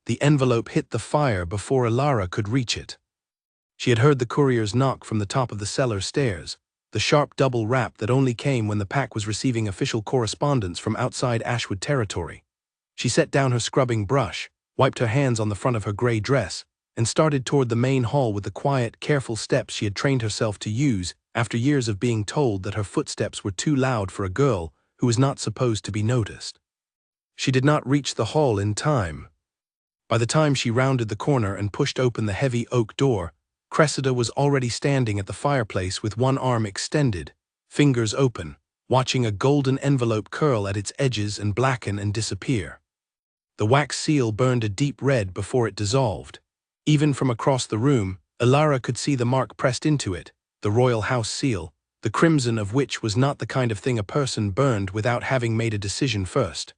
The envelope hit the fire before Alara could reach it. She had heard the courier's knock from the top of the cellar stairs, the sharp double rap that only came when the pack was receiving official correspondence from outside Ashwood territory. She set down her scrubbing brush, wiped her hands on the front of her grey dress, and started toward the main hall with the quiet, careful steps she had trained herself to use after years of being told that her footsteps were too loud for a girl who was not supposed to be noticed. She did not reach the hall in time. By the time she rounded the corner and pushed open the heavy oak door, Cressida was already standing at the fireplace with one arm extended, fingers open, watching a golden envelope curl at its edges and blacken and disappear. The wax seal burned a deep red before it dissolved. Even from across the room, Alara could see the mark pressed into it, the royal house seal, the crimson of which was not the kind of thing a person burned without having made a decision first.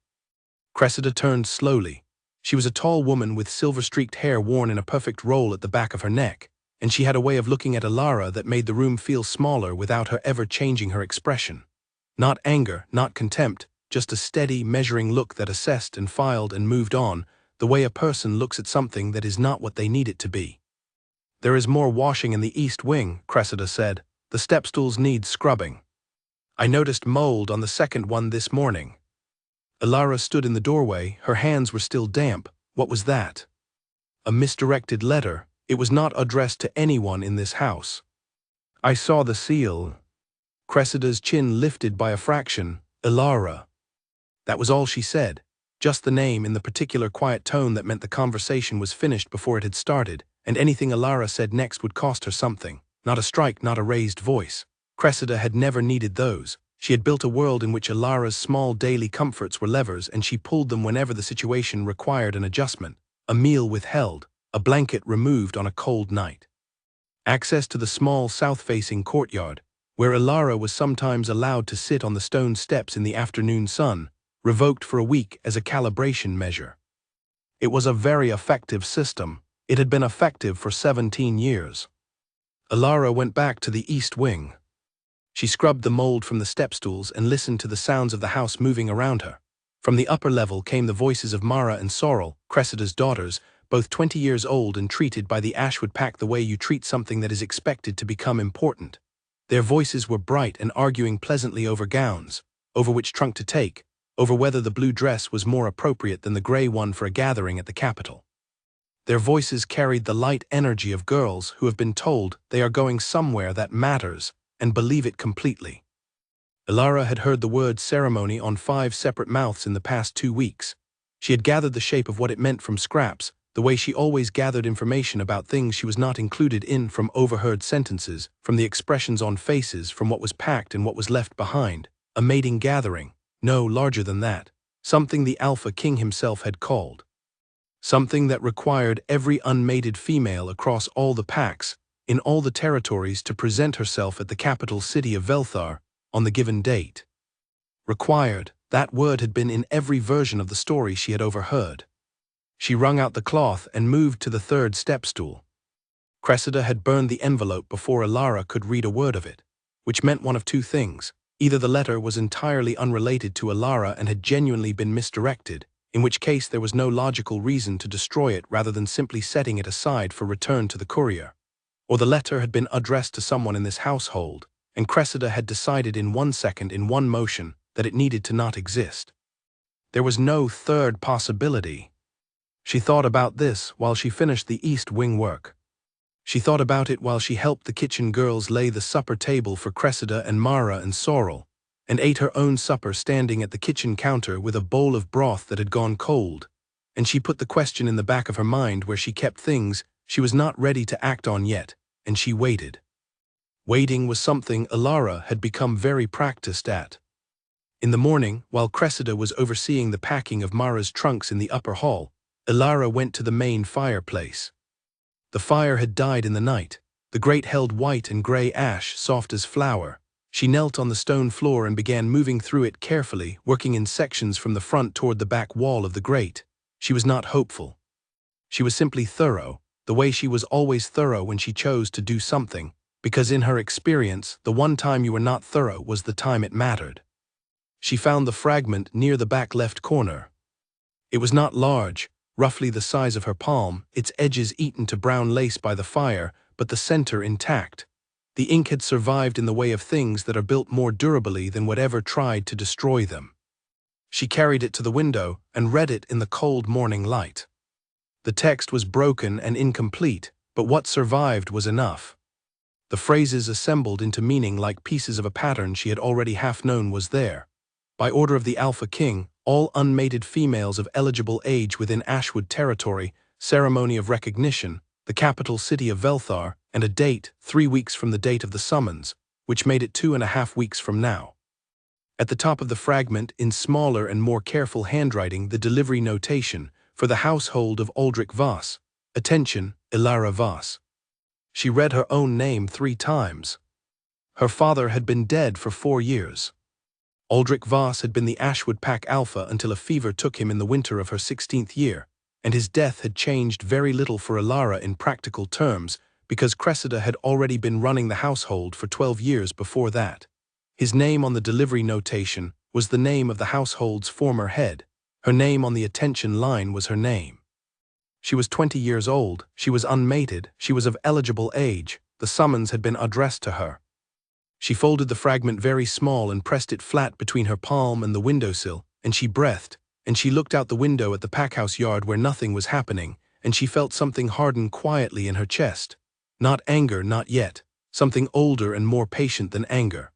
Cressida turned slowly. She was a tall woman with silver-streaked hair worn in a perfect roll at the back of her neck, and she had a way of looking at Alara that made the room feel smaller without her ever changing her expression. Not anger, not contempt, just a steady, measuring look that assessed and filed and moved on, the way a person looks at something that is not what they need it to be. "There is more washing in the east wing," Cressida said. "The step-stools need scrubbing. I noticed mold on the second one this morning." Alara stood in the doorway, her hands were still damp. What was that? A misdirected letter. It was not addressed to anyone in this house. "I saw the seal." Cressida's chin lifted by a fraction. "Alara." That was all she said, just the name in the particular quiet tone that meant the conversation was finished before it had started, and anything Alara said next would cost her something. Not a strike, not a raised voice. Cressida had never needed those. She had built a world in which Alara's small daily comforts were levers, and she pulled them whenever the situation required an adjustment. A meal withheld, a blanket removed on a cold night. Access to the small south-facing courtyard, where Alara was sometimes allowed to sit on the stone steps in the afternoon sun, revoked for a week as a calibration measure. It was a very effective system. It had been effective for 17 years. Alara went back to the east wing. She scrubbed the mold from the step-stools and listened to the sounds of the house moving around her. From the upper level came the voices of Mara and Sorrel, Cressida's daughters, both 20 years old and treated by the Ashwood pack the way you treat something that is expected to become important. Their voices were bright and arguing pleasantly over gowns, over which trunk to take, over whether the blue dress was more appropriate than the grey one for a gathering at the capital. Their voices carried the light energy of girls who have been told they are going somewhere that matters and believe it completely. Alara had heard the word ceremony on 5 separate mouths in the past 2 weeks. She had gathered the shape of what it meant from scraps, the way she always gathered information about things she was not included in, from overheard sentences, from the expressions on faces, from what was packed and what was left behind. A mating gathering, no larger than that, something the Alpha King himself had called. Something that required every unmated female across all the packs, in all the territories, to present herself at the capital city of Velthar on the given date. Required, that word had been in every version of the story she had overheard. She wrung out the cloth and moved to the third step-stool. Cressida had burned the envelope before Alara could read a word of it, which meant one of two things. Either the letter was entirely unrelated to Alara and had genuinely been misdirected, in which case there was no logical reason to destroy it rather than simply setting it aside for return to the courier. Or the letter had been addressed to someone in this household, and Cressida had decided in 1 second, in one motion, that it needed to not exist. There was no third possibility. She thought about this while she finished the East Wing work. She thought about it while she helped the kitchen girls lay the supper table for Cressida and Mara and Sorrel, and ate her own supper standing at the kitchen counter with a bowl of broth that had gone cold, and she put the question in the back of her mind where she kept things she was not ready to act on yet, and she waited. Waiting was something Alara had become very practiced at. In the morning, while Cressida was overseeing the packing of Mara's trunks in the upper hall, Alara went to the main fireplace. The fire had died in the night. The grate held white and grey ash, soft as flour. She knelt on the stone floor and began moving through it carefully, working in sections from the front toward the back wall of the grate. She was not hopeful. She was simply thorough, the way she was always thorough when she chose to do something, because in her experience, the one time you were not thorough was the time it mattered. She found the fragment near the back left corner. It was not large, roughly the size of her palm, its edges eaten to brown lace by the fire, but the center intact. The ink had survived in the way of things that are built more durably than whatever tried to destroy them. She carried it to the window and read it in the cold morning light. The text was broken and incomplete, but what survived was enough. The phrases assembled into meaning like pieces of a pattern she had already half known was there. By order of the Alpha King, all unmated females of eligible age within Ashwood territory, ceremony of recognition, the capital city of Velthar, and a date 3 weeks from the date of the summons, which made it 2.5 weeks from now. At the top of the fragment, in smaller and more careful handwriting, the delivery notation, for the household of Aldrich Voss. Attention, Ilara Voss. She read her own name 3 times. Her father had been dead for 4 years. Aldrich Voss had been the Ashwood Pack Alpha until a fever took him in the winter of her 16th year, and his death had changed very little for Ilara in practical terms, because Cressida had already been running the household for 12 years before that. His name on the delivery notation was the name of the household's former head. Her name on the attention line was her name. She was 20 years old, she was unmated, she was of eligible age, the summons had been addressed to her. She folded the fragment very small and pressed it flat between her palm and the windowsill, and she breathed, and she looked out the window at the packhouse yard where nothing was happening, and she felt something harden quietly in her chest. Not anger, not yet, something older and more patient than anger.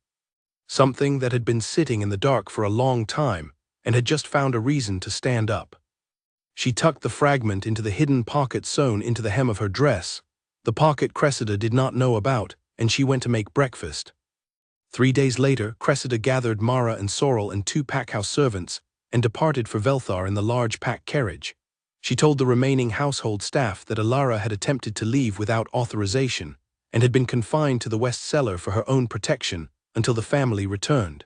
Something that had been sitting in the dark for a long time, and had just found a reason to stand up. She tucked the fragment into the hidden pocket sewn into the hem of her dress, the pocket Cressida did not know about, and she went to make breakfast. 3 days later, Cressida gathered Mara and Sorrel and 2 packhouse servants, and departed for Velthar in the large pack carriage. She told the remaining household staff that Ilara had attempted to leave without authorization, and had been confined to the west cellar for her own protection until the family returned.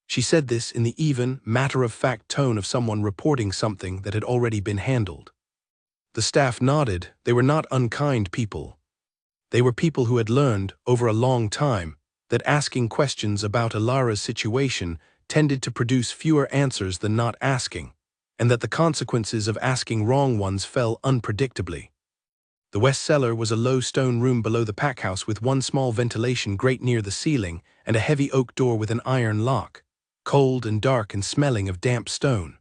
She said this in the even, matter-of-fact tone of someone reporting something that had already been handled. The staff nodded. They were not unkind people. They were people who had learned, over a long time, that asking questions about Ilara's situation tended to produce fewer answers than not asking, and that the consequences of asking wrong ones fell unpredictably. The west cellar was a low stone room below the packhouse with one small ventilation grate near the ceiling and a heavy oak door with an iron lock, cold and dark and smelling of damp stone.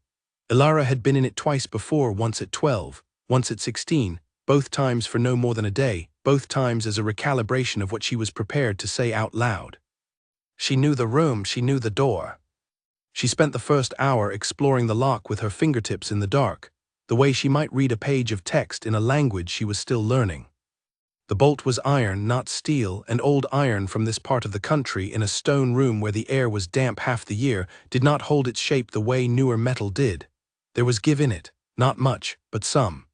Ilara had been in it twice before, once at 12, once at 16, both times for no more than a day, both times as a recalibration of what she was prepared to say out loud. She knew the room, she knew the door. She spent the first hour exploring the lock with her fingertips in the dark, the way she might read a page of text in a language she was still learning. The bolt was iron, not steel, and old iron from this part of the country in a stone room where the air was damp half the year did not hold its shape the way newer metal did. There was give in it, not much, but some.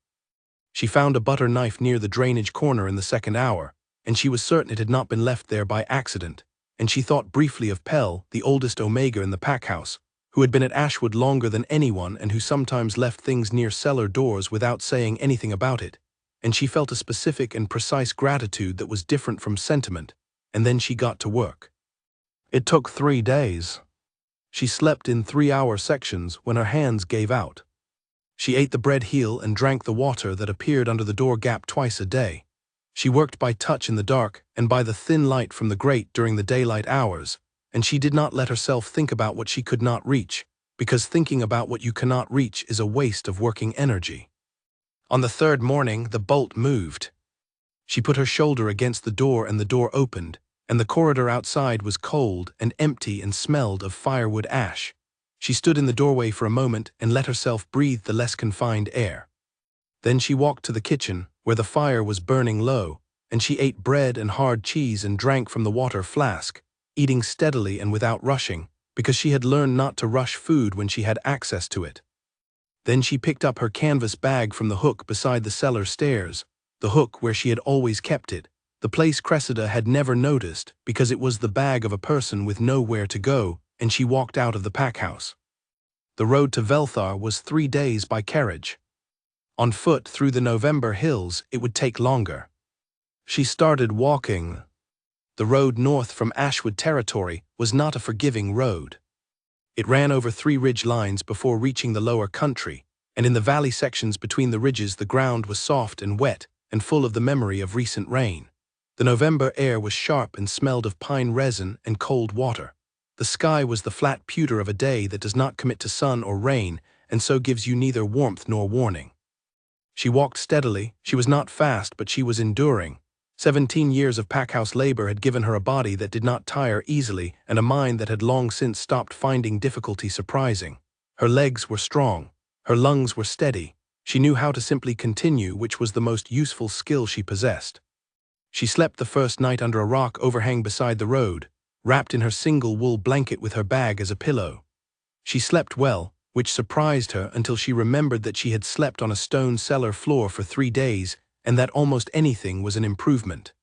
She found a butter knife near the drainage corner in the second hour, and she was certain it had not been left there by accident, and she thought briefly of Pell, the oldest Omega in the packhouse, who had been at Ashwood longer than anyone and who sometimes left things near cellar doors without saying anything about it, and she felt a specific and precise gratitude that was different from sentiment, and then she got to work. It took 3 days. She slept in 3-hour sections when her hands gave out. She ate the bread heel and drank the water that appeared under the door gap twice a day. She worked by touch in the dark and by the thin light from the grate during the daylight hours, and she did not let herself think about what she could not reach, because thinking about what you cannot reach is a waste of working energy. On the 3rd morning, the bolt moved. She put her shoulder against the door and the door opened, and the corridor outside was cold and empty and smelled of firewood ash. She stood in the doorway for a moment and let herself breathe the less confined air. Then she walked to the kitchen, where the fire was burning low, and she ate bread and hard cheese and drank from the water flask, eating steadily and without rushing, because she had learned not to rush food when she had access to it. Then she picked up her canvas bag from the hook beside the cellar stairs, the hook where she had always kept it, the place Cressida had never noticed because it was the bag of a person with nowhere to go, and she walked out of the packhouse. The road to Velthar was 3 days by carriage. On foot through the November hills, it would take longer. She started walking. The road north from Ashwood territory was not a forgiving road. It ran over 3 ridge lines before reaching the lower country, and in the valley sections between the ridges the ground was soft and wet and full of the memory of recent rain. The November air was sharp and smelled of pine resin and cold water. The sky was the flat pewter of a day that does not commit to sun or rain, and so gives you neither warmth nor warning. She walked steadily. She was not fast, but she was enduring. 17 years of packhouse labor had given her a body that did not tire easily and a mind that had long since stopped finding difficulty surprising. Her legs were strong. Her lungs were steady. She knew how to simply continue, which was the most useful skill she possessed. She slept the first night under a rock overhang beside the road, wrapped in her single wool blanket with her bag as a pillow. She slept well, which surprised her until she remembered that she had slept on a stone cellar floor for 3 days and that almost anything was an improvement.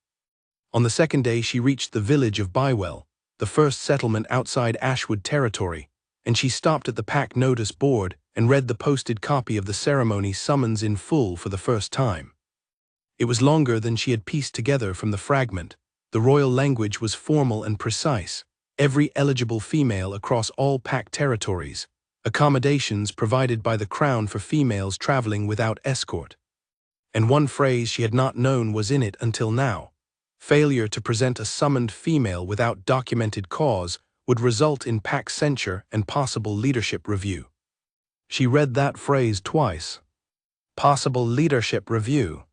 On the second day she reached the village of Bywell, the first settlement outside Ashwood territory, and she stopped at the pack notice board and read the posted copy of the ceremony summons in full for the first time. It was longer than she had pieced together from the fragment. The royal language was formal and precise. Every eligible female across all pack territories. Accommodations provided by the Crown for females traveling without escort. And one phrase she had not known was in it until now. Failure to present a summoned female without documented cause would result in pack censure and possible leadership review. She read that phrase twice. Possible leadership review.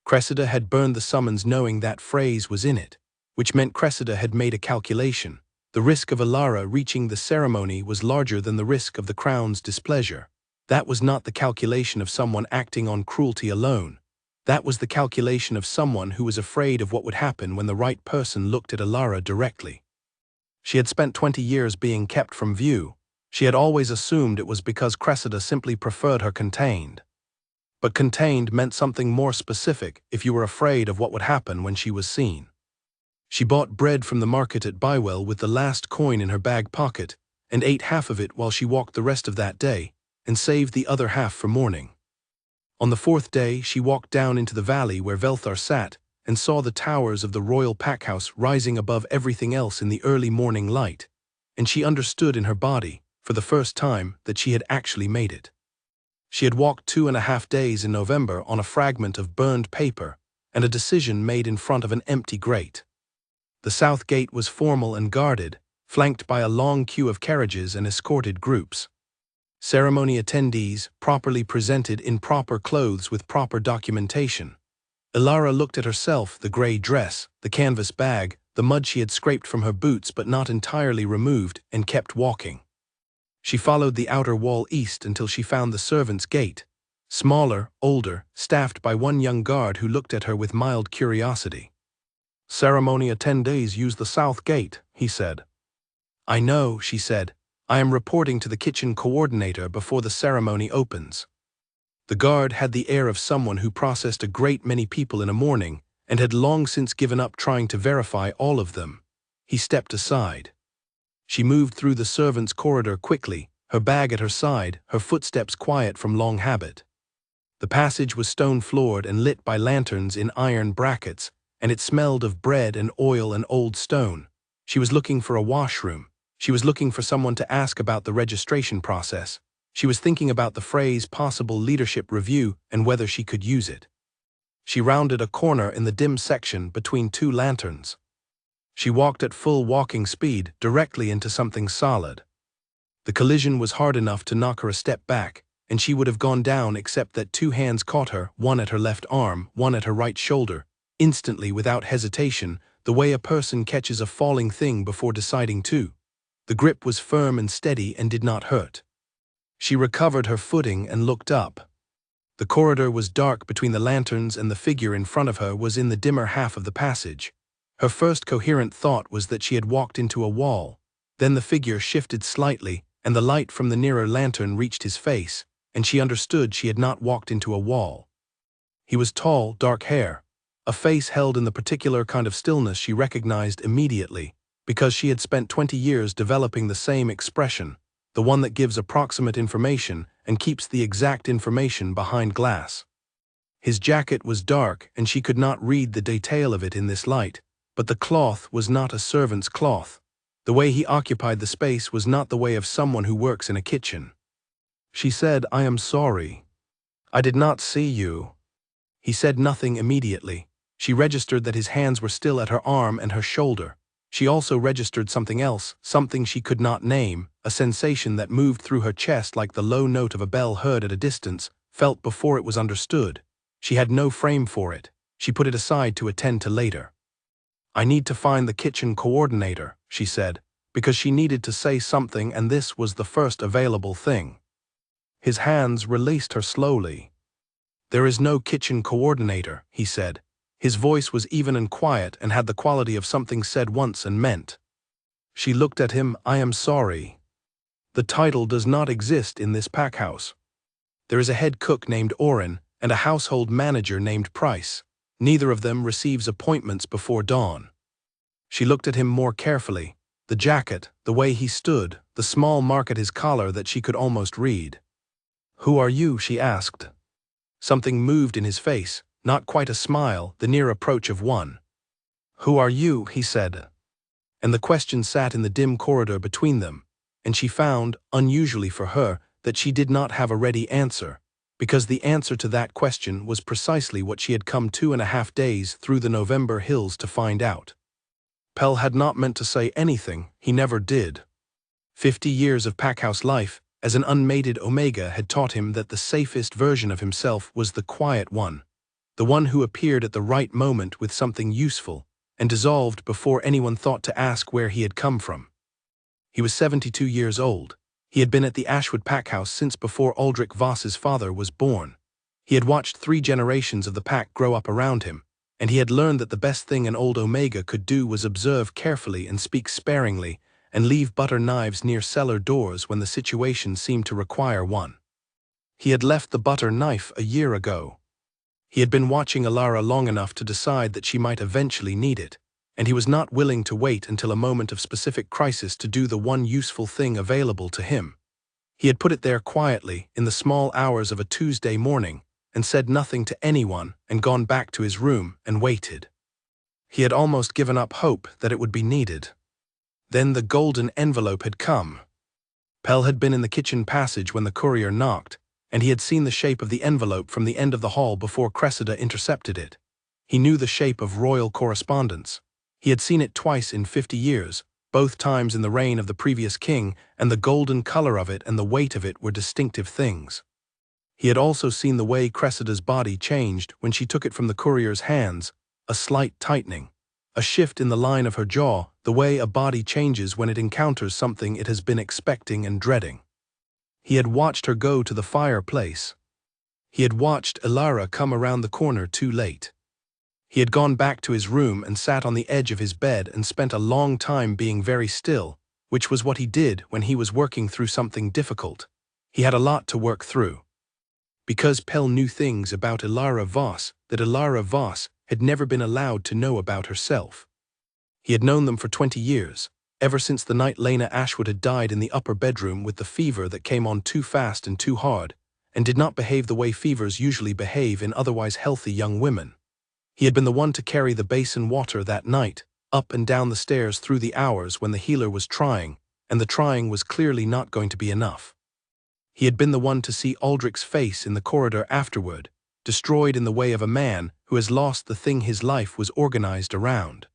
Cressida had burned the summons knowing that phrase was in it, which meant Cressida had made a calculation. The risk of Alara reaching the ceremony was larger than the risk of the Crown's displeasure. That was not the calculation of someone acting on cruelty alone. That was the calculation of someone who was afraid of what would happen when the right person looked at Alara directly. She had spent 20 years being kept from view. She had always assumed it was because Cressida simply preferred her contained. But contained meant something more specific if you were afraid of what would happen when she was seen. She bought bread from the market at Bywell with the last coin in her bag pocket and ate half of it while she walked the rest of that day and saved the other half for morning. On the 4th day she walked down into the valley where Velthar sat and saw the towers of the royal packhouse rising above everything else in the early morning light, and she understood in her body, for the first time, that she had actually made it. She had walked 2.5 days in November on a fragment of burned paper and a decision made in front of an empty grate. The south gate was formal and guarded, flanked by a long queue of carriages and escorted groups. Ceremony attendees, properly presented in proper clothes with proper documentation. Alara looked at herself, the grey dress, the canvas bag, the mud she had scraped from her boots but not entirely removed, and kept walking. She followed the outer wall east until she found the servants' gate, smaller, older, staffed by one young guard who looked at her with mild curiosity. "Ceremony attendees use the south gate," he said. "I know," she said. "I am reporting to the kitchen coordinator before the ceremony opens." The guard had the air of someone who processed a great many people in a morning and had long since given up trying to verify all of them. He stepped aside. She moved through the servants' corridor quickly, her bag at her side, her footsteps quiet from long habit. The passage was stone-floored and lit by lanterns in iron brackets, and it smelled of bread and oil and old stone. She was looking for a washroom. She was looking for someone to ask about the registration process. She was thinking about the phrase possible leadership review and whether she could use it. She rounded a corner in the dim section between 2 lanterns. She walked at full walking speed directly into something solid. The collision was hard enough to knock her a step back, and she would have gone down except that 2 hands caught her, one at her left arm, one at her right shoulder, instantly without hesitation, the way a person catches a falling thing before deciding to. The grip was firm and steady and did not hurt. She recovered her footing and looked up. The corridor was dark between the lanterns and the figure in front of her was in the dimmer half of the passage. Her first coherent thought was that she had walked into a wall. Then the figure shifted slightly and the light from the nearer lantern reached his face, and she understood she had not walked into a wall. He was tall, dark hair. A face held in the particular kind of stillness she recognized immediately, because she had spent 20 years developing the same expression, the one that gives approximate information and keeps the exact information behind glass. His jacket was dark and she could not read the detail of it in this light, but the cloth was not a servant's cloth. The way he occupied the space was not the way of someone who works in a kitchen. She said, "I am sorry. I did not see you." He said nothing immediately. She registered that his hands were still at her arm and her shoulder. She also registered something else, something she could not name, a sensation that moved through her chest like the low note of a bell heard at a distance, felt before it was understood. She had no frame for it. She put it aside to attend to later. "I need to find the kitchen coordinator," she said, because she needed to say something, and this was the first available thing. His hands released her slowly. "There is no kitchen coordinator," he said. His voice was even and quiet and had the quality of something said once and meant. She looked at him. "I am sorry. The title does not exist in this pack house. There is a head cook named Oren and a household manager named Price. Neither of them receives appointments before dawn." She looked at him more carefully. The jacket, the way he stood, the small mark at his collar that she could almost read. "Who are you?" she asked. Something moved in his face, not quite a smile, the near approach of one. "Who are you?" he said. And the question sat in the dim corridor between them, and she found, unusually for her, that she did not have a ready answer, because the answer to that question was precisely what she had come 2.5 days through the November hills to find out. Pell had not meant to say anything, he never did. 50 years of packhouse life, as an unmated Omega, had taught him that the safest version of himself was the quiet one, the one who appeared at the right moment with something useful, and dissolved before anyone thought to ask where he had come from. He was 72 years old. He had been at the Ashwood packhouse since before Aldrich Voss's father was born. He had watched 3 generations of the pack grow up around him, and he had learned that the best thing an old Omega could do was observe carefully and speak sparingly, and leave butter knives near cellar doors when the situation seemed to require one. He had left the butter knife a year ago. He had been watching Alara long enough to decide that she might eventually need it, and he was not willing to wait until a moment of specific crisis to do the one useful thing available to him. He had put it there quietly, in the small hours of a Tuesday morning, and said nothing to anyone, and gone back to his room and waited. He had almost given up hope that it would be needed. Then the golden envelope had come. Pell had been in the kitchen passage when the courier knocked, and he had seen the shape of the envelope from the end of the hall before Cressida intercepted it. He knew the shape of royal correspondence. He had seen it twice in 50 years, both times in the reign of the previous king, and the golden color of it and the weight of it were distinctive things. He had also seen the way Cressida's body changed when she took it from the courier's hands, a slight tightening, a shift in the line of her jaw, the way a body changes when it encounters something it has been expecting and dreading. He had watched her go to the fireplace. He had watched Alara come around the corner too late. He had gone back to his room and sat on the edge of his bed and spent a long time being very still, which was what he did when he was working through something difficult. He had a lot to work through. Because Pell knew things about Alara Voss that Alara Voss had never been allowed to know about herself. He had known them for 20 years, ever since the night Lena Ashwood had died in the upper bedroom with the fever that came on too fast and too hard, and did not behave the way fevers usually behave in otherwise healthy young women. He had been the one to carry the basin water that night, up and down the stairs through the hours when the healer was trying, and the trying was clearly not going to be enough. He had been the one to see Aldrich's face in the corridor afterward, destroyed in the way of a man who has lost the thing his life was organized around.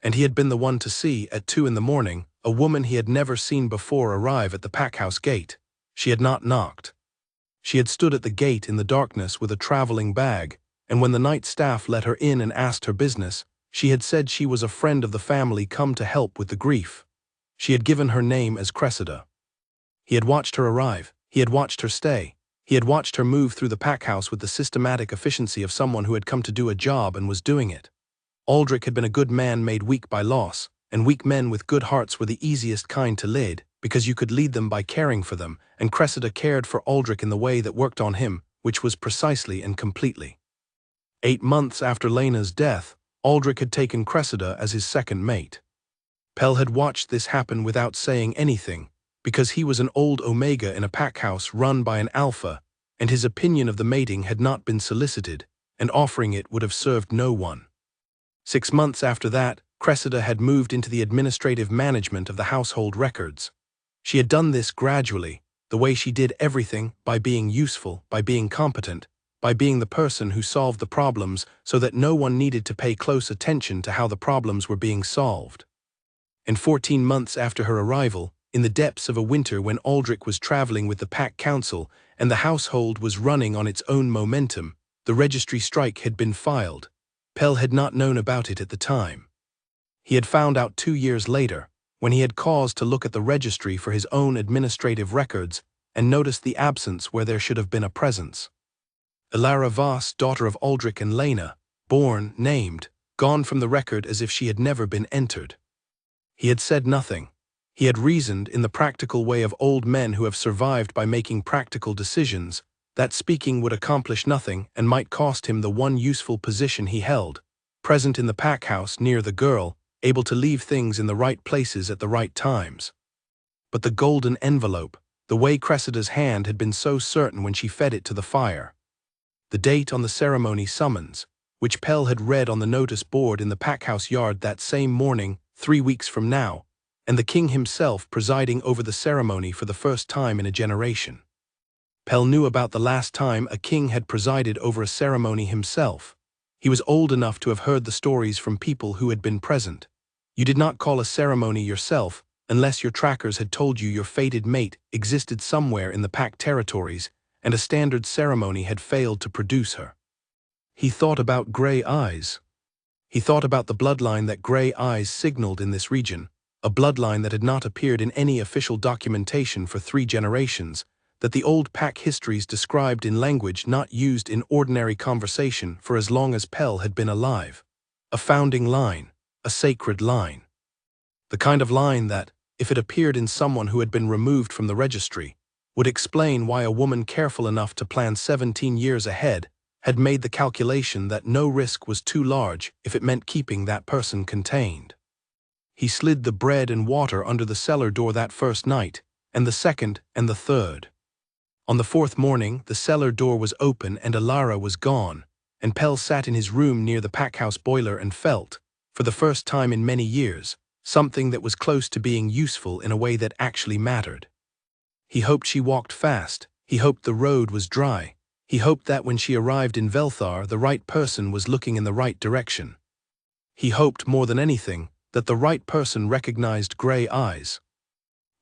And he had been the one to see, at 2 in the morning, a woman he had never seen before arrive at the packhouse gate. She had not knocked. She had stood at the gate in the darkness with a traveling bag, and when the night staff let her in and asked her business, she had said she was a friend of the family come to help with the grief. She had given her name as Cressida. He had watched her arrive. He had watched her stay. He had watched her move through the packhouse with the systematic efficiency of someone who had come to do a job and was doing it. Aldrich had been a good man made weak by loss, and weak men with good hearts were the easiest kind to lead, because you could lead them by caring for them, and Cressida cared for Aldrich in the way that worked on him, which was precisely and completely. 8 months after Lena's death, Aldrich had taken Cressida as his second mate. Pell had watched this happen without saying anything, because he was an old Omega in a packhouse run by an alpha, and his opinion of the mating had not been solicited, and offering it would have served no one. 6 months after that, Cressida had moved into the administrative management of the household records. She had done this gradually, the way she did everything, by being useful, by being competent, by being the person who solved the problems so that no one needed to pay close attention to how the problems were being solved. And 14 months after her arrival, in the depths of a winter when Aldrich was traveling with the Pack Council and the household was running on its own momentum, the registry strike had been filed. Pell had not known about it at the time. He had found out 2 years later, when he had caused to look at the registry for his own administrative records and noticed the absence where there should have been a presence. Ilara Voss, daughter of Aldrich and Lena, born, named, gone from the record as if she had never been entered. He had said nothing. He had reasoned in the practical way of old men who have survived by making practical decisions, that speaking would accomplish nothing and might cost him the one useful position he held, present in the pack house near the girl, able to leave things in the right places at the right times. But the golden envelope, the way Cressida's hand had been so certain when she fed it to the fire. The date on the ceremony summons, which Pell had read on the notice board in the packhouse yard that same morning, 3 weeks from now, and the king himself presiding over the ceremony for the first time in a generation. Pell knew about the last time a king had presided over a ceremony himself. He was old enough to have heard the stories from people who had been present. You did not call a ceremony yourself unless your trackers had told you your fated mate existed somewhere in the Pack territories and a standard ceremony had failed to produce her. He thought about Grey Eyes. He thought about the bloodline that Grey Eyes signaled in this region, a bloodline that had not appeared in any official documentation for 3 generations, that the old Pack histories described in language not used in ordinary conversation for as long as Pell had been alive. A founding line, a sacred line. The kind of line that, if it appeared in someone who had been removed from the registry, would explain why a woman careful enough to plan 17 years ahead had made the calculation that no risk was too large if it meant keeping that person contained. He slid the bread and water under the cellar door that first night, and the second and the third. On the 4th morning, the cellar door was open and Ilara was gone, and Pell sat in his room near the packhouse boiler and felt, for the first time in many years, something that was close to being useful in a way that actually mattered. He hoped she walked fast, he hoped the road was dry, he hoped that when she arrived in Velthar the right person was looking in the right direction. He hoped more than anything that the right person recognized Grey Eyes.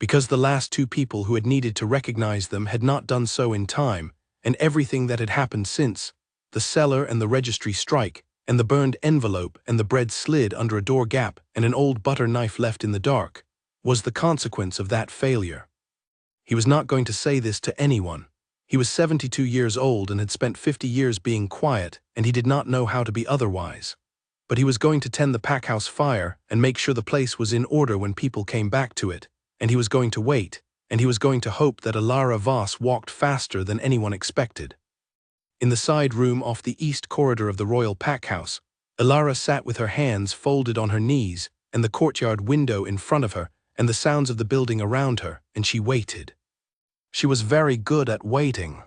Because the last 2 people who had needed to recognize them had not done so in time, and everything that had happened since, the cellar and the registry strike, and the burned envelope and the bread slid under a door gap and an old butter knife left in the dark, was the consequence of that failure. He was not going to say this to anyone. He was 72 years old and had spent 50 years being quiet, and he did not know how to be otherwise. But he was going to tend the packhouse fire and make sure the place was in order when people came back to it, and he was going to wait, and he was going to hope that Ilara Voss walked faster than anyone expected. In the side room off the east corridor of the royal packhouse, Ilara sat with her hands folded on her knees and the courtyard window in front of her and the sounds of the building around her, and she waited. She was very good at waiting.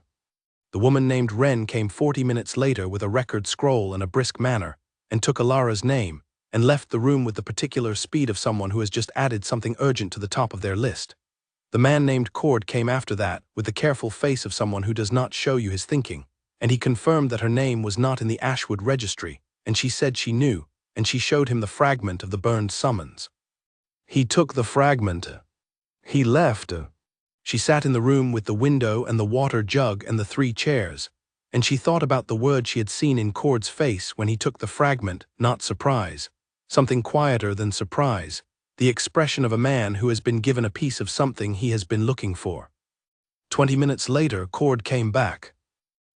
The woman named Wren came 40 minutes later with a record scroll and a brisk manner, and took Ilara's name, and left the room with the particular speed of someone who has just added something urgent to the top of their list. The man named Cord came after that, with the careful face of someone who does not show you his thinking, and he confirmed that her name was not in the Ashwood registry, and she said she knew, and she showed him the fragment of the burned summons. He took the fragment. He left. She sat in the room with the window and the water jug and the 3 chairs, and she thought about the word she had seen in Cord's face when he took the fragment, not surprise. Something quieter than surprise, the expression of a man who has been given a piece of something he has been looking for. 20 minutes later, Cord came back.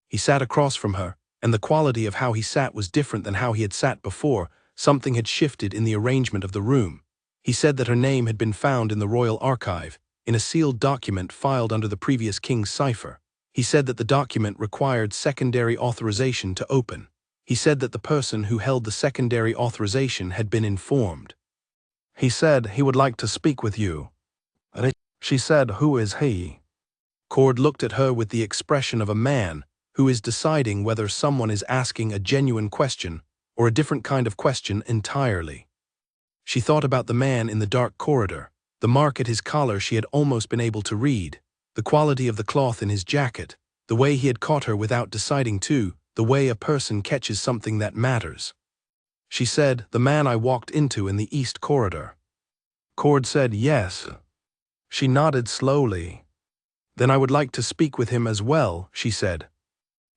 He sat across from her, and the quality of how he sat was different than how he had sat before. Something had shifted in the arrangement of the room. He said that her name had been found in the royal archive, in a sealed document filed under the previous king's cipher. He said that the document required secondary authorization to open. He said that the person who held the secondary authorization had been informed. He said he would like to speak with you. She said, "Who is he?" Cord looked at her with the expression of a man who is deciding whether someone is asking a genuine question or a different kind of question entirely. She thought about the man in the dark corridor. The mark at his collar she had almost been able to read. The quality of the cloth in his jacket, the way he had caught her without deciding to, the way a person catches something that matters. She said, "The man I walked into in the East Corridor." Cord said, "Yes." She nodded slowly. "Then I would like to speak with him as well," she said.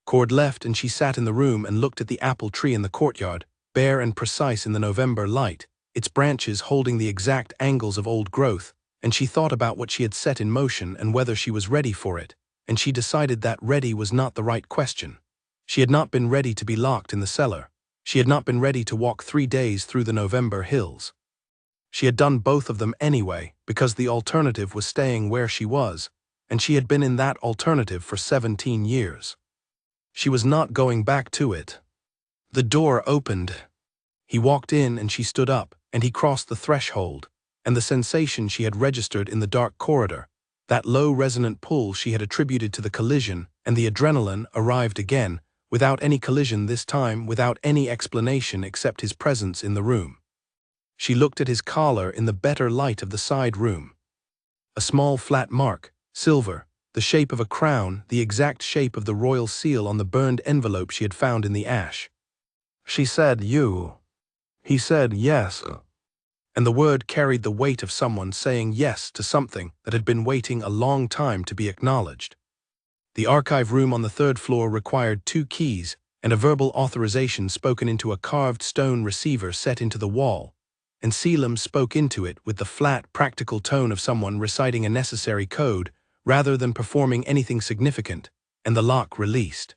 Cord left and she sat in the room and looked at the apple tree in the courtyard, bare and precise in the November light, its branches holding the exact angles of old growth, and she thought about what she had set in motion and whether she was ready for it, and she decided that ready was not the right question. She had not been ready to be locked in the cellar. She had not been ready to walk 3 days through the November hills. She had done both of them anyway, because the alternative was staying where she was, and she had been in that alternative for 17 years. She was not going back to it. The door opened. He walked in and she stood up, and he crossed the threshold, and the sensation she had registered in the dark corridor, that low resonant pull she had attributed to the collision, and the adrenaline arrived again, without any collision this time, without any explanation except his presence in the room. She looked at his collar in the better light of the side room. A small flat mark, silver, the shape of a crown, the exact shape of the royal seal on the burned envelope she had found in the ash. She said, "You." He said, "Yes." And the word carried the weight of someone saying yes to something that had been waiting a long time to be acknowledged. The archive room on the 3rd floor required 2 keys and a verbal authorization spoken into a carved stone receiver set into the wall, and Selim spoke into it with the flat, practical tone of someone reciting a necessary code rather than performing anything significant, and the lock released.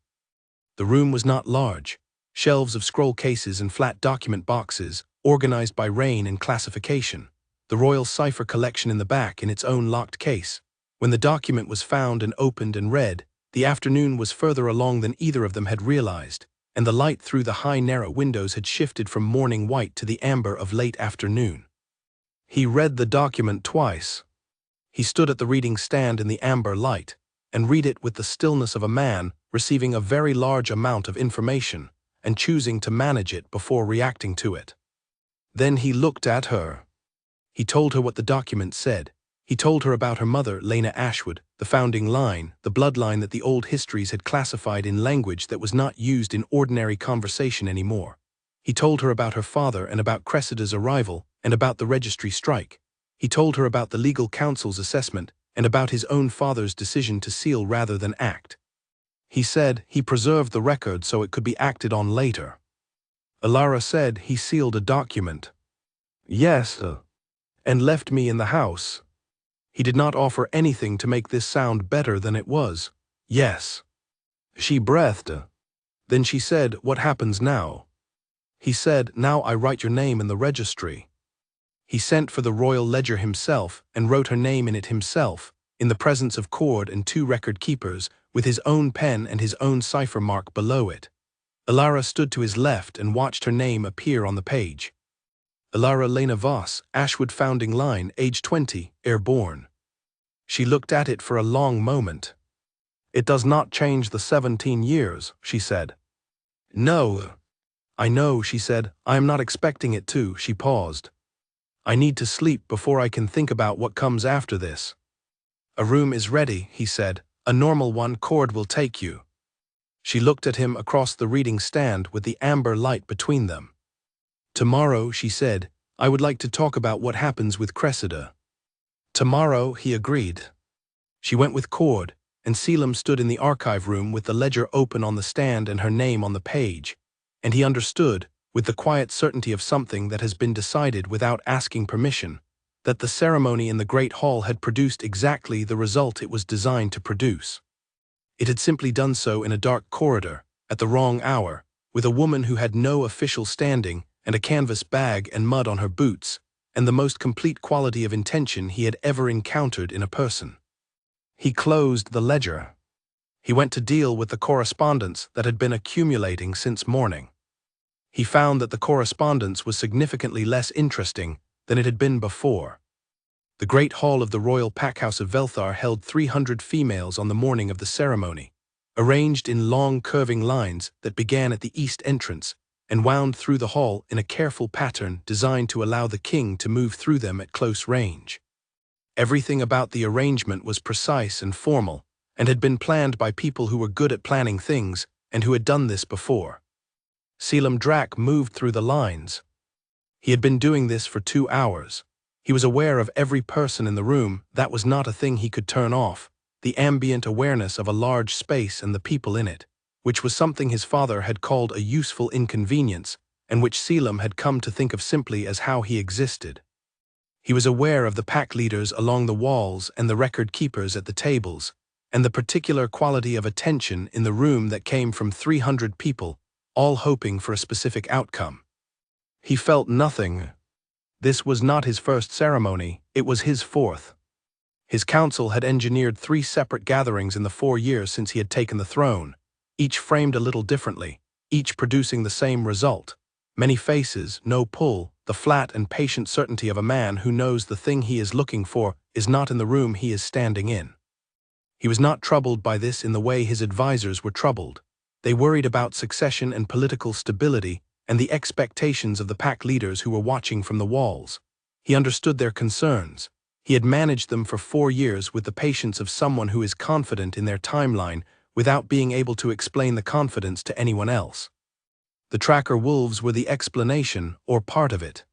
The room was not large. Shelves of scroll cases and flat document boxes, organized by reign and classification. The royal cipher collection in the back in its own locked case. When the document was found and opened and read, the afternoon was further along than either of them had realized, and the light through the high narrow windows had shifted from morning white to the amber of late afternoon. He read the document twice. He stood at the reading stand in the amber light, and read it with the stillness of a man receiving a very large amount of information, and choosing to manage it before reacting to it. Then he looked at her. He told her what the document said. He told her about her mother, Lena Ashwood, the founding line, the bloodline that the old histories had classified in language that was not used in ordinary conversation anymore. He told her about her father and about Cressida's arrival and about the registry strike. He told her about the legal counsel's assessment and about his own father's decision to seal rather than act. He said he preserved the record so it could be acted on later. Alara said he sealed a document. "Yes, and left me in the house." He did not offer anything to make this sound better than it was. "Yes." She breathed. Then she said, "What happens now?" He said, "Now I write your name in the registry." He sent for the royal ledger himself and wrote her name in it himself, in the presence of Cord and 2 record keepers, with his own pen and his own cipher mark below it. Alara stood to his left and watched her name appear on the page. Alara Lena Voss, Ashwood founding line, age 20, airborne. She looked at it for a long moment. "It does not change the 17 years, she said. "No." "I know," she said. "I am not expecting it to." She paused. "I need to sleep before I can think about what comes after this." "A room is ready," he said. "A normal one. Cord will take you." She looked at him across the reading stand with the amber light between them. "Tomorrow," she said, "I would like to talk about what happens with Cressida." "Tomorrow," he agreed. She went with Cord, and Selim stood in the archive room with the ledger open on the stand and her name on the page, and he understood, with the quiet certainty of something that has been decided without asking permission, that the ceremony in the Great Hall had produced exactly the result it was designed to produce. It had simply done so in a dark corridor, at the wrong hour, with a woman who had no official standing and a canvas bag and mud on her boots, and the most complete quality of intention he had ever encountered in a person. He closed the ledger. He went to deal with the correspondence that had been accumulating since morning. He found that the correspondence was significantly less interesting than it had been before. The great hall of the royal packhouse of Velthar held 300 females on the morning of the ceremony, arranged in long curving lines that began at the east entrance and wound through the hall in a careful pattern designed to allow the king to move through them at close range. Everything about the arrangement was precise and formal, and had been planned by people who were good at planning things and who had done this before. Selim Drak moved through the lines. He had been doing this for 2 hours. He was aware of every person in the room. That was not a thing he could turn off, the ambient awareness of a large space and the people in it, which was something his father had called a useful inconvenience, and which Selim had come to think of simply as how he existed. He was aware of the pack leaders along the walls and the record keepers at the tables, and the particular quality of attention in the room that came from 300 people, all hoping for a specific outcome. He felt nothing. This was not his first ceremony, it was his fourth. His council had engineered 3 separate gatherings in the 4 years since he had taken the throne, each framed a little differently, each producing the same result. Many faces, no pull, the flat and patient certainty of a man who knows the thing he is looking for is not in the room he is standing in. He was not troubled by this in the way his advisors were troubled. They worried about succession and political stability and the expectations of the pack leaders who were watching from the walls. He understood their concerns. He had managed them for 4 years with the patience of someone who is confident in their timeline without being able to explain the confidence to anyone else. The tracker wolves were the explanation, or part of it.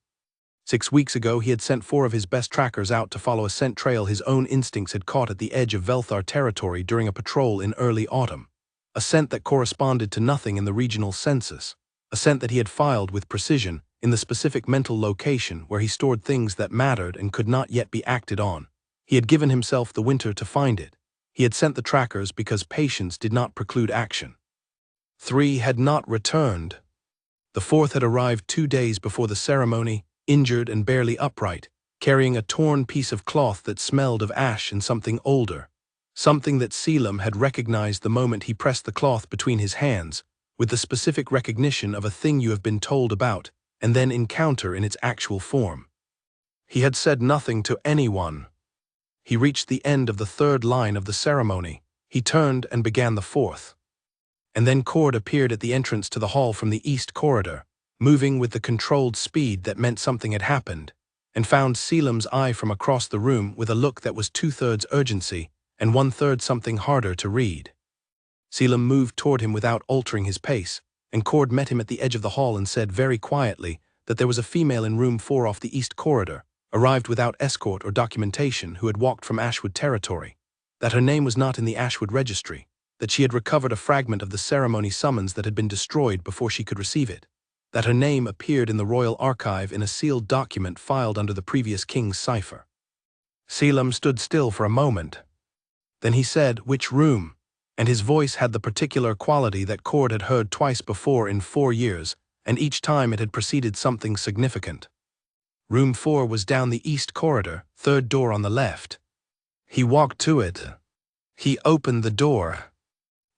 6 weeks ago he had sent 4 of his best trackers out to follow a scent trail his own instincts had caught at the edge of Velthar territory during a patrol in early autumn. A scent that corresponded to nothing in the regional census. A scent that he had filed with precision in the specific mental location where he stored things that mattered and could not yet be acted on. He had given himself the winter to find it. He had sent the trackers because patience did not preclude action. 3 had not returned. The 4th had arrived 2 days before the ceremony, injured and barely upright, carrying a torn piece of cloth that smelled of ash and something older, something that Selim had recognized the moment he pressed the cloth between his hands, with the specific recognition of a thing you have been told about, and then encounter in its actual form. He had said nothing to anyone. He reached the end of the 3rd line of the ceremony. He turned and began the 4th. And then Cord appeared at the entrance to the hall from the east corridor, moving with the controlled speed that meant something had happened, and found Selim's eye from across the room with a look that was 2/3 urgency and 1/3 something harder to read. Selim moved toward him without altering his pace, and Cord met him at the edge of the hall and said very quietly that there was a female in room 4 off the east corridor, arrived without escort or documentation, who had walked from Ashwood territory, that her name was not in the Ashwood registry, that she had recovered a fragment of the ceremony summons that had been destroyed before she could receive it, that her name appeared in the royal archive in a sealed document filed under the previous king's cipher. Selim stood still for a moment. Then he said, "Which room?" And his voice had the particular quality that Cord had heard twice before in 4 years, and each time it had preceded something significant. Room 4 was down the east corridor, 3rd door on the left. He walked to it. He opened the door.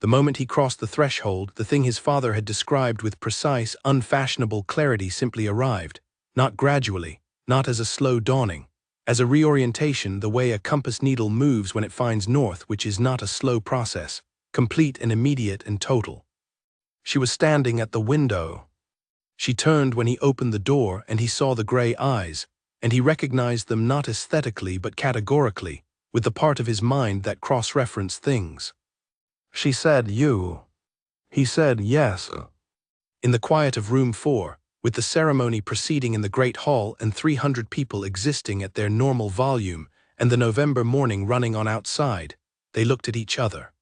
The moment he crossed the threshold, the thing his father had described with precise, unfashionable clarity simply arrived, not gradually, not as a slow dawning, as a reorientation the way a compass needle moves when it finds north, which is not a slow process, complete and immediate and total. She was standing at the window. She turned when he opened the door, and he saw the gray eyes, and he recognized them not aesthetically but categorically, with the part of his mind that cross-referenced things. She said, "You." He said, "Yes." In the quiet of room 4, with the ceremony proceeding in the great hall and 300 people existing at their normal volume, and the November morning running on outside, they looked at each other.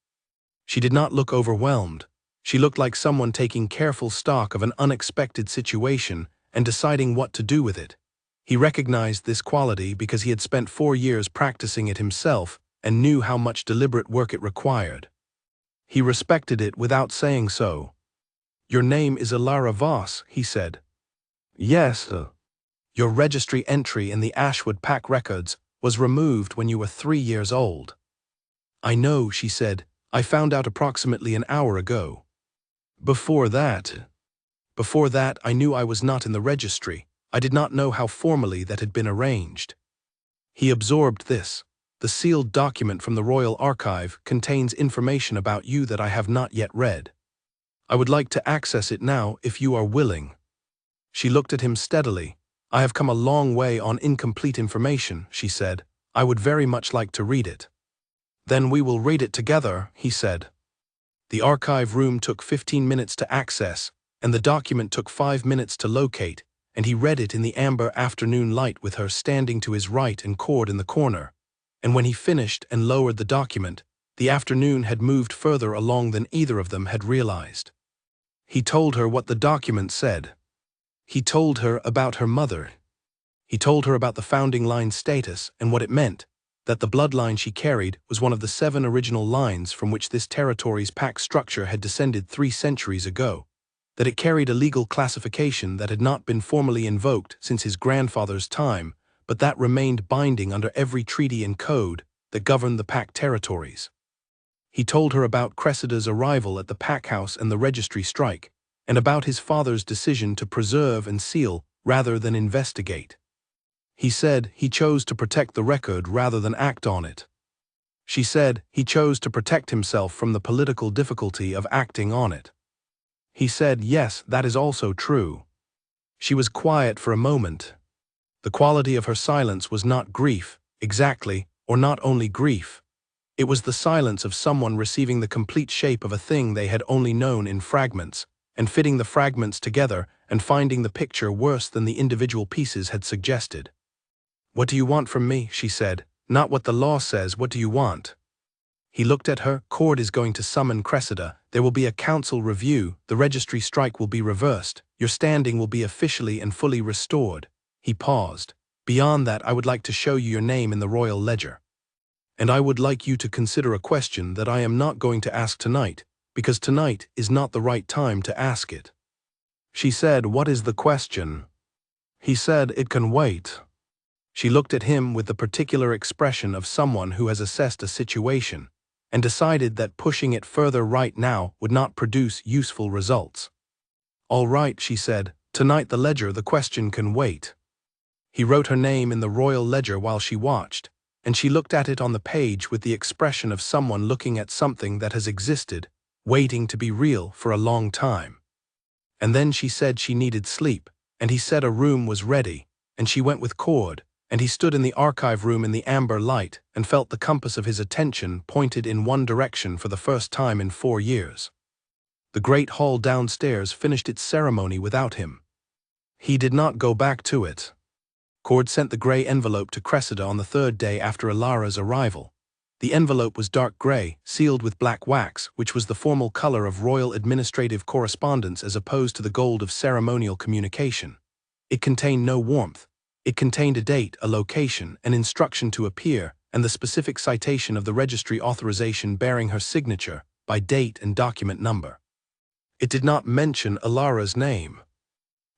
She did not look overwhelmed. She looked like someone taking careful stock of an unexpected situation and deciding what to do with it. He recognized this quality because he had spent 4 years practicing it himself and knew how much deliberate work it required. He respected it without saying so. "Your name is Alara Voss," he said. "Yes." "Your registry entry in the Ashwood Pack records was removed when you were 3 years old." "I know," she said. "I found out approximately an hour ago. Before that I knew I was not in the registry. I did not know how formally that had been arranged." He absorbed this. "The sealed document from the Royal Archive contains information about you that I have not yet read. I would like to access it now if you are willing." She looked at him steadily. "I have come a long way on incomplete information," she said. I would very much like to read it. Then we will read it together, he said. The archive room took 15 minutes to access, and the document took 5 minutes to locate, and he read it in the amber afternoon light with her standing to his right and Cord in the corner. And when he finished and lowered the document, the afternoon had moved further along than either of them had realized. He told her what the document said. He told her about her mother. He told her about the founding line status and what it meant, that the bloodline she carried was one of the 7 original lines from which this territory's pack structure had descended 3 centuries ago, that it carried a legal classification that had not been formally invoked since his grandfather's time, but that remained binding under every treaty and code that governed the pack territories. He told her about Cressida's arrival at the pack house and the registry strike, and about his father's decision to preserve and seal rather than investigate. He said he chose to protect the record rather than act on it. She said he chose to protect himself from the political difficulty of acting on it. He said, yes, that is also true. She was quiet for a moment. The quality of her silence was not grief, exactly, or not only grief. It was the silence of someone receiving the complete shape of a thing they had only known in fragments, and fitting the fragments together and finding the picture worse than the individual pieces had suggested. What do you want from me, she said, not what the law says, what do you want? He looked at her. Cord is going to summon Cressida. There will be a council review. The registry strike will be reversed. Your standing will be officially and fully restored. He paused. Beyond that, I would like to show you your name in the royal ledger. And I would like you to consider a question that I am not going to ask tonight, because tonight is not the right time to ask it. She said, what is the question? He said, it can wait. She looked at him with the particular expression of someone who has assessed a situation and decided that pushing it further right now would not produce useful results. All right, she said, tonight the ledger, the question can wait. He wrote her name in the royal ledger while she watched, and she looked at it on the page with the expression of someone looking at something that has existed, waiting to be real for a long time. And then she said she needed sleep, and he said a room was ready, and she went with Cord, and he stood in the archive room in the amber light and felt the compass of his attention pointed in one direction for the first time in 4 years. The great hall downstairs finished its ceremony without him. He did not go back to it. Cord sent the gray envelope to Cressida on the 3rd day after Alara's arrival. The envelope was dark gray, sealed with black wax, which was the formal color of royal administrative correspondence as opposed to the gold of ceremonial communication. It contained no warmth. It contained a date, a location, an instruction to appear, and the specific citation of the registry authorization bearing her signature, by date and document number. It did not mention Alara's name.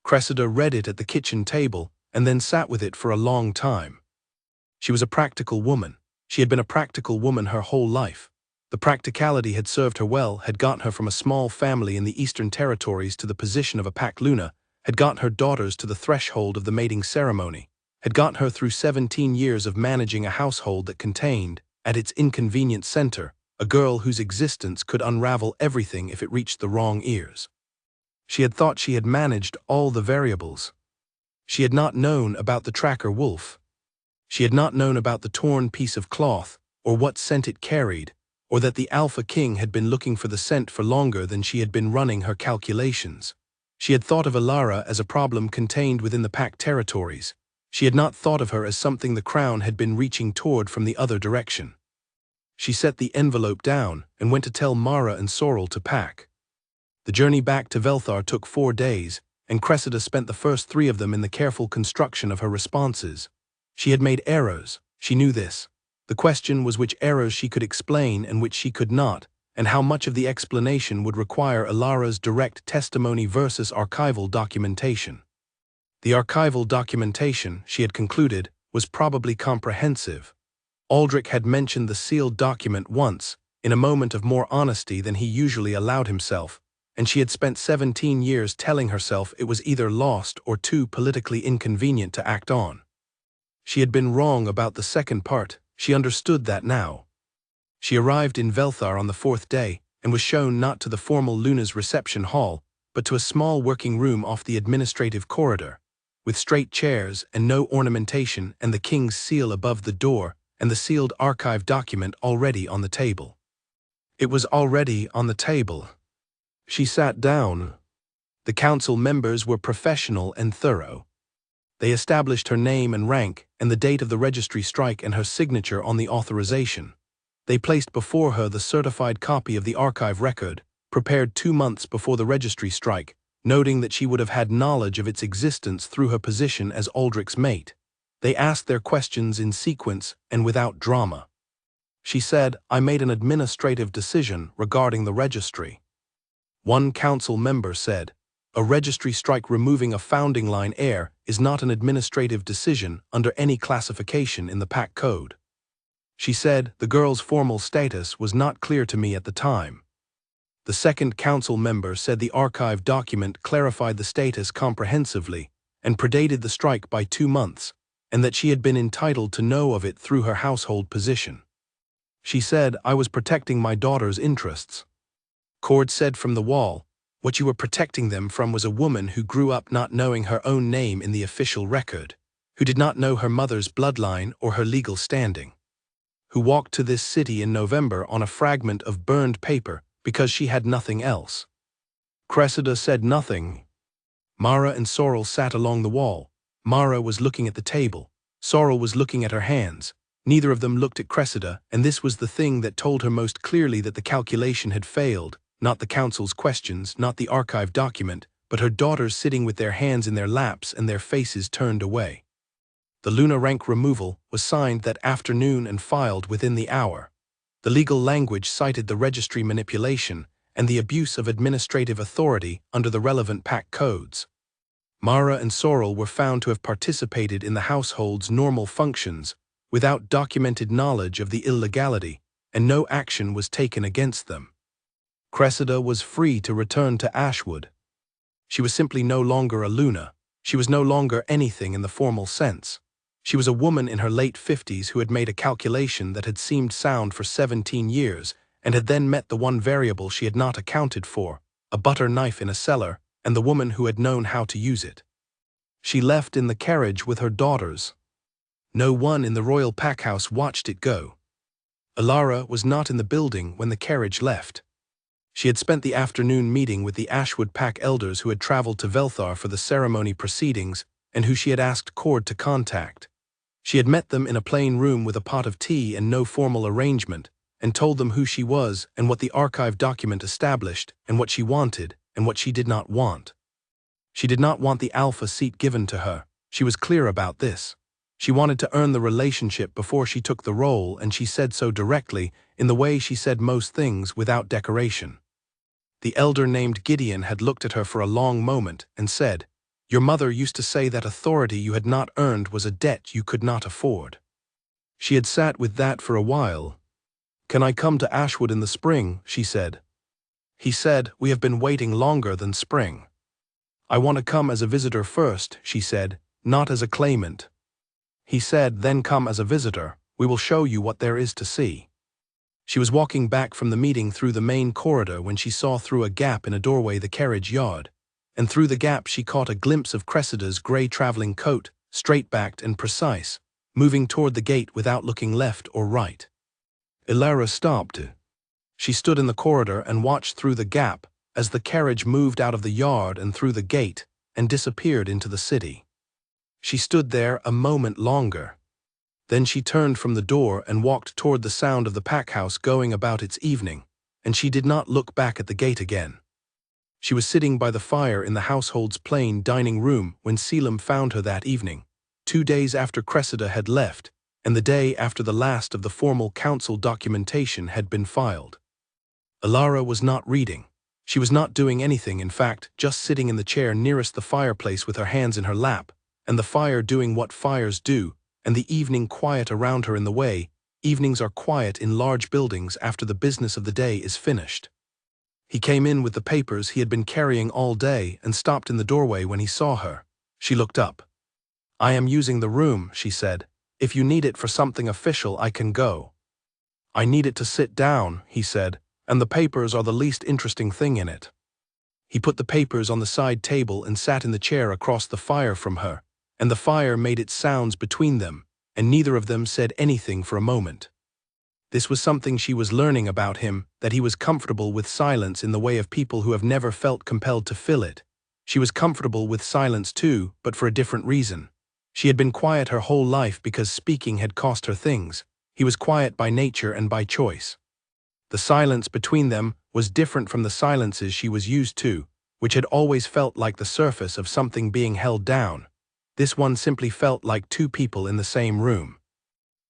Cressida read it at the kitchen table, and then sat with it for a long time. She was a practical woman. She had been a practical woman her whole life. The practicality had served her well, had gotten her from a small family in the Eastern Territories to the position of a Pack Luna, had gotten her daughters to the threshold of the mating ceremony, had gotten her through 17 years of managing a household that contained, at its inconvenient center, a girl whose existence could unravel everything if it reached the wrong ears. She had thought she had managed all the variables. She had not known about the tracker wolf. She had not known about the torn piece of cloth, or what scent it carried, or that the Alpha King had been looking for the scent for longer than she had been running her calculations. She had thought of Alara as a problem contained within the Pack territories. She had not thought of her as something the Crown had been reaching toward from the other direction. She set the envelope down and went to tell Mara and Sorrel to pack. The journey back to Velthar took 4 days, and Cressida spent the first 3 of them in the careful construction of her responses. She had made errors, she knew this. The question was which errors she could explain and which she could not, and how much of the explanation would require Alara's direct testimony versus archival documentation. The archival documentation, she had concluded, was probably comprehensive. Aldrich had mentioned the sealed document once, in a moment of more honesty than he usually allowed himself, and she had spent 17 years telling herself it was either lost or too politically inconvenient to act on. She had been wrong about the second part, she understood that now. She arrived in Velthar on the 4th day, and was shown not to the formal Luna's reception hall, but to a small working room off the administrative corridor, with straight chairs and no ornamentation and the king's seal above the door, and the sealed archive document already on the table. It was already on the table. She sat down. The council members were professional and thorough. They established her name and rank and the date of the registry strike and her signature on the authorization. They placed before her the certified copy of the archive record, prepared 2 months before the registry strike, noting that she would have had knowledge of its existence through her position as Aldrich's mate. They asked their questions in sequence and without drama. She said, "I made an administrative decision regarding the registry." One council member said, "A registry strike removing a founding line heir is not an administrative decision under any classification in the PAC code." She said, "The girl's formal status was not clear to me at the time." The second council member said the archive document clarified the status comprehensively and predated the strike by 2 months, and that she had been entitled to know of it through her household position. She said, "I was protecting my daughter's interests." Cord said from the wall, "What you were protecting them from was a woman who grew up not knowing her own name in the official record, who did not know her mother's bloodline or her legal standing, who walked to this city in November on a fragment of burned paper because she had nothing else." Cressida said nothing. Mara and Sorrel sat along the wall. Mara was looking at the table. Sorrel was looking at her hands. Neither of them looked at Cressida, and this was the thing that told her most clearly that the calculation had failed, not the council's questions, not the archive document, but her daughters sitting with their hands in their laps and their faces turned away. The Luna rank removal was signed that afternoon and filed within the hour. The legal language cited the registry manipulation and the abuse of administrative authority under the relevant PAC codes. Mara and Sorrel were found to have participated in the household's normal functions without documented knowledge of the illegality, and no action was taken against them. Cressida was free to return to Ashwood. She was simply no longer a Luna. She was no longer anything in the formal sense. She was a woman in her late 50s who had made a calculation that had seemed sound for 17 years and had then met the one variable she had not accounted for, a butter knife in a cellar, and the woman who had known how to use it. She left in the carriage with her daughters. No one in the royal pack house watched it go. Alara was not in the building when the carriage left. She had spent the afternoon meeting with the Ashwood pack elders who had traveled to Velthar for the ceremony proceedings and who she had asked Cord to contact. She had met them in a plain room with a pot of tea and no formal arrangement, and told them who she was and what the archive document established and what she wanted and what she did not want. She did not want the alpha seat given to her. She was clear about this. She wanted to earn the relationship before she took the role, and she said so directly, in the way she said most things without decoration. The elder named Gideon had looked at her for a long moment and said, "Your mother used to say that authority you had not earned was a debt you could not afford." She had sat with that for a while. "Can I come to Ashwood in the spring?" she said. He said, "We have been waiting longer than spring." "I want to come as a visitor first," she said, "not as a claimant." He said, "Then come as a visitor. We will show you what there is to see." She was walking back from the meeting through the main corridor when she saw through a gap in a doorway the carriage yard, and through the gap she caught a glimpse of Cressida's grey travelling coat, straight-backed and precise, moving toward the gate without looking left or right. Alara stopped. She stood in the corridor and watched through the gap as the carriage moved out of the yard and through the gate and disappeared into the city. She stood there a moment longer. Then she turned from the door and walked toward the sound of the pack house going about its evening, and she did not look back at the gate again. She was sitting by the fire in the household's plain dining room when Selim found her that evening, 2 days after Cressida had left, and the day after the last of the formal council documentation had been filed. Alara was not reading. She was not doing anything, in fact, just sitting in the chair nearest the fireplace with her hands in her lap, and the fire doing what fires do, and the evening quiet around her in the way evenings are quiet in large buildings after the business of the day is finished. He came in with the papers he had been carrying all day and stopped in the doorway when he saw her. She looked up. "I am using the room," she said. "If you need it for something official, I can go." "I need it to sit down," he said, "and the papers are the least interesting thing in it." He put the papers on the side table and sat in the chair across the fire from her, and the fire made its sounds between them, and neither of them said anything for a moment. This was something she was learning about him, that he was comfortable with silence in the way of people who have never felt compelled to fill it. She was comfortable with silence too, but for a different reason. She had been quiet her whole life because speaking had cost her things. He was quiet by nature and by choice. The silence between them was different from the silences she was used to, which had always felt like the surface of something being held down. This one simply felt like two people in the same room.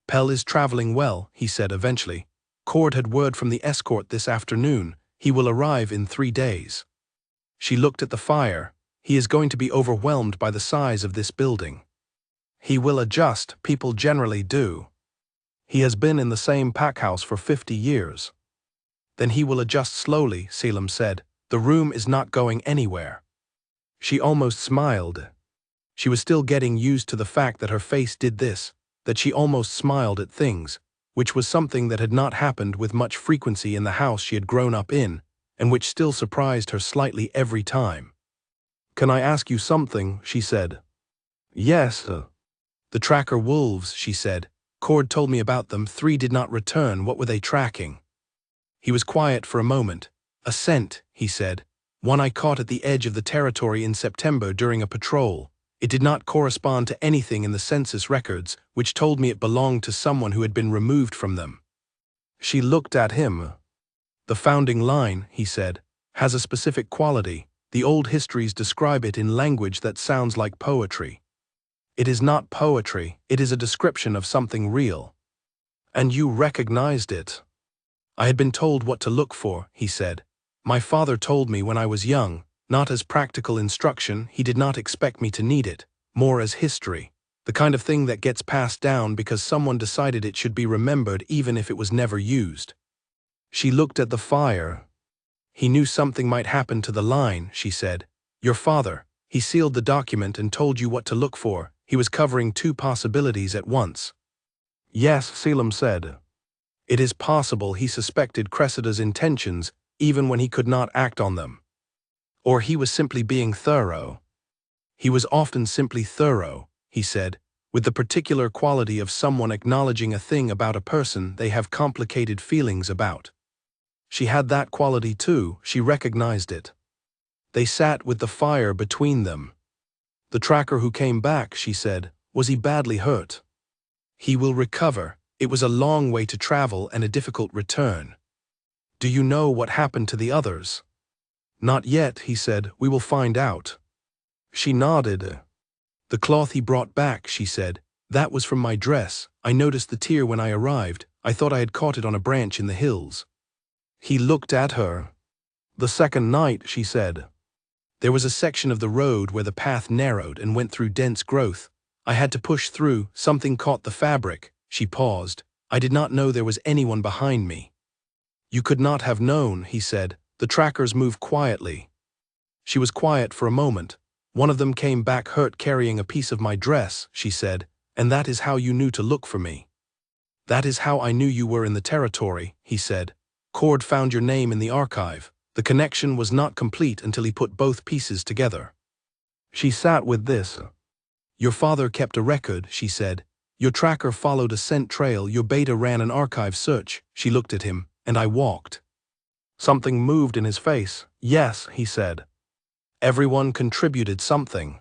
"Pell is traveling well," he said eventually. "Cord had word from the escort this afternoon. He will arrive in 3 days." She looked at the fire. "He is going to be overwhelmed by the size of this building." "He will adjust, people generally do. He has been in the same packhouse for 50 years. "Then he will adjust slowly," Selim said. "The room is not going anywhere." She almost smiled. She was still getting used to the fact that her face did this, that she almost smiled at things, which was something that had not happened with much frequency in the house she had grown up in, and which still surprised her slightly every time. "Can I ask you something?" she said. "Yes." "The tracker wolves," she said. "Cord told me about them. 3 did not return. What were they tracking?" He was quiet for a moment. "A scent," he said. "One I caught at the edge of the territory in September during a patrol. It did not correspond to anything in the census records, which told me it belonged to someone who had been removed from them." She looked at him. "The founding line," he said, "has a specific quality. The old histories describe it in language that sounds like poetry." "It is not poetry, it is a description of something real." "And you recognized it?" "I had been told what to look for," he said. "My father told me when I was young, not as practical instruction, he did not expect me to need it, more as history, the kind of thing that gets passed down because someone decided it should be remembered even if it was never used." She looked at the fire. "He knew something might happen to the line," she said. "Your father, he sealed the document and told you what to look for. He was covering 2 possibilities at once." "Yes," Selim said. "It is possible he suspected Cressida's intentions even when he could not act on them. Or he was simply being thorough." "He was often simply thorough," he said, "with the particular quality of someone acknowledging a thing about a person they have complicated feelings about." She had that quality too, she recognized it. They sat with the fire between them. "The tracker who came back," she said, "was he badly hurt?" "He will recover. It was a long way to travel and a difficult return." "Do you know what happened to the others?" "Not yet," he said. "We will find out." She nodded. "The cloth he brought back," she said. "That was from my dress. I noticed the tear when I arrived. I thought I had caught it on a branch in the hills." He looked at her. "The second night," she said. "There was a section of the road where the path narrowed and went through dense growth. I had to push through. Something caught the fabric." She paused. "I did not know there was anyone behind me." "You could not have known," he said. "The trackers move quietly." She was quiet for a moment. "One of them came back hurt carrying a piece of my dress," she said, "and that is how you knew to look for me." "That is how I knew you were in the territory," he said. "Cord found your name in the archive. The connection was not complete until he put both pieces together." She sat with this. "Your father kept a record," she said. "Your tracker followed a scent trail, your beta ran an archive search." She looked at him, "And I walked." Something moved in his face. "Yes," he said. "Everyone contributed something."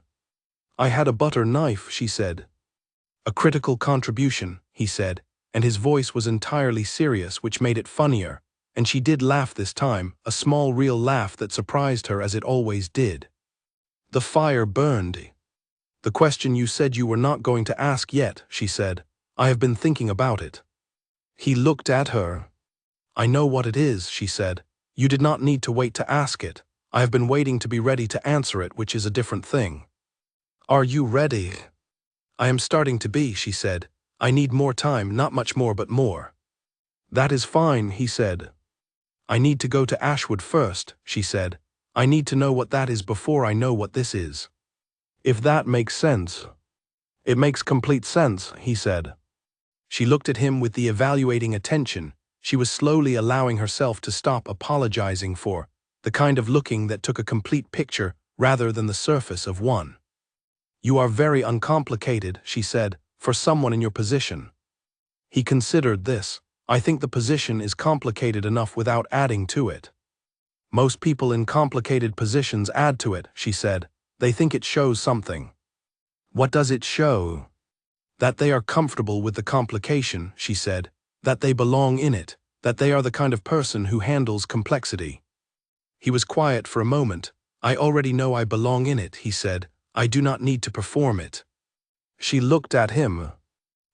"I had a butter knife," she said. "A critical contribution," he said, and his voice was entirely serious, which made it funnier, and she did laugh this time, a small real laugh that surprised her as it always did. The fire burned. "The question you said you were not going to ask yet," she said. "I have been thinking about it." He looked at her. "I know what it is," she said. "You did not need to wait to ask it. I have been waiting to be ready to answer it, which is a different thing." "Are you ready?" "I am starting to be," she said. "I need more time, not much more but more." "That is fine," he said. "I need to go to Ashwood first," she said. "I need to know what that is before I know what this is." "If that makes sense." "It makes complete sense," he said. She looked at him with the evaluating attention. She was slowly allowing herself to stop apologizing for the kind of looking that took a complete picture rather than the surface of one. "You are very uncomplicated," she said. for someone in your position. He considered this. I think the position is complicated enough without adding to it. Most people in complicated positions add to it, she said. They think it shows something. What does it show? That they are comfortable with the complication, she said. That they belong in it. That they are the kind of person who handles complexity. He was quiet for a moment. I already know I belong in it, he said. I do not need to perform it. She looked at him.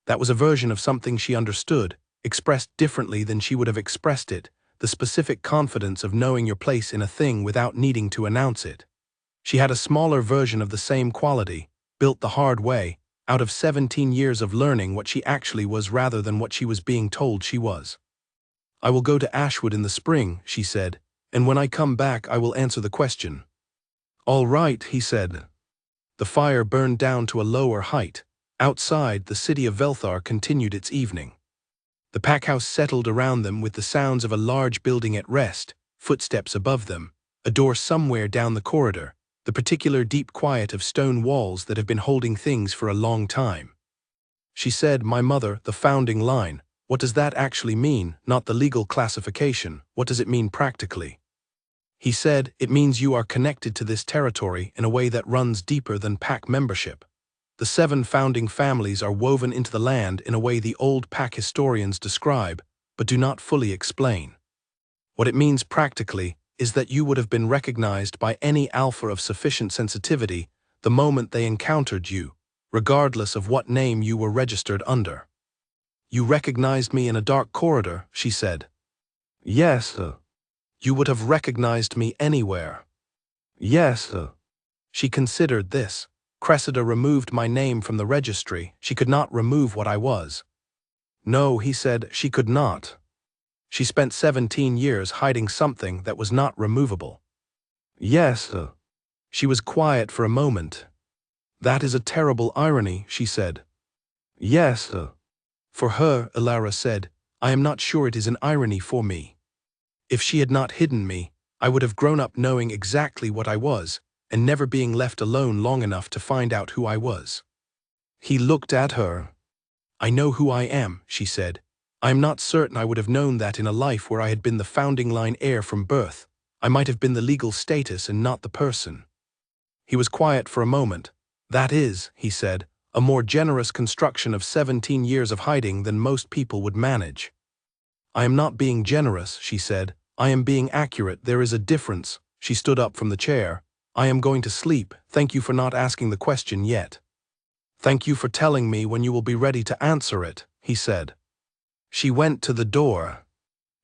That was a version of something she understood, expressed differently than she would have expressed it, the specific confidence of knowing your place in a thing without needing to announce it. She had a smaller version of the same quality, built the hard way, out of 17 years of learning what she actually was rather than what she was being told she was. I will go to Ashwood in the spring, she said, and when I come back I will answer the question. All right, he said. The fire burned down to a lower height. Outside, the city of Velthar continued its evening. The packhouse settled around them with the sounds of a large building at rest, footsteps above them, a door somewhere down the corridor, the particular deep quiet of stone walls that have been holding things for a long time. She said, my mother, the founding line, what does that actually mean, not the legal classification, what does it mean practically? He said, it means you are connected to this territory in a way that runs deeper than pack membership. The 7 founding families are woven into the land in a way the old pack historians describe, but do not fully explain. What it means practically is that you would have been recognized by any alpha of sufficient sensitivity the moment they encountered you, regardless of what name you were registered under. You recognized me in a dark corridor, she said. Yes. You would have recognized me anywhere. Yes. She considered this. Cressida removed my name from the registry. She could not remove what I was. No, he said, she could not. She spent 17 years hiding something that was not removable. Yes. She was quiet for a moment. That is a terrible irony, she said. Yes. For her, Elara said, I am not sure it is an irony for me. If she had not hidden me, I would have grown up knowing exactly what I was, and never being left alone long enough to find out who I was. He looked at her. I know who I am, she said. I am not certain I would have known that in a life where I had been the founding line heir from birth. I might have been the legal status and not the person. He was quiet for a moment. That is, he said, a more generous construction of 17 years of hiding than most people would manage. I am not being generous, she said. I am being accurate. There is a difference. She stood up from the chair. I am going to sleep. Thank you for not asking the question yet. Thank you for telling me when you will be ready to answer it, he said. She went to the door.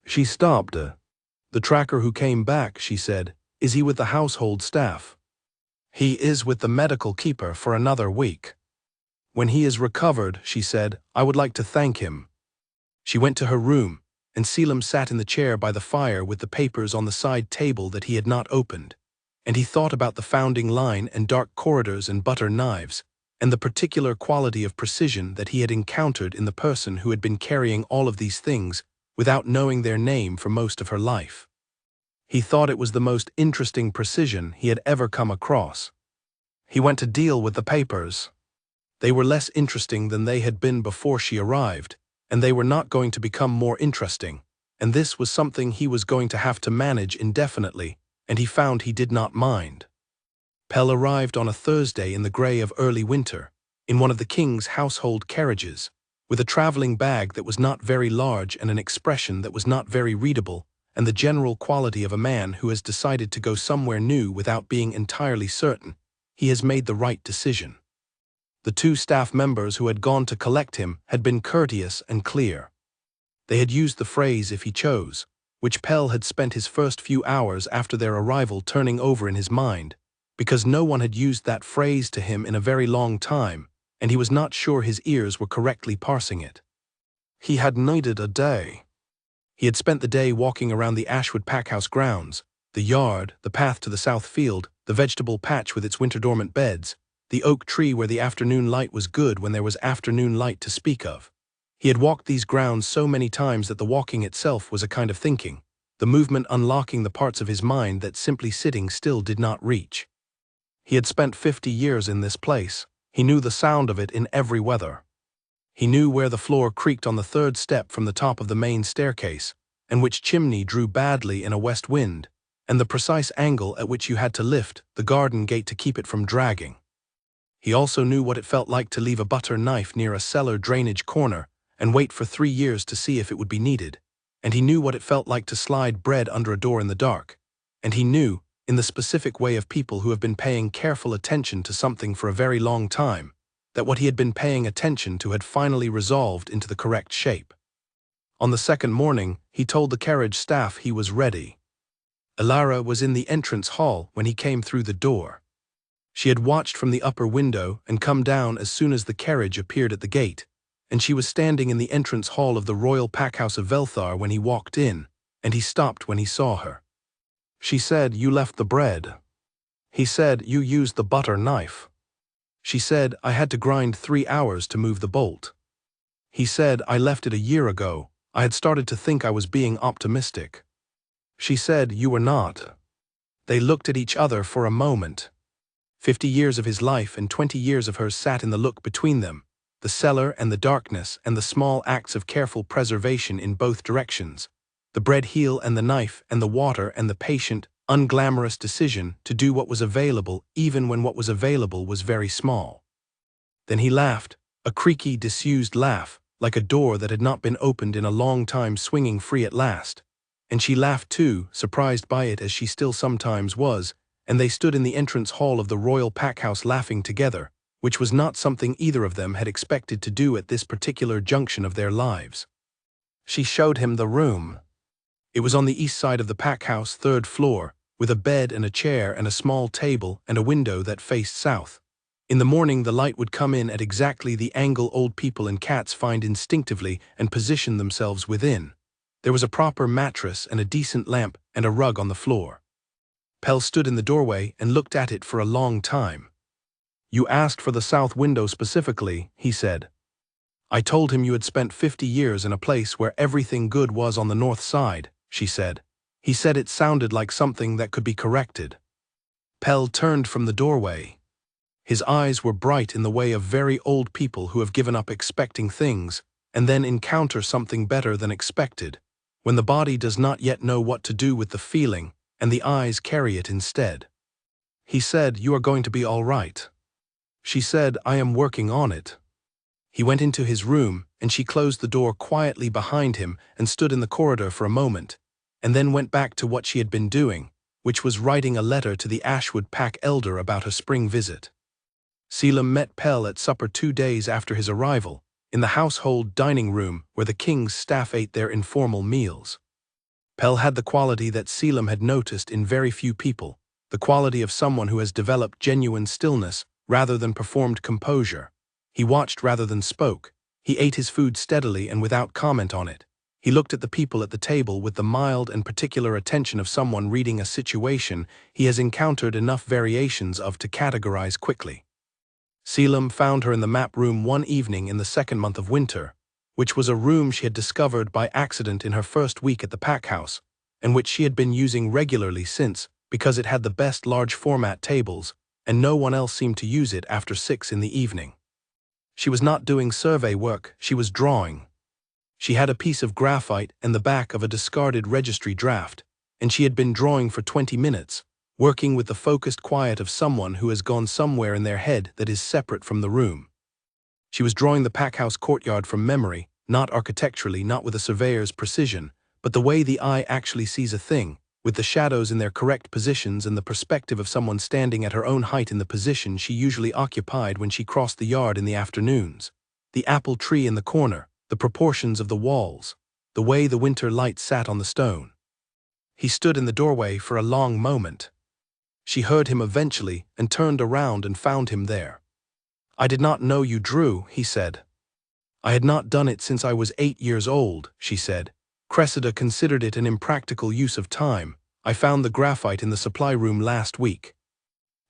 She stopped. The tracker who came back, she said, is he with the household staff? He is with the medical keeper for another week. When he is recovered, she said, I would like to thank him. She went to her room, and Selim sat in the chair by the fire with the papers on the side table that he had not opened, and he thought about the founding line and dark corridors and butter knives, and the particular quality of precision that he had encountered in the person who had been carrying all of these things without knowing their name for most of her life. He thought it was the most interesting precision he had ever come across. He went to deal with the papers. They were less interesting than they had been before she arrived, and they were not going to become more interesting, and this was something he was going to have to manage indefinitely, and he found he did not mind. Pell arrived on a Thursday in the grey of early winter, in one of the king's household carriages, with a travelling bag that was not very large and an expression that was not very readable, and the general quality of a man who has decided to go somewhere new without being entirely certain he has made the right decision. The 2 staff members who had gone to collect him had been courteous and clear. They had used the phrase if he chose, which Pell had spent his first few hours after their arrival turning over in his mind, because no one had used that phrase to him in a very long time, and he was not sure his ears were correctly parsing it. He had needed a day. He had spent the day walking around the Ashwood Packhouse grounds, the yard, the path to the south field, the vegetable patch with its winter-dormant beds, the oak tree where the afternoon light was good when there was afternoon light to speak of. He had walked these grounds so many times that the walking itself was a kind of thinking, the movement unlocking the parts of his mind that simply sitting still did not reach. He had spent 50 years in this place. He knew the sound of it in every weather. He knew where the floor creaked on the third step from the top of the main staircase, and which chimney drew badly in a west wind, and the precise angle at which you had to lift the garden gate to keep it from dragging. He also knew what it felt like to leave a butter knife near a cellar drainage corner and wait for 3 years to see if it would be needed, and he knew what it felt like to slide bread under a door in the dark, and he knew, in the specific way of people who have been paying careful attention to something for a very long time, that what he had been paying attention to had finally resolved into the correct shape. On the second morning, he told the carriage staff he was ready. Ilara was in the entrance hall when he came through the door. She had watched from the upper window and come down as soon as the carriage appeared at the gate, and she was standing in the entrance hall of the Royal Packhouse of Velthar when he walked in, and he stopped when he saw her. She said, "You left the bread." He said, "You used the butter knife." She said, "I had to grind 3 hours to move the bolt." He said, "I left it a year ago. I had started to think I was being optimistic." She said, "You were not." They looked at each other for a moment. 50 years of his life and 20 years of hers sat in the look between them, the cellar and the darkness and the small acts of careful preservation in both directions, the bread heel and the knife and the water and the patient, unglamorous decision to do what was available even when what was available was very small. Then he laughed, a creaky, disused laugh, like a door that had not been opened in a long time swinging free at last. And she laughed too, surprised by it as she still sometimes was, and they stood in the entrance hall of the Royal Packhouse laughing together, which was not something either of them had expected to do at this particular junction of their lives. She showed him the room. It was on the east side of the packhouse, third floor, with a bed and a chair and a small table and a window that faced south. In the morning the light would come in at exactly the angle old people and cats find instinctively and position themselves within. There was a proper mattress and a decent lamp and a rug on the floor. Pell stood in the doorway and looked at it for a long time. "You asked for the south window specifically," he said. "I told him you had spent 50 years in a place where everything good was on the north side," she said. He said it sounded like something that could be corrected. Pell turned from the doorway. His eyes were bright in the way of very old people who have given up expecting things and then encounter something better than expected, when the body does not yet know what to do with the feeling and the eyes carry it instead. He said, "You are going to be all right." She said, "I am working on it." He went into his room, and she closed the door quietly behind him and stood in the corridor for a moment, and then went back to what she had been doing, which was writing a letter to the Ashwood Pack elder about her spring visit. Selim met Pell at supper 2 days after his arrival, in the household dining room where the king's staff ate their informal meals. Pell had the quality that Selim had noticed in very few people, the quality of someone who has developed genuine stillness rather than performed composure. He watched rather than spoke. He ate his food steadily and without comment on it. He looked at the people at the table with the mild and particular attention of someone reading a situation he has encountered enough variations of to categorize quickly. Selim found her in the map room one evening in the second month of winter, which was a room she had discovered by accident in her first week at the packhouse, and which she had been using regularly since, because it had the best large-format tables, and no one else seemed to use it after 6 in the evening. She was not doing survey work, she was drawing. She had a piece of graphite and the back of a discarded registry draft, and she had been drawing for 20 minutes, working with the focused quiet of someone who has gone somewhere in their head that is separate from the room. She was drawing the packhouse courtyard from memory, not architecturally, not with a surveyor's precision, but the way the eye actually sees a thing, with the shadows in their correct positions and the perspective of someone standing at her own height in the position she usually occupied when she crossed the yard in the afternoons. The apple tree in the corner, the proportions of the walls, the way the winter light sat on the stone. He stood in the doorway for a long moment. She heard him eventually and turned around and found him there. "I did not know you drew," he said. "I had not done it since I was 8 years old," she said. "Cressida considered it an impractical use of time. I found the graphite in the supply room last week."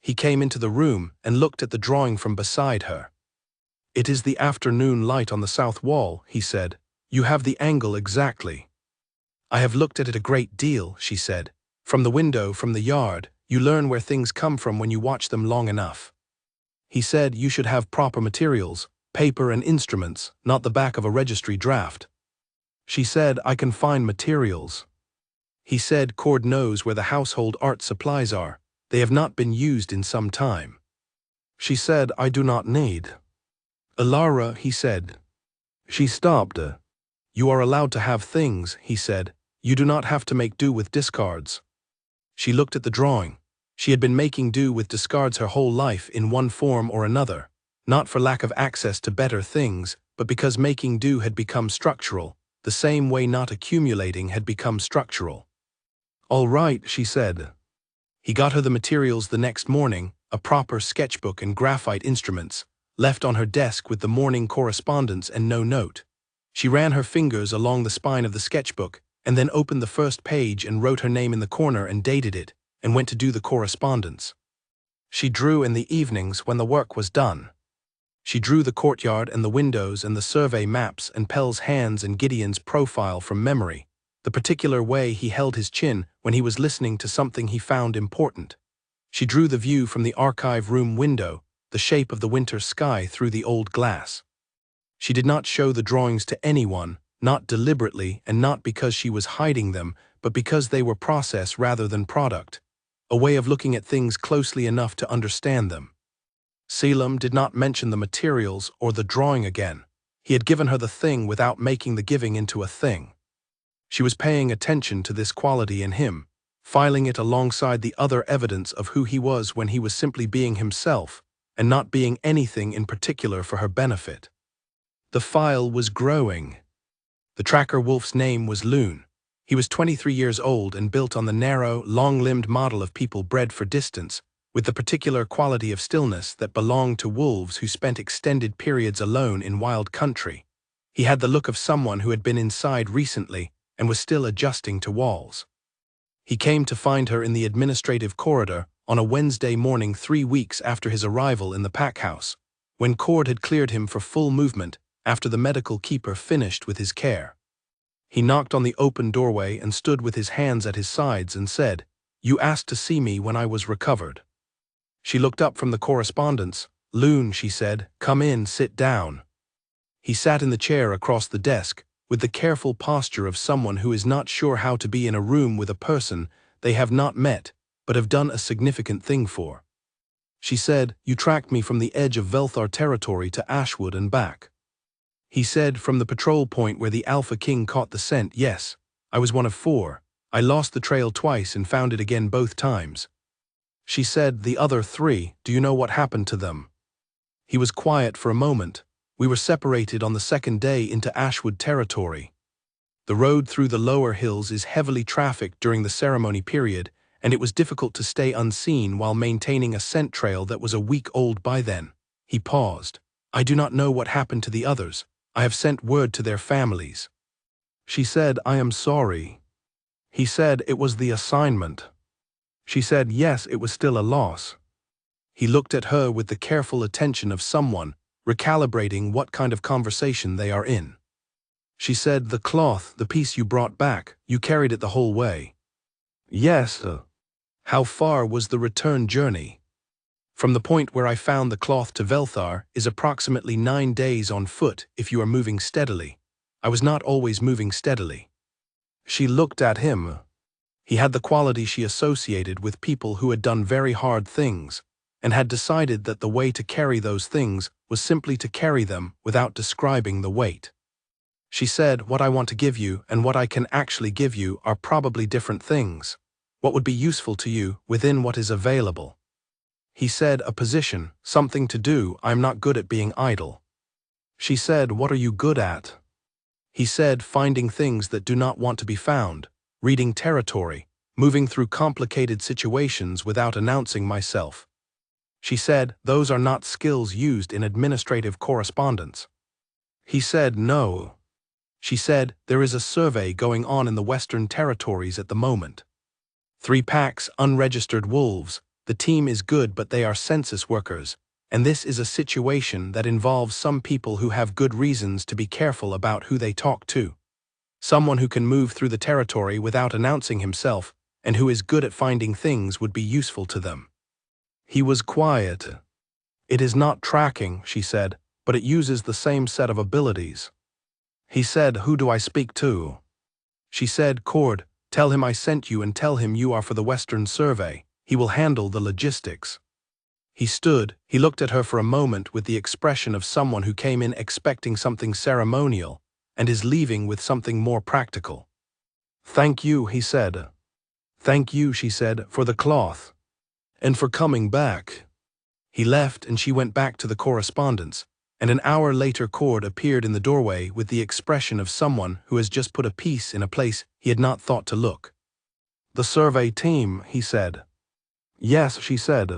He came into the room and looked at the drawing from beside her. "It is the afternoon light on the south wall," he said. "You have the angle exactly." "I have looked at it a great deal," she said. "From the window, from the yard, you learn where things come from when you watch them long enough." He said, "You should have proper materials." paper and instruments, not the back of a registry draft. She said, I can find materials. He said, Cord knows where the household art supplies are. They have not been used in some time. She said, I do not need. Alara, he said. She stopped. You are allowed to have things, he said. You do not have to make do with discards. She looked at the drawing. She had been making do with discards her whole life in one form or another, not for lack of access to better things, but because making do had become structural, the same way not accumulating had become structural. All right, she said. He got her the materials the next morning, a proper sketchbook and graphite instruments, left on her desk with the morning correspondence and no note. She ran her fingers along the spine of the sketchbook, and then opened the first page and wrote her name in the corner and dated it, and went to do the correspondence. She drew in the evenings when the work was done. She drew the courtyard and the windows and the survey maps and Pell's hands and Gideon's profile from memory, the particular way he held his chin when he was listening to something he found important. She drew the view from the archive room window, the shape of the winter sky through the old glass. She did not show the drawings to anyone, not deliberately and not because she was hiding them, but because they were process rather than product, a way of looking at things closely enough to understand them. Selim did not mention the materials or the drawing again. He had given her the thing without making the giving into a thing. She was paying attention to this quality in him, filing it alongside the other evidence of who he was when he was simply being himself and not being anything in particular for her benefit. The file was growing. The tracker wolf's name was Loon. He was 23 years old and built on the narrow, long-limbed model of people bred for distance, with the particular quality of stillness that belonged to wolves who spent extended periods alone in wild country. He had the look of someone who had been inside recently and was still adjusting to walls. He came to find her in the administrative corridor on a Wednesday morning 3 weeks after his arrival in the pack house, when Cord had cleared him for full movement after the medical keeper finished with his care. He knocked on the open doorway and stood with his hands at his sides and said, You asked to see me when I was recovered. She looked up from the correspondence. Loon, she said, come in, sit down. He sat in the chair across the desk, with the careful posture of someone who is not sure how to be in a room with a person they have not met, but have done a significant thing for. She said, You tracked me from the edge of Velthar territory to Ashwood and back. He said, From the patrol point where the Alpha King caught the scent, yes. I was one of 4. I lost the trail twice and found it again both times. She said, The other 3, do you know what happened to them? He was quiet for a moment. We were separated on the second day into Ashwood territory. The road through the lower hills is heavily trafficked during the ceremony period, and it was difficult to stay unseen while maintaining a scent trail that was a week old by then. He paused. I do not know what happened to the others. I have sent word to their families. She said, I am sorry. He said, It was the assignment. She said, Yes, it was still a loss. He looked at her with the careful attention of someone recalibrating what kind of conversation they are in. She said, The cloth, the piece you brought back, you carried it the whole way. Yes. How far was the return journey? From the point where I found the cloth to Velthar is approximately 9 days on foot if you are moving steadily. I was not always moving steadily. She looked at him. He had the quality she associated with people who had done very hard things, and had decided that the way to carry those things was simply to carry them without describing the weight. She said, What I want to give you and what I can actually give you are probably different things. What would be useful to you within what is available? He said, A position, something to do. I'm not good at being idle. She said, What are you good at? He said, Finding things that do not want to be found, reading territory, moving through complicated situations without announcing myself. She said, Those are not skills used in administrative correspondence. He said, No. She said, There is a survey going on in the Western Territories at the moment. 3 packs, unregistered wolves. The team is good, but they are census workers, and this is a situation that involves some people who have good reasons to be careful about who they talk to. Someone who can move through the territory without announcing himself and who is good at finding things would be useful to them. He was quiet. It is not tracking, she said. but it uses the same set of abilities. He said, "Who do I speak to?" She said, "Cord, tell him I sent you and tell him you are for the Western Survey. He will handle the logistics." He stood, he looked at her for a moment with the expression of someone who came in expecting something ceremonial and is leaving with something more practical. "Thank you," he said. "Thank you," she said, "for the cloth. And for coming back." He left and she went back to the correspondence, and an hour later Cord appeared in the doorway with the expression of someone who has just put a piece in a place he had not thought to look. "The survey team," he said. "Yes," she said.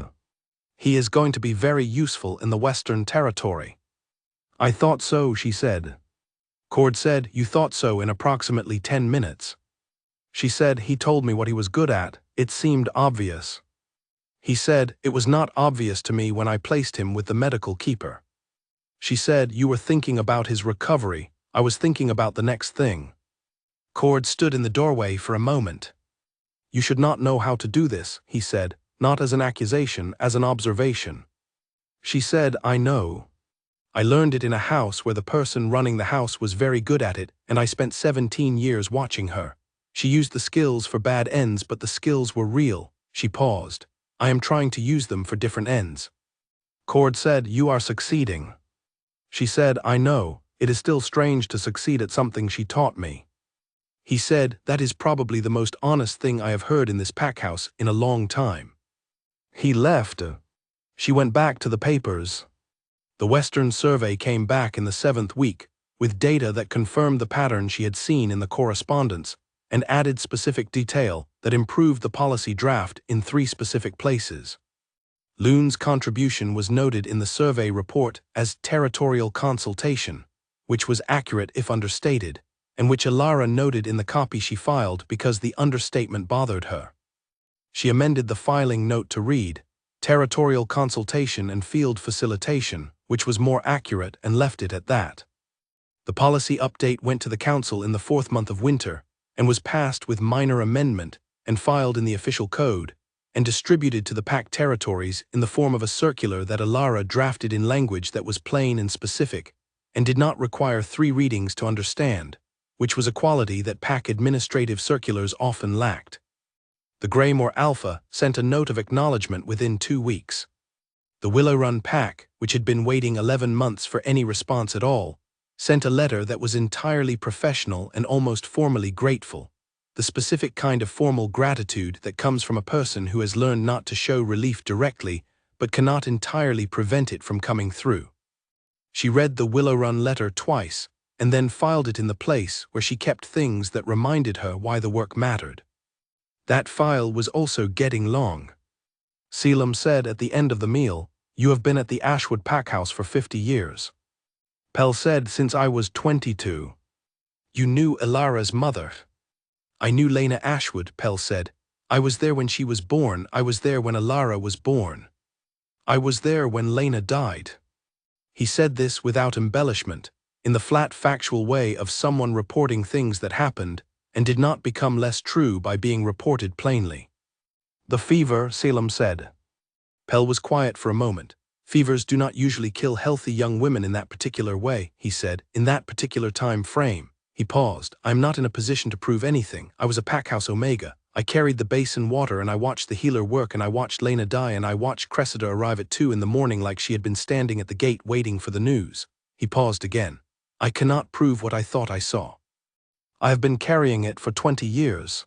"He is going to be very useful in the Western Territory." "I thought so," she said. Cord said, "You thought so in approximately 10 minutes. She said, "He told me what he was good at. It seemed obvious." He said, "It was not obvious to me when I placed him with the medical keeper." She said, "You were thinking about his recovery. I was thinking about the next thing." Cord stood in the doorway for a moment. "You should not know how to do this," he said, not as an accusation, as an observation. She said, "I know. I learned it in a house where the person running the house was very good at it, and I spent 17 years watching her. She used the skills for bad ends, but the skills were real." She paused. "I am trying to use them for different ends." Cord said, "You are succeeding." She said, "I know. It is still strange to succeed at something she taught me." He said, "That is probably the most honest thing I have heard in this pack house in a long time." He left. She went back to the papers. The Western Survey came back in the 7th week, with data that confirmed the pattern she had seen in the correspondence, and added specific detail that improved the policy draft in 3 specific places. Loon's contribution was noted in the survey report as territorial consultation, which was accurate if understated, and which Alara noted in the copy she filed because the understatement bothered her. She amended the filing note to read, "Territorial consultation and field facilitation," which was more accurate, and left it at that. The policy update went to the Council in the 4th month of winter, and was passed with minor amendment and filed in the official code, and distributed to the PAC territories in the form of a circular that Alara drafted in language that was plain and specific, and did not require 3 readings to understand, which was a quality that PAC administrative circulars often lacked. The Greymore Alpha sent a note of acknowledgement within 2 weeks. The Willow Run PAC, which had been waiting 11 months for any response at all, sent a letter that was entirely professional and almost formally grateful, the specific kind of formal gratitude that comes from a person who has learned not to show relief directly but cannot entirely prevent it from coming through. She read the Willow Run letter twice and then filed it in the place where she kept things that reminded her why the work mattered. That file was also getting long. Selim said at the end of the meal, "You have been at the Ashwood Pack House for 50 years. Pell said, "Since I was 22. You knew Alara's mother." "I knew Lena Ashwood," Pell said. "I was there when she was born. I was there when Alara was born. I was there when Lena died." He said this without embellishment, in the flat factual way of someone reporting things that happened and did not become less true by being reported plainly. "The fever," Selim said. Pell was quiet for a moment. "Fevers do not usually kill healthy young women in that particular way," he said, "in that particular time frame." He paused. "I am not in a position to prove anything. I was a Packhouse Omega. I carried the basin water and I watched the healer work and I watched Lena die and I watched Cressida arrive at 2 in the morning like she had been standing at the gate waiting for the news." He paused again. "I cannot prove what I thought I saw. I have been carrying it for 20 years.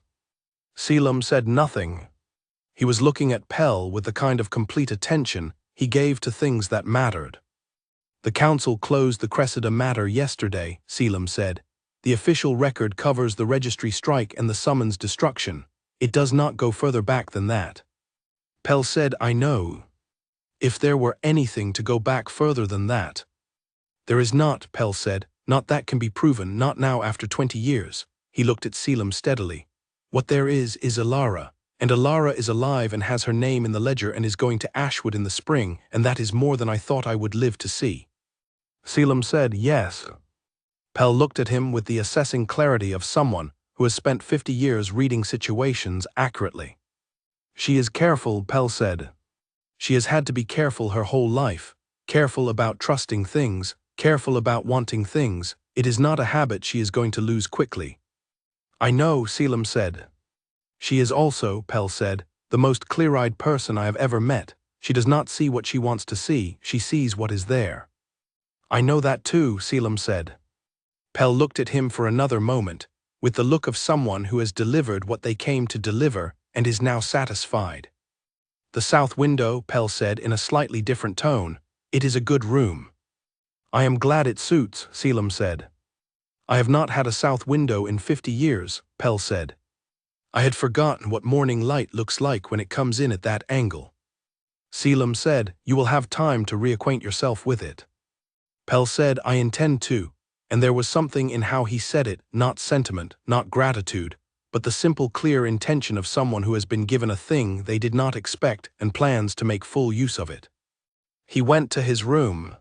Selim said nothing. He was looking at Pell with the kind of complete attention he gave to things that mattered. "The Council closed the Cressida matter yesterday," Selim said. "The official record covers the registry strike and the summons destruction. It does not go further back than that." Pell said, "I know. If there were anything to go back further than that." "There is not," Pell said. "Not that can be proven, not now after 20 years. He looked at Selim steadily. "What there is Alara. And Alara is alive and has her name in the ledger and is going to Ashwood in the spring, and that is more than I thought I would live to see." Selim said, "Yes." Pell looked at him with the assessing clarity of someone who has spent 50 years reading situations accurately. "She is careful," Pell said. "She has had to be careful her whole life, careful about trusting things, Careful about wanting things, it is not a habit she is going to lose quickly. I know, Selim said. She is also, Pell said, the most clear-eyed person I have ever met. She does not see what she wants to see, she sees what is there. I know that too, Selim said. Pell looked at him for another moment, with the look of someone who has delivered what they came to deliver and is now satisfied. The south window, Pell said in a slightly different tone. It is a good room. I am glad it suits, Selim said. I have not had a south window in 50 years, Pell said. I had forgotten what morning light looks like when it comes in at that angle. Selim said, you will have time to reacquaint yourself with it. Pell said, I intend to, and there was something in how he said it, not sentiment, not gratitude, but the simple clear intention of someone who has been given a thing they did not expect and plans to make full use of it. He went to his room.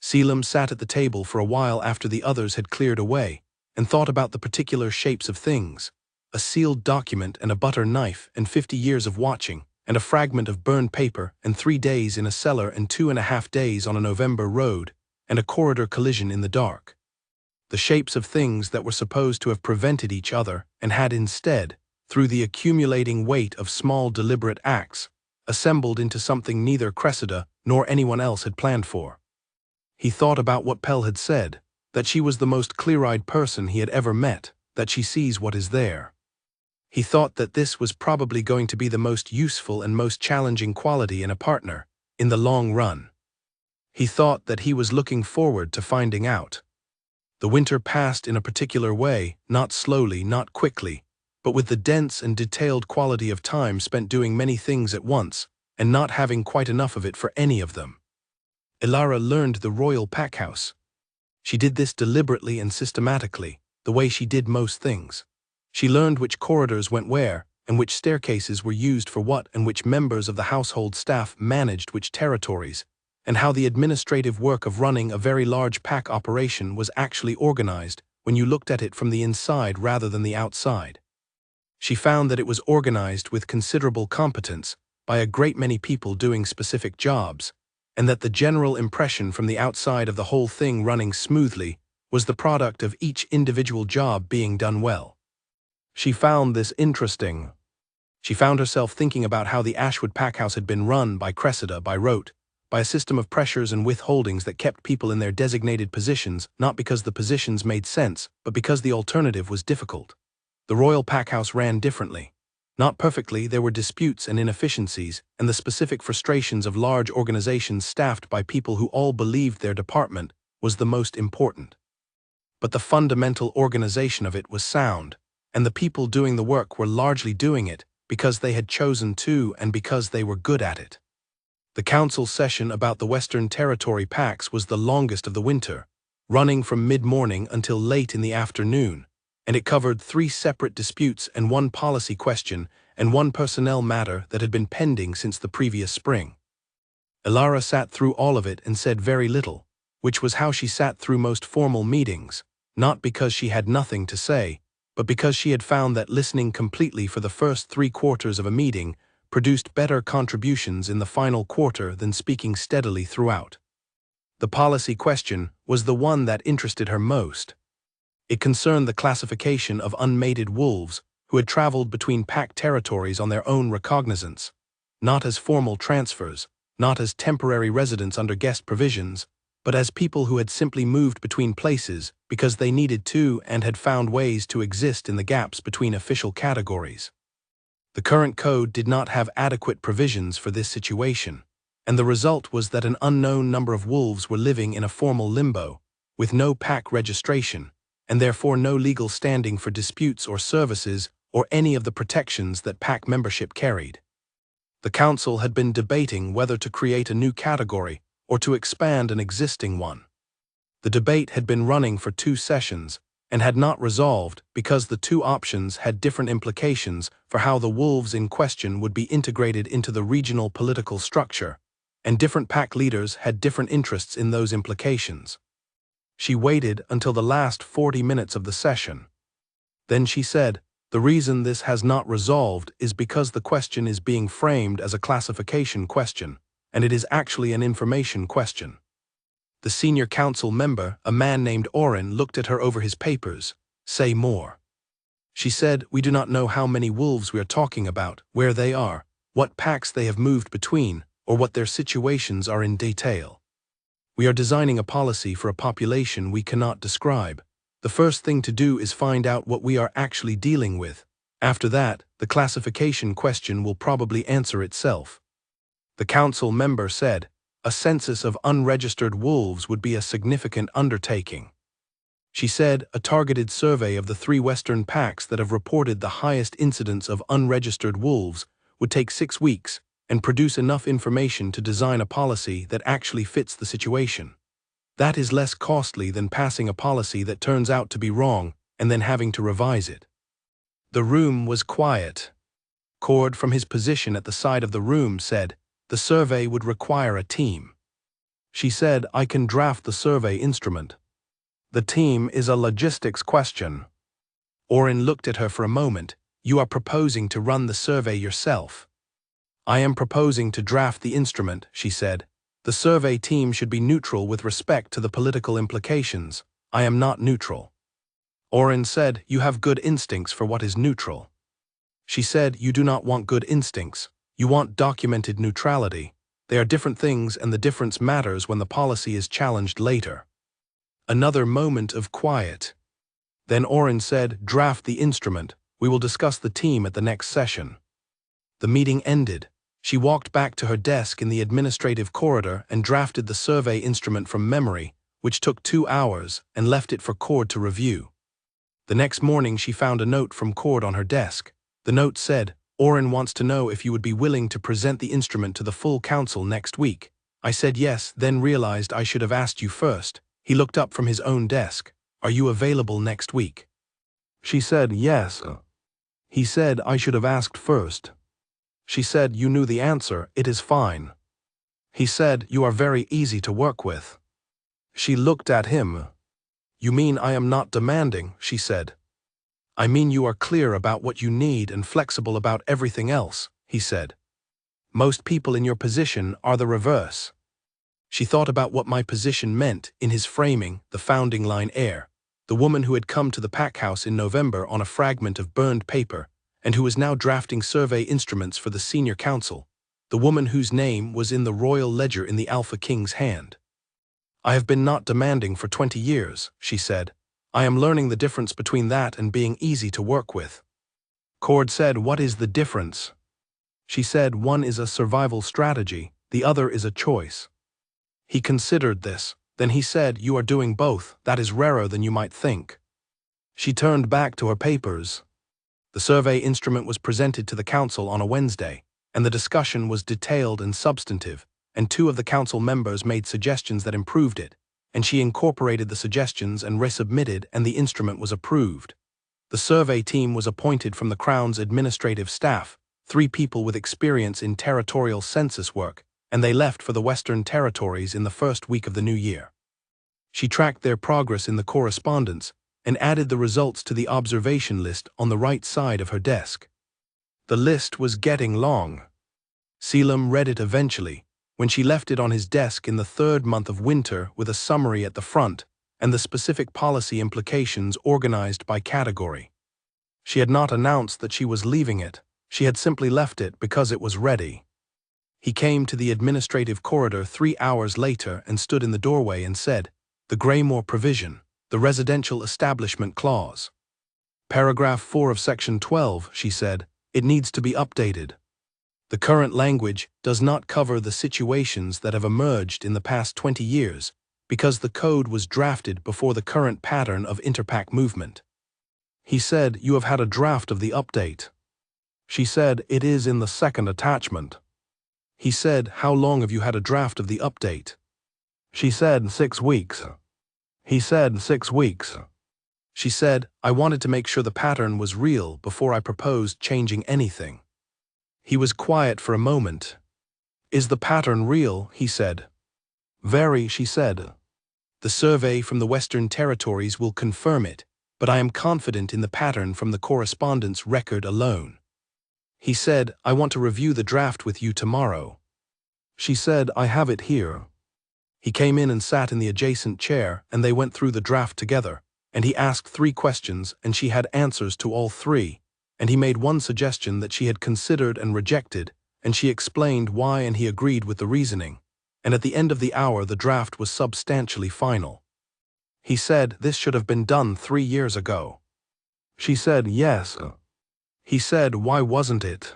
Selim sat at the table for a while after the others had cleared away, and thought about the particular shapes of things. A sealed document and a butter knife and 50 years of watching, and a fragment of burned paper and 3 days in a cellar and 2.5 days on a November road, and a corridor collision in the dark. The shapes of things that were supposed to have prevented each other and had instead, through the accumulating weight of small deliberate acts, assembled into something neither Cressida nor anyone else had planned for. He thought about what Pell had said, that she was the most clear-eyed person he had ever met, that she sees what is there. He thought that this was probably going to be the most useful and most challenging quality in a partner, in the long run. He thought that he was looking forward to finding out. The winter passed in a particular way, not slowly, not quickly, but with the dense and detailed quality of time spent doing many things at once, and not having quite enough of it for any of them. Ilara learned the royal packhouse. She did this deliberately and systematically, the way she did most things. She learned which corridors went where, and which staircases were used for what, and which members of the household staff managed which territories, and how the administrative work of running a very large pack operation was actually organized when you looked at it from the inside rather than the outside. She found that it was organized with considerable competence by a great many people doing specific jobs, and that the general impression from the outside of the whole thing running smoothly was the product of each individual job being done well. She found this interesting. She found herself thinking about how the Ashwood packhouse had been run by Cressida by rote, by a system of pressures and withholdings that kept people in their designated positions, not because the positions made sense, but because the alternative was difficult. The royal packhouse ran differently. Not perfectly, there were disputes and inefficiencies, and the specific frustrations of large organizations staffed by people who all believed their department was the most important. But the fundamental organization of it was sound, and the people doing the work were largely doing it because they had chosen to and because they were good at it. The council session about the Western Territory packs was the longest of the winter, running from mid-morning until late in the afternoon, and it covered 3 separate disputes and 1 policy question and 1 personnel matter that had been pending since the previous spring. Ilara sat through all of it and said very little, which was how she sat through most formal meetings, not because she had nothing to say, but because she had found that listening completely for the first 3 quarters of a meeting produced better contributions in the final quarter than speaking steadily throughout. The policy question was the one that interested her most. It concerned the classification of unmated wolves who had traveled between pack territories on their own recognizance, not as formal transfers, not as temporary residents under guest provisions, but as people who had simply moved between places because they needed to and had found ways to exist in the gaps between official categories. The current code did not have adequate provisions for this situation, and the result was that an unknown number of wolves were living in a formal limbo, with no pack registration, and therefore no legal standing for disputes or services or any of the protections that pack membership carried. The council had been debating whether to create a new category or to expand an existing one. The debate had been running for 2 sessions and had not resolved because the 2 options had different implications for how the wolves in question would be integrated into the regional political structure, and different pack leaders had different interests in those implications. She waited until the last 40 minutes of the session. Then she said, "The reason this has not resolved is because the question is being framed as a classification question, and it is actually an information question." The senior council member, a man named Oren, looked at her over his papers. Say more. She said, we do not know how many wolves we are talking about, where they are, what packs they have moved between, or what their situations are in detail. We are designing a policy for a population we cannot describe. The first thing to do is find out what we are actually dealing with. After that, the classification question will probably answer itself. The council member said, a census of unregistered wolves would be a significant undertaking. She said, a targeted survey of the 3 western packs that have reported the highest incidence of unregistered wolves would take 6 weeks and produce enough information to design a policy that actually fits the situation. That is less costly than passing a policy that turns out to be wrong and then having to revise it. The room was quiet. Cord, from his position at the side of the room, said, the survey would require a team. She said, I can draft the survey instrument. The team is a logistics question. Oren looked at her for a moment. You are proposing to run the survey yourself. I am proposing to draft the instrument, she said. The survey team should be neutral with respect to the political implications. I am not neutral. Oren said, you have good instincts for what is neutral. She said, you do not want good instincts. You want documented neutrality. They are different things, and the difference matters when the policy is challenged later. Another moment of quiet. Then Oren said, draft the instrument. We will discuss the team at the next session. The meeting ended. She walked back to her desk in the administrative corridor and drafted the survey instrument from memory, which took 2 hours, and left it for Cord to review. The next morning she found a note from Cord on her desk. The note said, Oren wants to know if you would be willing to present the instrument to the full council next week. I said yes, then realized I should have asked you first. He looked up from his own desk. Are you available next week? She said yes. He said I should have asked first. She said you knew the answer, it is fine. He said you are very easy to work with. She looked at him. You mean I am not demanding, she said. I mean you are clear about what you need and flexible about everything else, he said. Most people in your position are the reverse. She thought about what my position meant in his framing, the founding line heir, the woman who had come to the pack house in November on a fragment of burned paper and who was now drafting survey instruments for the senior council, the woman whose name was in the royal ledger in the Alpha King's hand. I have been not demanding for 20 years, she said. I am learning the difference between that and being easy to work with. Cord said, what is the difference? She said, one is a survival strategy, the other is a choice. He considered this. Then he said, you are doing both. That is rarer than you might think. She turned back to her papers. The survey instrument was presented to the council on a Wednesday, and the discussion was detailed and substantive, and 2 of the council members made suggestions that improved it, and she incorporated the suggestions and resubmitted, and the instrument was approved. The survey team was appointed from the Crown's administrative staff, 3 people with experience in territorial census work, and they left for the Western Territories in the first week of the new year. She tracked their progress in the correspondence and added the results to the observation list on the right side of her desk. The list was getting long. Selim read it eventually, when she left it on his desk in the 3rd month of winter with a summary at the front and the specific policy implications organized by category. She had not announced that she was leaving it. She had simply left it because it was ready. He came to the administrative corridor 3 hours later and stood in the doorway and said, the Graymore provision, the residential establishment clause. Paragraph 4 of Section 12, she said, it needs to be updated. The current language does not cover the situations that have emerged in the past 20 years because the code was drafted before the current pattern of interpack movement. He said, you have had a draft of the update. She said, it is in the 2nd attachment. He said, how long have you had a draft of the update? She said, 6 weeks. He said, 6 weeks. She said, I wanted to make sure the pattern was real before I proposed changing anything. He was quiet for a moment. Is the pattern real? He said. Very, she said. The survey from the Western Territories will confirm it, but I am confident in the pattern from the correspondence record alone. He said, I want to review the draft with you tomorrow. She said, I have it here. He came in and sat in the adjacent chair, and they went through the draft together, and he asked 3 questions, and she had answers to all 3, and he made one suggestion that she had considered and rejected, and she explained why, and he agreed with the reasoning, and at the end of the hour the draft was substantially final. He said, "This should have been done 3 years ago." She said, "Yes." He said, "Why wasn't it?"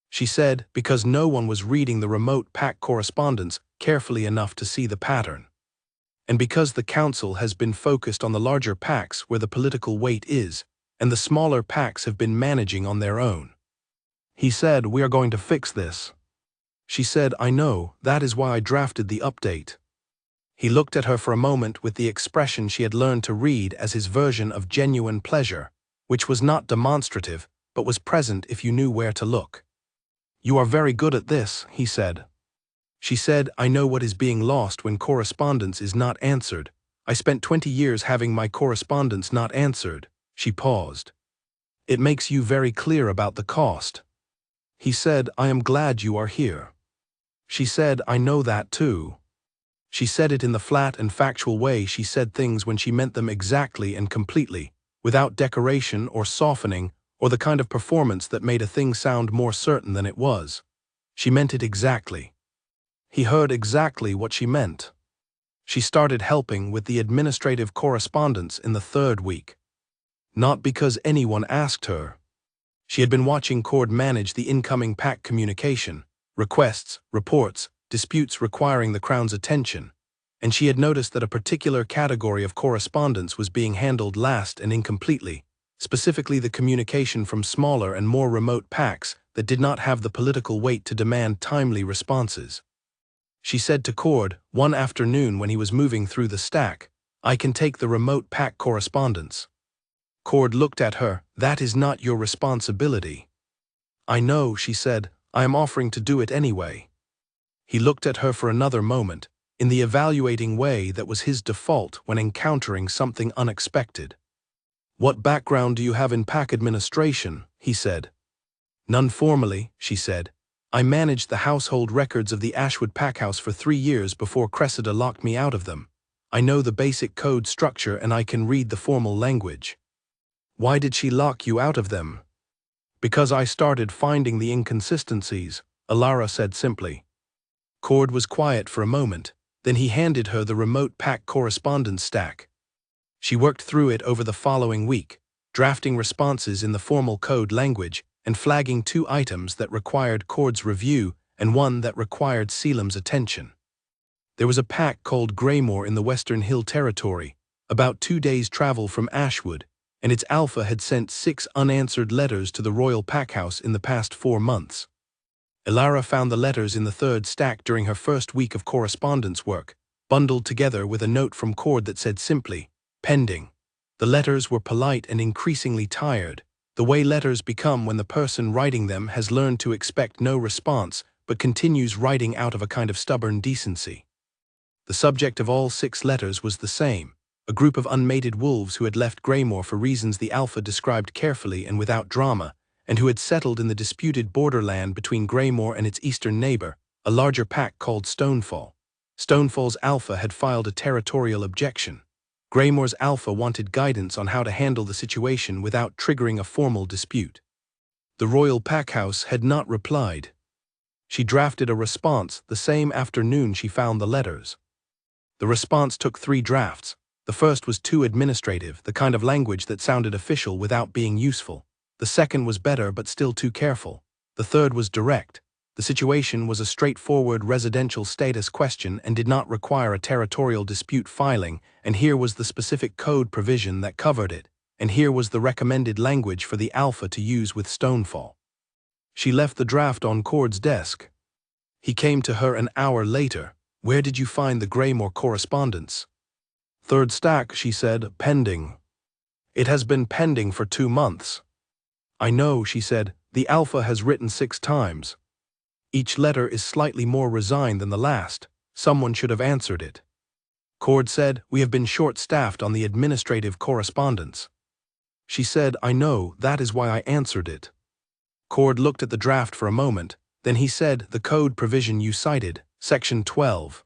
She said, "Because no one was reading the remote pack correspondence carefully enough to see the pattern. And because the council has been focused on the larger packs where the political weight is, and the smaller packs have been managing on their own." He said, "We are going to fix this." She said, "I know, that is why I drafted the update." He looked at her for a moment with the expression she had learned to read as his version of genuine pleasure, which was not demonstrative, but was present if you knew where to look. "You are very good at this," he said. She said, "I know what is being lost when correspondence is not answered. I spent 20 years having my correspondence not answered." She paused. "It makes you very clear about the cost." He said, "I am glad you are here." She said, "I know that too." She said it in the flat and factual way she said things when she meant them exactly and completely, without decoration or softening or the kind of performance that made a thing sound more certain than it was. She meant it exactly. He heard exactly what she meant. She started helping with the administrative correspondence in the 3rd week. Not because anyone asked her. She had been watching Cord manage the incoming pack communication, requests, reports, disputes requiring the Crown's attention, and she had noticed that a particular category of correspondence was being handled last and incompletely, specifically the communication from smaller and more remote packs that did not have the political weight to demand timely responses. She said to Cord, one afternoon when he was moving through the stack, "I can take the remote pack correspondence." Cord looked at her. "That is not your responsibility." "I know," she said. "I am offering to do it anyway." He looked at her for another moment, in the evaluating way that was his default when encountering something unexpected. "What background do you have in pack administration?" he said. "None formally," she said. "I managed the household records of the Ashwood Packhouse for 3 years before Cressida locked me out of them. I know the basic code structure and I can read the formal language." "Why did she lock you out of them?" "Because I started finding the inconsistencies," Alara said simply. Cord was quiet for a moment, then he handed her the remote pack correspondence stack. She worked through it over the following week, drafting responses in the formal code language and flagging 2 items that required Cord's review and 1 that required Selim's attention. There was a pack called Greymore in the Western Hill Territory, about 2 days' travel from Ashwood, and its alpha had sent 6 unanswered letters to the Royal Packhouse in the past 4 months. Alara found the letters in the 3rd stack during her first week of correspondence work, bundled together with a note from Cord that said simply, "Pending." The letters were polite and increasingly tired, the way letters become when the person writing them has learned to expect no response but continues writing out of a kind of stubborn decency. The subject of all 6 letters was the same, a group of unmated wolves who had left Greymore for reasons the Alpha described carefully and without drama, and who had settled in the disputed borderland between Greymore and its eastern neighbor, a larger pack called Stonefall. Stonefall's Alpha had filed a territorial objection. Greymore's Alpha wanted guidance on how to handle the situation without triggering a formal dispute. The Royal Packhouse had not replied. She drafted a response the same afternoon she found the letters. The response took 3 drafts. The first was too administrative, the kind of language that sounded official without being useful. The second was better but still too careful. The third was direct. The situation was a straightforward residential status question and did not require a territorial dispute filing, and here was the specific code provision that covered it, and here was the recommended language for the Alpha to use with Stonefall. She left the draft on Cord's desk. He came to her an hour later. "Where did you find the Greymore correspondence?" "3rd stack," she said, "pending." "It has been pending for 2 months. "I know," she said. "The Alpha has written 6 times. Each letter is slightly more resigned than the last. Someone should have answered it." Cord said, "We have been short-staffed on the administrative correspondence." She said, "I know, that is why I answered it." Cord looked at the draft for a moment, then he said, "The code provision you cited, Section 12.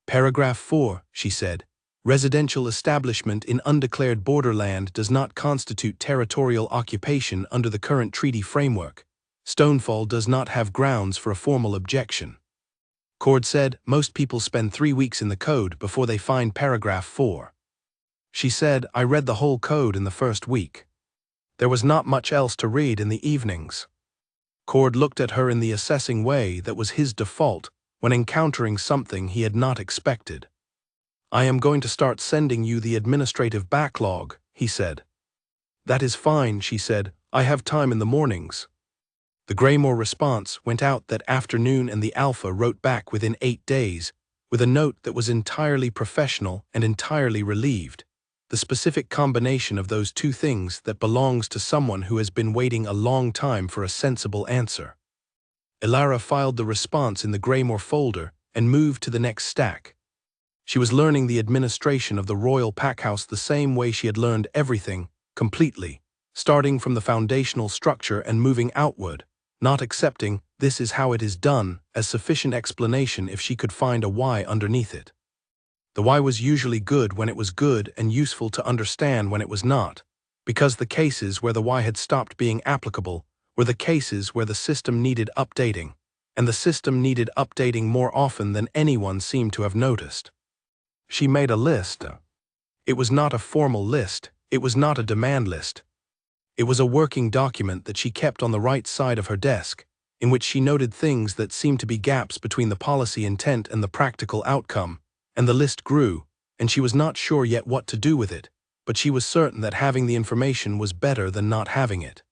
Paragraph 4, she said. Residential establishment in undeclared borderland does not constitute territorial occupation under the current treaty framework. Stonefall does not have grounds for a formal objection. Cord said, most people spend 3 weeks in the code before they find paragraph 4. She said, I read the whole code in the first week. There was not much else to read in the evenings. Cord looked at her in the assessing way that was his default when encountering something he had not expected. I am going to start sending you the administrative backlog, he said. That is fine, she said. I have time in the mornings. The Graymore response went out that afternoon, and the Alpha wrote back within 8 days, with a note that was entirely professional and entirely relieved. The specific combination of those two things that belongs to someone who has been waiting a long time for a sensible answer. Ilara filed the response in the Graymore folder and moved to the next stack. She was learning the administration of the Royal Packhouse the same way she had learned everything, completely, starting from the foundational structure and moving outward, not accepting this is how it is done as sufficient explanation if she could find a why underneath it. The why was usually good when it was good and useful to understand when it was not, because the cases where the why had stopped being applicable were the cases where the system needed updating, and the system needed updating more often than anyone seemed to have noticed. She made a list. It was not a formal list, it was not a demand list. It was a working document that she kept on the right side of her desk, in which she noted things that seemed to be gaps between the policy intent and the practical outcome, and the list grew, and she was not sure yet what to do with it, but she was certain that having the information was better than not having it.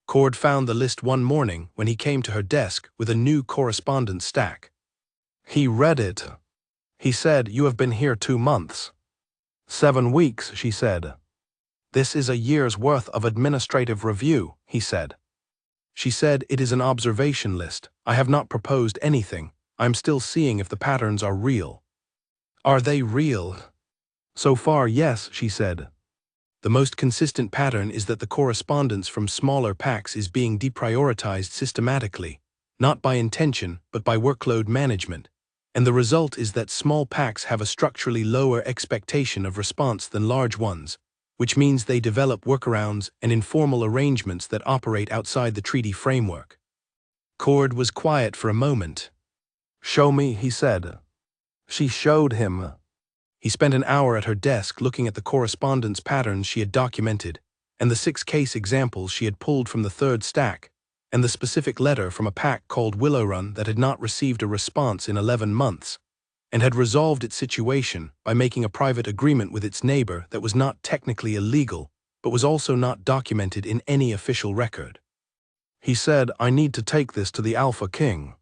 Cord found the list one morning when he came to her desk with a new correspondence stack. He read it. He said, you have been here 2 months. 7 weeks, she said. This is a year's worth of administrative review, he said. She said, it is an observation list. I have not proposed anything. I am still seeing if the patterns are real. Are they real? So far, yes, she said. The most consistent pattern is that the correspondence from smaller packs is being deprioritized systematically, not by intention, but by workload management. And the result is that small packs have a structurally lower expectation of response than large ones, which means they develop workarounds and informal arrangements that operate outside the treaty framework. Cord was quiet for a moment. Show me, he said. She showed him. He spent an hour at her desk looking at the correspondence patterns she had documented, and the 6 case examples she had pulled from the 3rd stack, and the specific letter from a pack called Willowrun that had not received a response in 11 months, and had resolved its situation by making a private agreement with its neighbor that was not technically illegal, but was also not documented in any official record. He said, I need to take this to the Alpha King.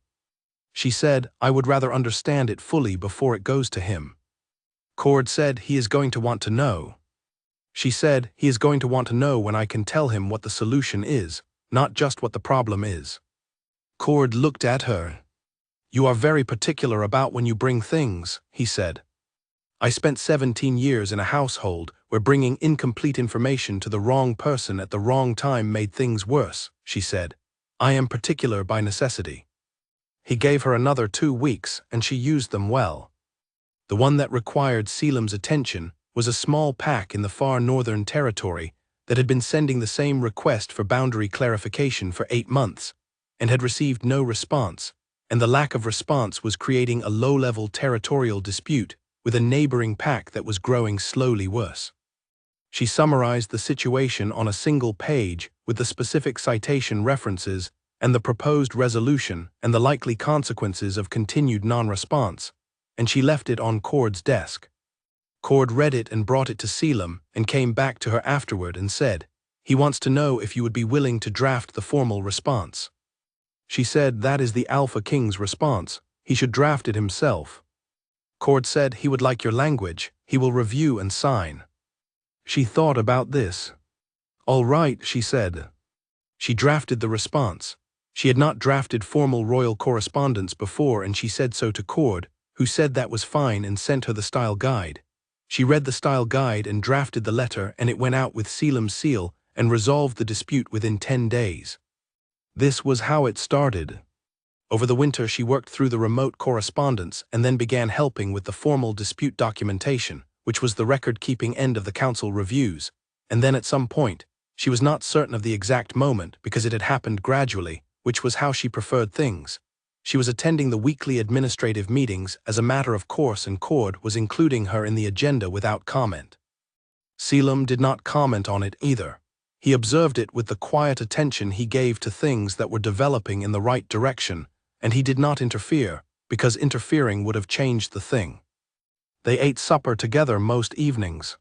She said, I would rather understand it fully before it goes to him. Cord said, he is going to want to know. She said, he is going to want to know when I can tell him what the solution is, not just what the problem is. Cord looked at her. You are very particular about when you bring things, he said. I spent 17 years in a household where bringing incomplete information to the wrong person at the wrong time made things worse, she said. I am particular by necessity. He gave her another 2 weeks, and she used them well. The one that required Selim's attention was a small pack in the far northern territory that had been sending the same request for boundary clarification for 8 months, and had received no response, and the lack of response was creating a low-level territorial dispute with a neighboring pack that was growing slowly worse. She summarized the situation on a single page with the specific citation references and the proposed resolution and the likely consequences of continued non-response, and she left it on Cord's desk. Cord read it and brought it to Selim and came back to her afterward and said, he wants to know if you would be willing to draft the formal response. She said, that is the Alpha King's response. He should draft it himself. Cord said, he would like your language. He will review and sign. She thought about this. All right, she said. She drafted the response. She had not drafted formal royal correspondence before, and she said so to Cord, who said that was fine and sent her the style guide. She read the style guide and drafted the letter, and it went out with Selim's seal and resolved the dispute within 10 days. This was how it started. Over the winter, she worked through the remote correspondence and then began helping with the formal dispute documentation, which was the record-keeping end of the council reviews. And then at some point, she was not certain of the exact moment because it had happened gradually, which was how she preferred things. She was attending the weekly administrative meetings as a matter of course, and Cord was including her in the agenda without comment. Selim did not comment on it either. He observed it with the quiet attention he gave to things that were developing in the right direction, and he did not interfere, because interfering would have changed the thing. They ate supper together most evenings.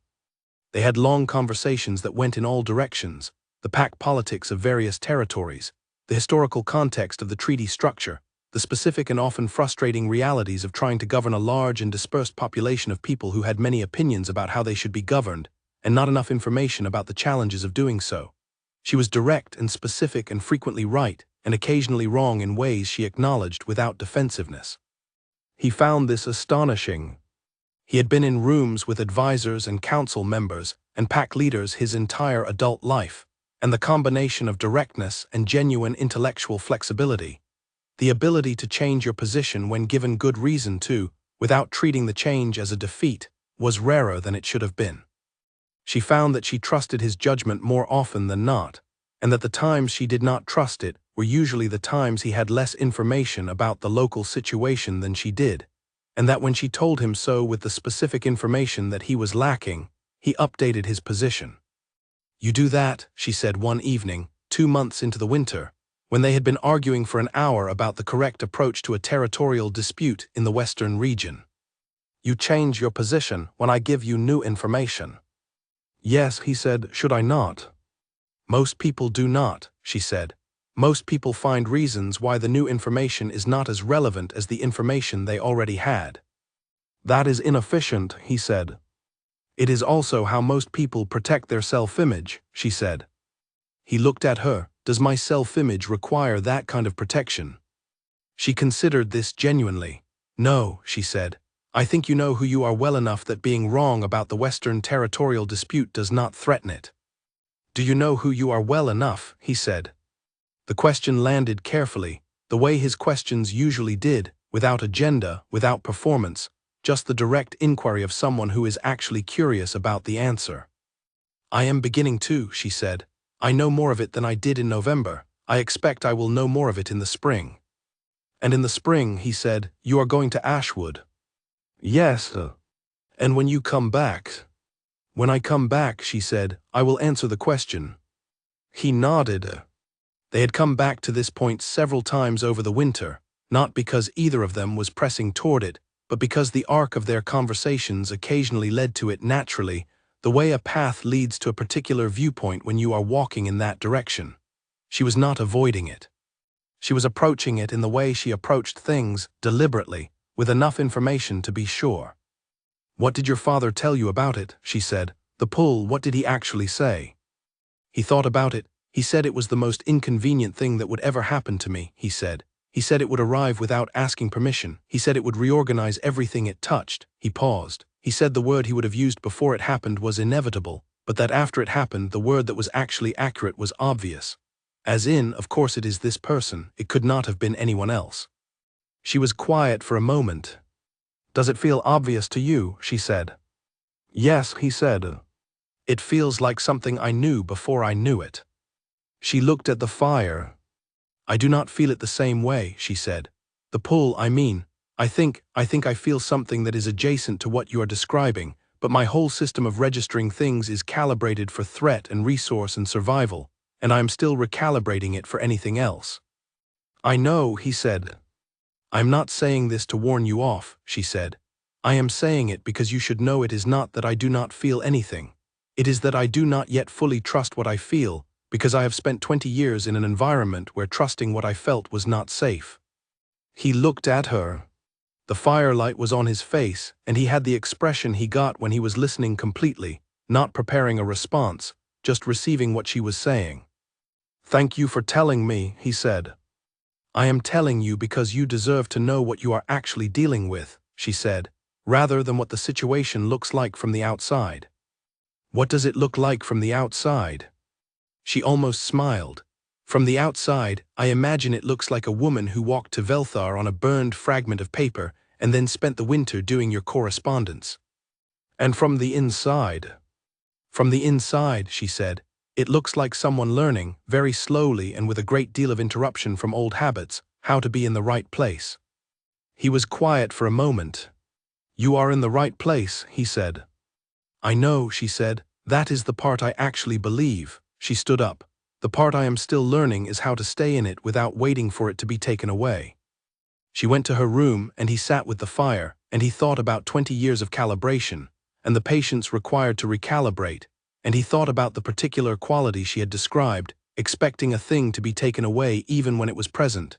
They had long conversations that went in all directions: the pack politics of various territories, the historical context of the treaty structure, the specific and often frustrating realities of trying to govern a large and dispersed population of people who had many opinions about how they should be governed, and not enough information about the challenges of doing so. She was direct and specific and frequently right, and occasionally wrong in ways she acknowledged without defensiveness. He found this astonishing. He had been in rooms with advisors and council members and pack leaders his entire adult life, and the combination of directness and genuine intellectual flexibility, the ability to change your position when given good reason to, without treating the change as a defeat, was rarer than it should have been. She found that she trusted his judgment more often than not, and that the times she did not trust it were usually the times he had less information about the local situation than she did, and that when she told him so with the specific information that he was lacking, he updated his position. "You do that," she said one evening, 2 months into the winter, when they had been arguing for an hour about the correct approach to a territorial dispute in the western region. "You change your position when I give you new information." "Yes," he said, "should I not?" "Most people do not," she said. "Most people find reasons why the new information is not as relevant as the information they already had." "That is inefficient," he said. "It is also how most people protect their self-image," she said. He looked at her. "Does my self-image require that kind of protection?" She considered this genuinely. "No," she said. "I think you know who you are well enough that being wrong about the Western territorial dispute does not threaten it." "Do you know who you are well enough?" he said. The question landed carefully, the way his questions usually did, without agenda, without performance, just the direct inquiry of someone who is actually curious about the answer. "I am beginning to," she said. "I know more of it than I did in November. I expect I will know more of it in the spring." "And in the spring," he said, "you are going to Ashwood." "Yes. And when you come back?" "When I come back," she said, "I will answer the question." He nodded. They had come back to this point several times over the winter, not because either of them was pressing toward it, but because the arc of their conversations occasionally led to it naturally, the way a path leads to a particular viewpoint when you are walking in that direction. She was not avoiding it. She was approaching it in the way she approached things, deliberately, with enough information to be sure. "What did your father tell you about it?" she said. "The pull, what did he actually say?" He thought about it. "He said it was the most inconvenient thing that would ever happen to me," he said. "He said it would arrive without asking permission. He said it would reorganize everything it touched." He paused. "He said the word he would have used before it happened was inevitable, but that after it happened the word that was actually accurate was obvious. As in, of course it is this person, it could not have been anyone else." She was quiet for a moment. "Does it feel obvious to you?" she said. "Yes," he said. "It feels like something I knew before I knew it." She looked at the fire. "I do not feel it the same way," she said. "The pull, I mean. I think I feel something that is adjacent to what you are describing, but my whole system of registering things is calibrated for threat and resource and survival, and I am still recalibrating it for anything else." "I know," he said. "I am not saying this to warn you off," she said. "I am saying it because you should know it is not that I do not feel anything. It is that I do not yet fully trust what I feel, because I have spent 20 years in an environment where trusting what I felt was not safe." He looked at her. The firelight was on his face, and he had the expression he got when he was listening completely, not preparing a response, just receiving what she was saying. "Thank you for telling me," he said. "I am telling you because you deserve to know what you are actually dealing with," she said, "rather than what the situation looks like from the outside." "What does it look like from the outside?" She almost smiled. From the outside, I imagine it looks like a woman who walked to Velthar on a burned fragment of paper and then spent the winter doing your correspondence. And from the inside, she said, it looks like someone learning, very slowly and with a great deal of interruption from old habits, how to be in the right place. He was quiet for a moment. You are in the right place, he said. I know, she said, that is the part I actually believe. She stood up. The part I am still learning is how to stay in it without waiting for it to be taken away. She went to her room and he sat with the fire, and he thought about 20 years of calibration, and the patience required to recalibrate, and he thought about the particular quality she had described, expecting a thing to be taken away even when it was present.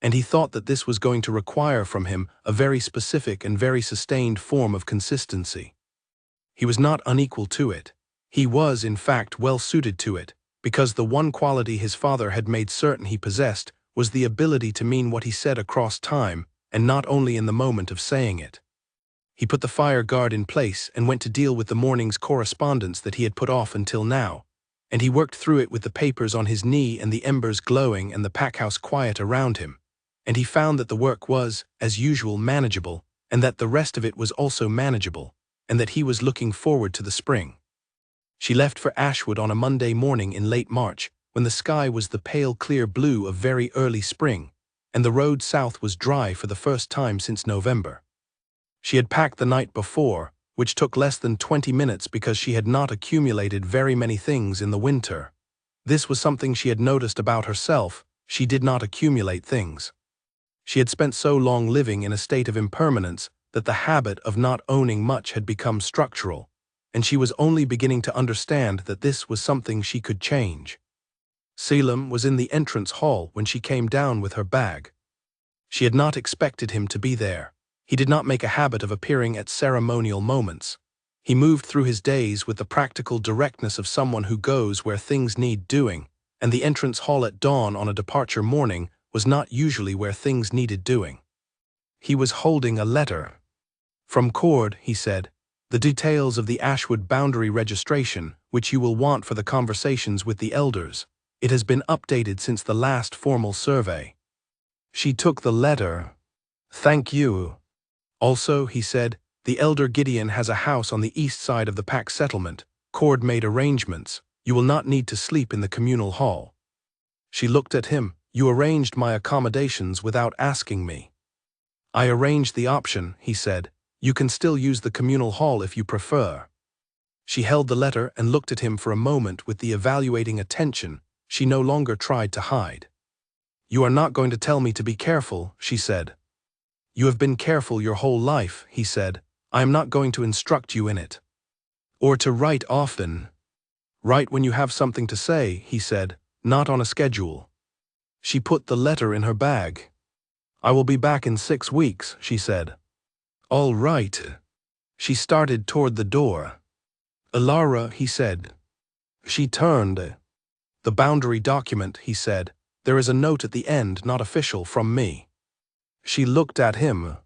And he thought that this was going to require from him a very specific and very sustained form of consistency. He was not unequal to it. He was, in fact, well suited to it, because the one quality his father had made certain he possessed was the ability to mean what he said across time, and not only in the moment of saying it. He put the fire guard in place and went to deal with the morning's correspondence that he had put off until now, and he worked through it with the papers on his knee and the embers glowing and the packhouse quiet around him, and he found that the work was, as usual, manageable, and that the rest of it was also manageable, and that he was looking forward to the spring. She left for Ashwood on a Monday morning in late March, when the sky was the pale clear blue of very early spring, and the road south was dry for the first time since November. She had packed the night before, which took less than 20 minutes because she had not accumulated very many things in the winter. This was something she had noticed about herself. She did not accumulate things. She had spent so long living in a state of impermanence that the habit of not owning much had become structural, and she was only beginning to understand that this was something she could change. Selim was in the entrance hall when she came down with her bag. She had not expected him to be there. He did not make a habit of appearing at ceremonial moments. He moved through his days with the practical directness of someone who goes where things need doing, and the entrance hall at dawn on a departure morning was not usually where things needed doing. He was holding a letter. From Cord, he said, the details of the Ashwood boundary registration, which you will want for the conversations with the elders. It has been updated since the last formal survey. She took the letter. Thank you. Also, he said, the elder Gideon has a house on the east side of the Pack settlement. Cord made arrangements. You will not need to sleep in the communal hall. She looked at him. You arranged my accommodations without asking me. I arranged the option, he said. You can still use the communal hall if you prefer. She held the letter and looked at him for a moment with the evaluating attention she no longer tried to hide. You are not going to tell me to be careful, she said. You have been careful your whole life, he said. I am not going to instruct you in it. Or to write often. Write when you have something to say, he said, not on a schedule. She put the letter in her bag. I will be back in 6 weeks, she said. All right. She started toward the door. Alara, he said. She turned. The boundary document, he said. There is a note at the end, not official, from me. She looked at him.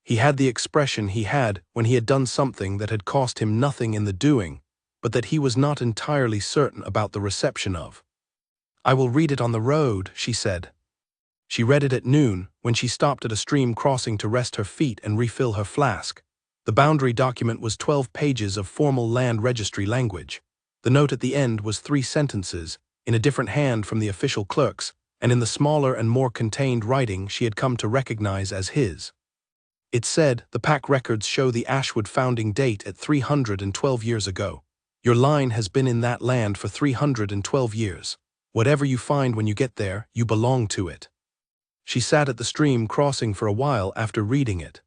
He had the expression he had when he had done something that had cost him nothing in the doing, but that he was not entirely certain about the reception of. I will read it on the road, she said. She read it at noon, when she stopped at a stream crossing to rest her feet and refill her flask. The boundary document was 12 pages of formal land registry language. The note at the end was 3 sentences, in a different hand from the official clerk's, and in the smaller and more contained writing she had come to recognize as his. It said, the Pack records show the Ashwood founding date at 312 years ago. Your line has been in that land for 312 years. Whatever you find when you get there, you belong to it. She sat at the stream crossing for a while after reading it.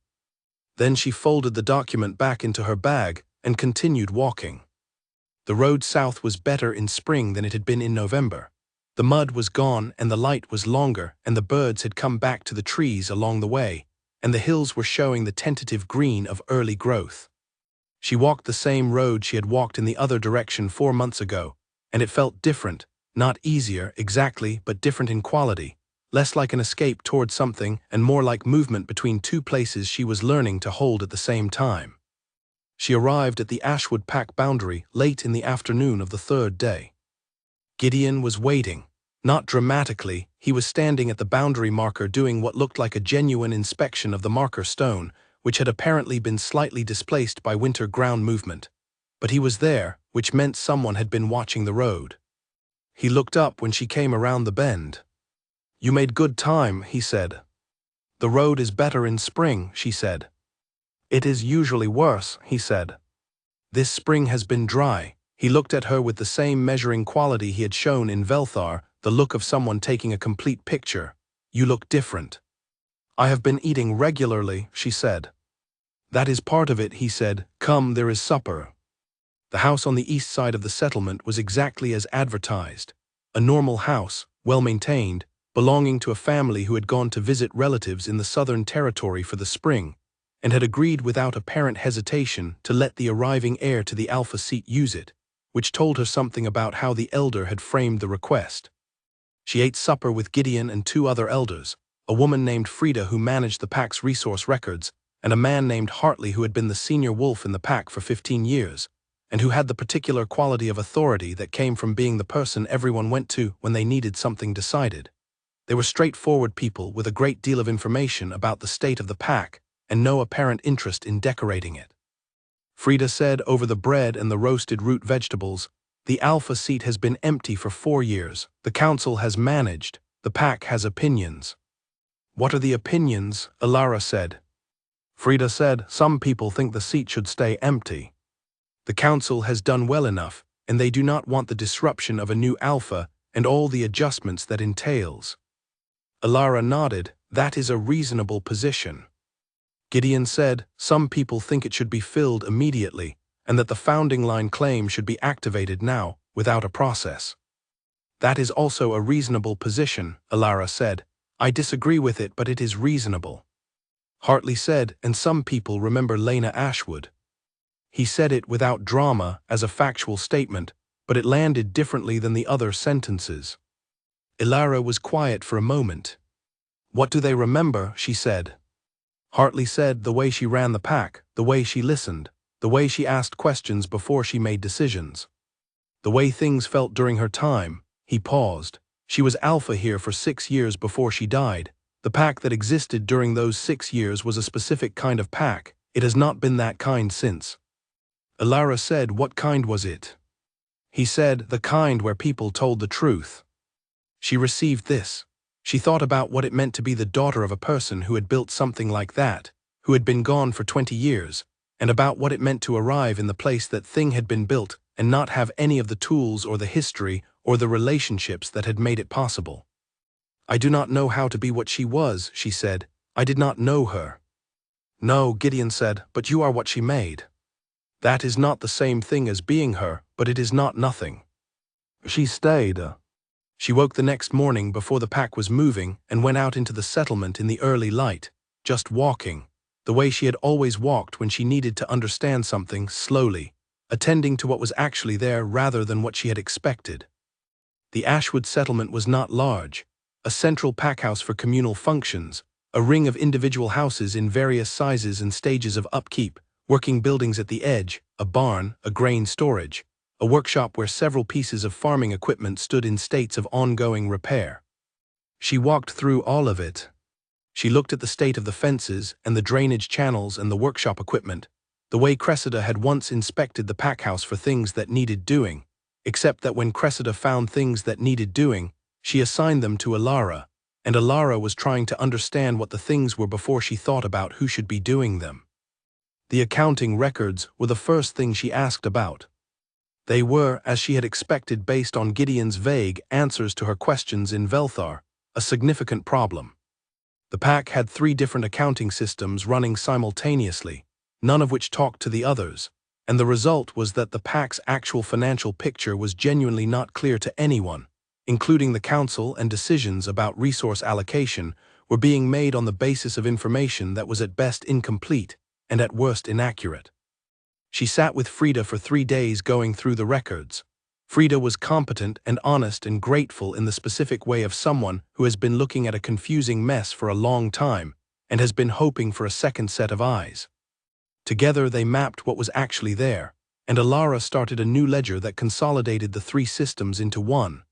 Then she folded the document back into her bag and continued walking. The road south was better in spring than it had been in November. The mud was gone and the light was longer, and the birds had come back to the trees along the way, and the hills were showing the tentative green of early growth. She walked the same road she had walked in the other direction 4 months ago, and it felt different, not easier exactly, but different in quality. Less like an escape toward something and more like movement between 2 places she was learning to hold at the same time. She arrived at the Ashwood Pack boundary late in the afternoon of the 3rd day. Gideon was waiting. Not dramatically, he was standing at the boundary marker doing what looked like a genuine inspection of the marker stone, which had apparently been slightly displaced by winter ground movement. But he was there, which meant someone had been watching the road. He looked up when she came around the bend. "You made good time," he said. "The road is better in spring," she said. "It is usually worse," he said. "This spring has been dry." He looked at her with the same measuring quality he had shown in Velthar, the look of someone taking a complete picture. "You look different." "I have been eating regularly," she said. "That is part of it," he said. "Come, there is supper." The house on the east side of the settlement was exactly as advertised. A normal house, well-maintained, belonging to a family who had gone to visit relatives in the Southern Territory for the spring, and had agreed without apparent hesitation to let the arriving heir to the Alpha seat use it, which told her something about how the elder had framed the request. She ate supper with Gideon and two other elders, a woman named Frida who managed the pack's resource records, and a man named Hartley who had been the senior wolf in the pack for 15 years, and who had the particular quality of authority that came from being the person everyone went to when they needed something decided. They were straightforward people with a great deal of information about the state of the pack and no apparent interest in decorating it. Frida said over the bread and the roasted root vegetables, "The Alpha seat has been empty for 4 years. The council has managed. The pack has opinions." "What are the opinions?" Alara said. Frida said, "Some people think the seat should stay empty. The council has done well enough, and they do not want the disruption of a new Alpha and all the adjustments that entails." Alara nodded. "That is a reasonable position." Gideon said, "Some people think it should be filled immediately, and that the founding line claim should be activated now, without a process." "That is also a reasonable position," Alara said. "I disagree with it, but it is reasonable." Hartley said, "And some people remember Lena Ashwood." He said it without drama, as a factual statement, but it landed differently than the other sentences. Alara was quiet for a moment. "What do they remember?" she said. Hartley said, "The way she ran the pack, the way she listened, the way she asked questions before she made decisions. The way things felt during her time." He paused. "She was Alpha here for 6 years before she died. The pack that existed during those 6 years was a specific kind of pack. It has not been that kind since." Alara said, "What kind was it?" He said, "The kind where people told the truth." She received this. She thought about what it meant to be the daughter of a person who had built something like that, who had been gone for 20 years, and about what it meant to arrive in the place that thing had been built and not have any of the tools or the history or the relationships that had made it possible. "I do not know how to be what she was," she said. "I did not know her." "No," Gideon said, "but you are what she made. That is not the same thing as being her, but it is not nothing." She stayed. She woke the next morning before the pack was moving and went out into the settlement in the early light, just walking, the way she had always walked when she needed to understand something, slowly, attending to what was actually there rather than what she had expected. The Ashwood settlement was not large, a central packhouse for communal functions, a ring of individual houses in various sizes and stages of upkeep, working buildings at the edge, a barn, a grain storage, a workshop where several pieces of farming equipment stood in states of ongoing repair. She walked through all of it. She looked at the state of the fences and the drainage channels and the workshop equipment, the way Cressida had once inspected the packhouse for things that needed doing, except that when Cressida found things that needed doing, she assigned them to Alara, and Alara was trying to understand what the things were before she thought about who should be doing them. The accounting records were the first thing she asked about. They were, as she had expected based on Gideon's vague answers to her questions in Velthar, a significant problem. The pack had 3 different accounting systems running simultaneously, none of which talked to the others, and the result was that the pack's actual financial picture was genuinely not clear to anyone, including the council, and decisions about resource allocation were being made on the basis of information that was at best incomplete and at worst inaccurate. She sat with Frida for 3 days going through the records. Frida was competent and honest and grateful in the specific way of someone who has been looking at a confusing mess for a long time and has been hoping for a second set of eyes. Together they mapped what was actually there, and Alara started a new ledger that consolidated the 3 systems into one,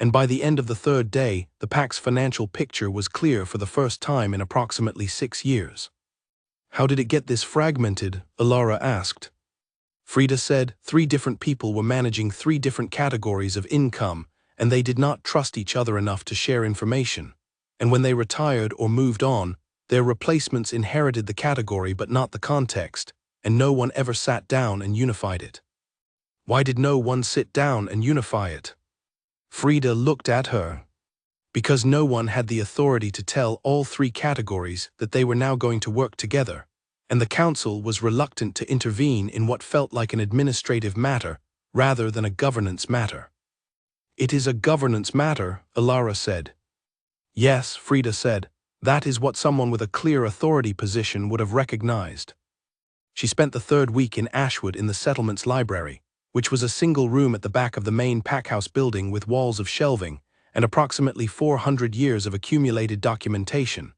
and by the end of the third day, the pack's financial picture was clear for the first time in approximately 6 years. "How did it get this fragmented?" Alara asked. Frida said 3 different people were managing 3 different categories of income, and they did not trust each other enough to share information. And when they retired or moved on, their replacements inherited the category but not the context, and no one ever sat down and unified it. Why did no one sit down and unify it? Frida looked at her. Because no one had the authority to tell all 3 categories that they were now going to work together, and the council was reluctant to intervene in what felt like an administrative matter rather than a governance matter. "It is a governance matter," Alara said. "Yes," Frida said, "that is what someone with a clear authority position would have recognized." She spent the third week in Ashwood in the settlement's library, which was a single room at the back of the main packhouse building with walls of shelving and approximately 400 years of accumulated documentation,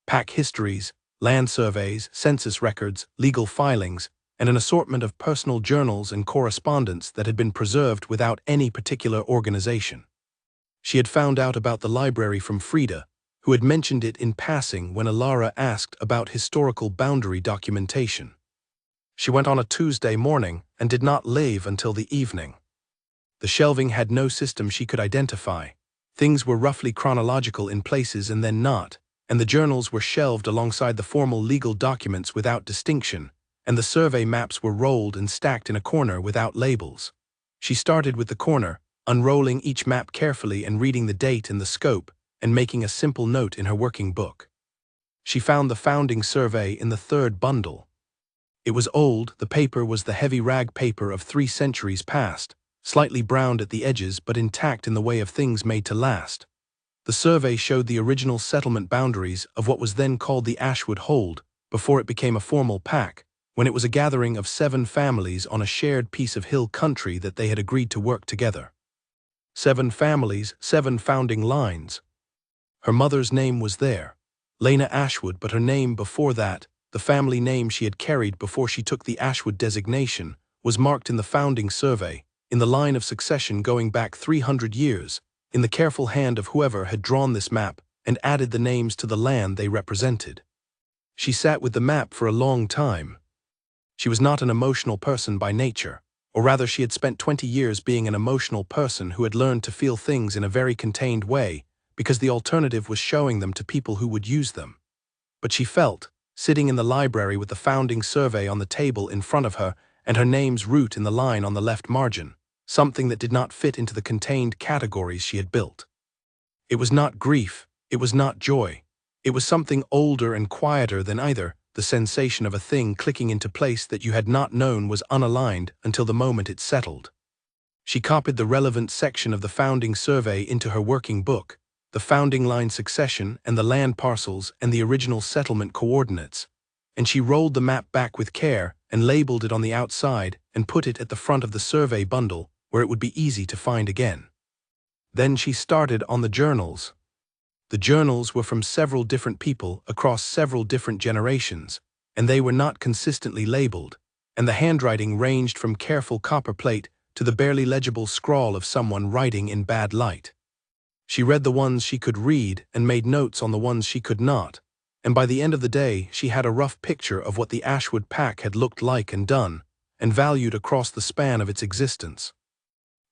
pack histories, land surveys, census records, legal filings, and an assortment of personal journals and correspondence that had been preserved without any particular organization. She had found out about the library from Frida, who had mentioned it in passing when Alara asked about historical boundary documentation. She went on a Tuesday morning and did not leave until the evening. The shelving had no system she could identify. Things were roughly chronological in places and then not, and the journals were shelved alongside the formal legal documents without distinction, and the survey maps were rolled and stacked in a corner without labels. She started with the corner, unrolling each map carefully and reading the date and the scope, and making a simple note in her working book. She found the founding survey in the third bundle. It was old. The paper was the heavy rag paper of 3 centuries past, slightly browned at the edges but intact in the way of things made to last. The survey showed the original settlement boundaries of what was then called the Ashwood Hold, before it became a formal pack, when it was a gathering of 7 families on a shared piece of hill country that they had agreed to work together. 7 families, 7 founding lines. Her mother's name was there, Lena Ashwood, but her name before that, the family name she had carried before she took the Ashwood designation, was marked in the founding survey, in the line of succession going back 300 years, in the careful hand of whoever had drawn this map and added the names to the land they represented. She sat with the map for a long time. She was not an emotional person by nature, or rather she had spent 20 years being an emotional person who had learned to feel things in a very contained way, because the alternative was showing them to people who would use them. But she felt, sitting in the library with the founding survey on the table in front of her and her name's root in the line on the left margin, something that did not fit into the contained categories she had built. It was not grief, it was not joy. It was something older and quieter than either, the sensation of a thing clicking into place that you had not known was unaligned until the moment it settled. She copied the relevant section of the founding survey into her working book, the founding line succession and the land parcels and the original settlement coordinates, and she rolled the map back with care and labeled it on the outside and put it at the front of the survey bundle where it would be easy to find again. Then she started on the journals. The journals were from several different people across several different generations, and they were not consistently labeled, and the handwriting ranged from careful copperplate to the barely legible scrawl of someone writing in bad light. She read the ones she could read and made notes on the ones she could not, and by the end of the day she had a rough picture of what the Ashwood pack had looked like and done, and valued across the span of its existence.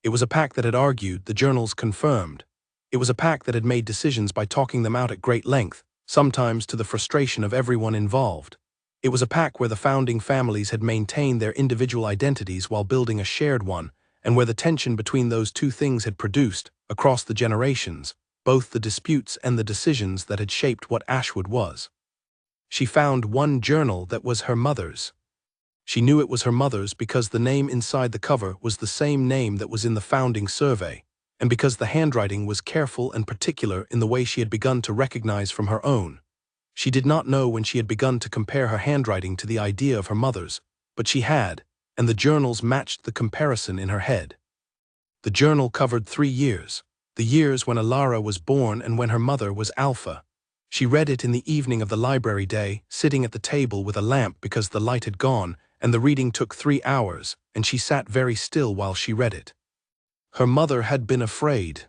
It was a pack that had argued, the journals confirmed. It was a pack that had made decisions by talking them out at great length, sometimes to the frustration of everyone involved. It was a pack where the founding families had maintained their individual identities while building a shared one, and where the tension between those 2 things had produced, across the generations, both the disputes and the decisions that had shaped what Ashwood was. She found one journal that was her mother's. She knew it was her mother's because the name inside the cover was the same name that was in the founding survey, and because the handwriting was careful and particular in the way she had begun to recognize from her own. She did not know when she had begun to compare her handwriting to the idea of her mother's, but she had, and the journals matched the comparison in her head. The journal covered 3 years, the years when Alara was born and when her mother was Alpha. She read it in the evening of the library day, sitting at the table with a lamp because the light had gone, and the reading took 3 hours, and she sat very still while she read it. Her mother had been afraid.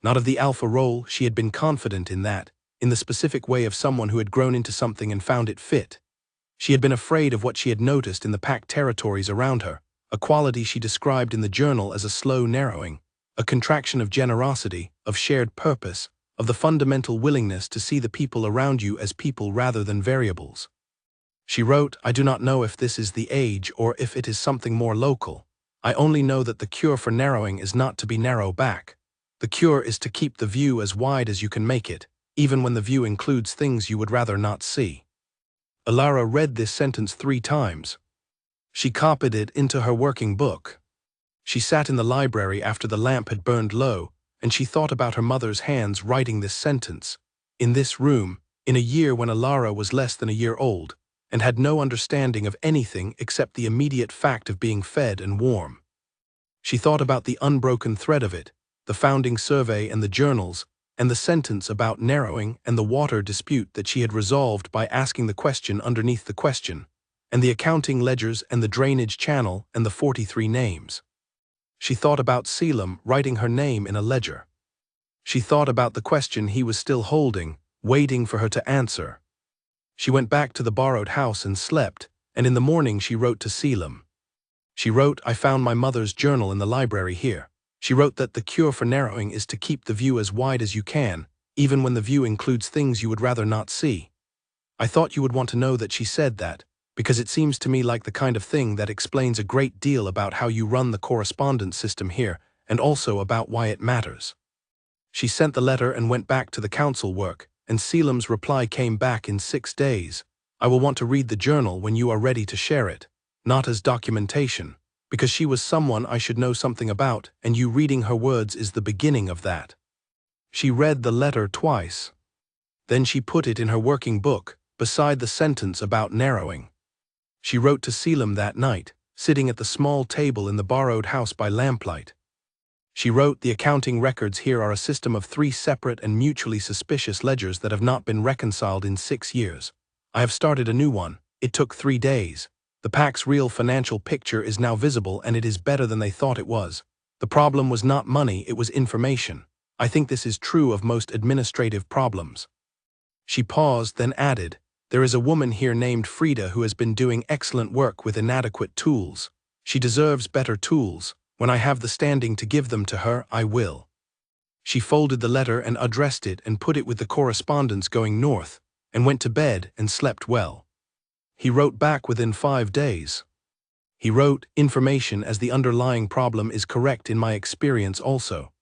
Not of the alpha role, she had been confident in that, in the specific way of someone who had grown into something and found it fit. She had been afraid of what she had noticed in the packed territories around her, a quality she described in the journal as a slow narrowing, a contraction of generosity, of shared purpose, of the fundamental willingness to see the people around you as people rather than variables. She wrote, "I do not know if this is the age or if it is something more local. I only know that the cure for narrowing is not to be narrow back. The cure is to keep the view as wide as you can make it, even when the view includes things you would rather not see." Alara read this sentence 3 times. She copied it into her working book. She sat in the library after the lamp had burned low, and she thought about her mother's hands writing this sentence, in this room, in a year when Alara was less than a year old, and had no understanding of anything except the immediate fact of being fed and warm. She thought about the unbroken thread of it, the founding survey and the journals, and the sentence about narrowing and the water dispute that she had resolved by asking the question underneath the question, and the accounting ledgers and the drainage channel and the 43 names. She thought about Selim writing her name in a ledger. She thought about the question he was still holding, waiting for her to answer. She went back to the borrowed house and slept, and in the morning she wrote to Selim. She wrote, "I found my mother's journal in the library here." She wrote that the cure for narrowing is to keep the view as wide as you can, even when the view includes things you would rather not see. I thought you would want to know that she said that, because it seems to me like the kind of thing that explains a great deal about how you run the correspondence system here, and also about why it matters. She sent the letter and went back to the council work, and Selim's reply came back in 6 days. "I will want to read the journal when you are ready to share it, not as documentation, because she was someone I should know something about, and you reading her words is the beginning of that." She read the letter twice. Then she put it in her working book, beside the sentence about narrowing. She wrote to Selim that night, sitting at the small table in the borrowed house by lamplight. She wrote, "The accounting records here are a system of 3 separate and mutually suspicious ledgers that have not been reconciled in 6 years. I have started a new one. It took 3 days. The pack's real financial picture is now visible, and it is better than they thought it was. The problem was not money, it was information. I think this is true of most administrative problems." She paused, then added, "There is a woman here named Frida who has been doing excellent work with inadequate tools. She deserves better tools. When I have the standing to give them to her, I will." She folded the letter and addressed it and put it with the correspondence going north, and went to bed and slept well. He wrote back within 5 days. He wrote, "Information as the underlying problem is correct in my experience also.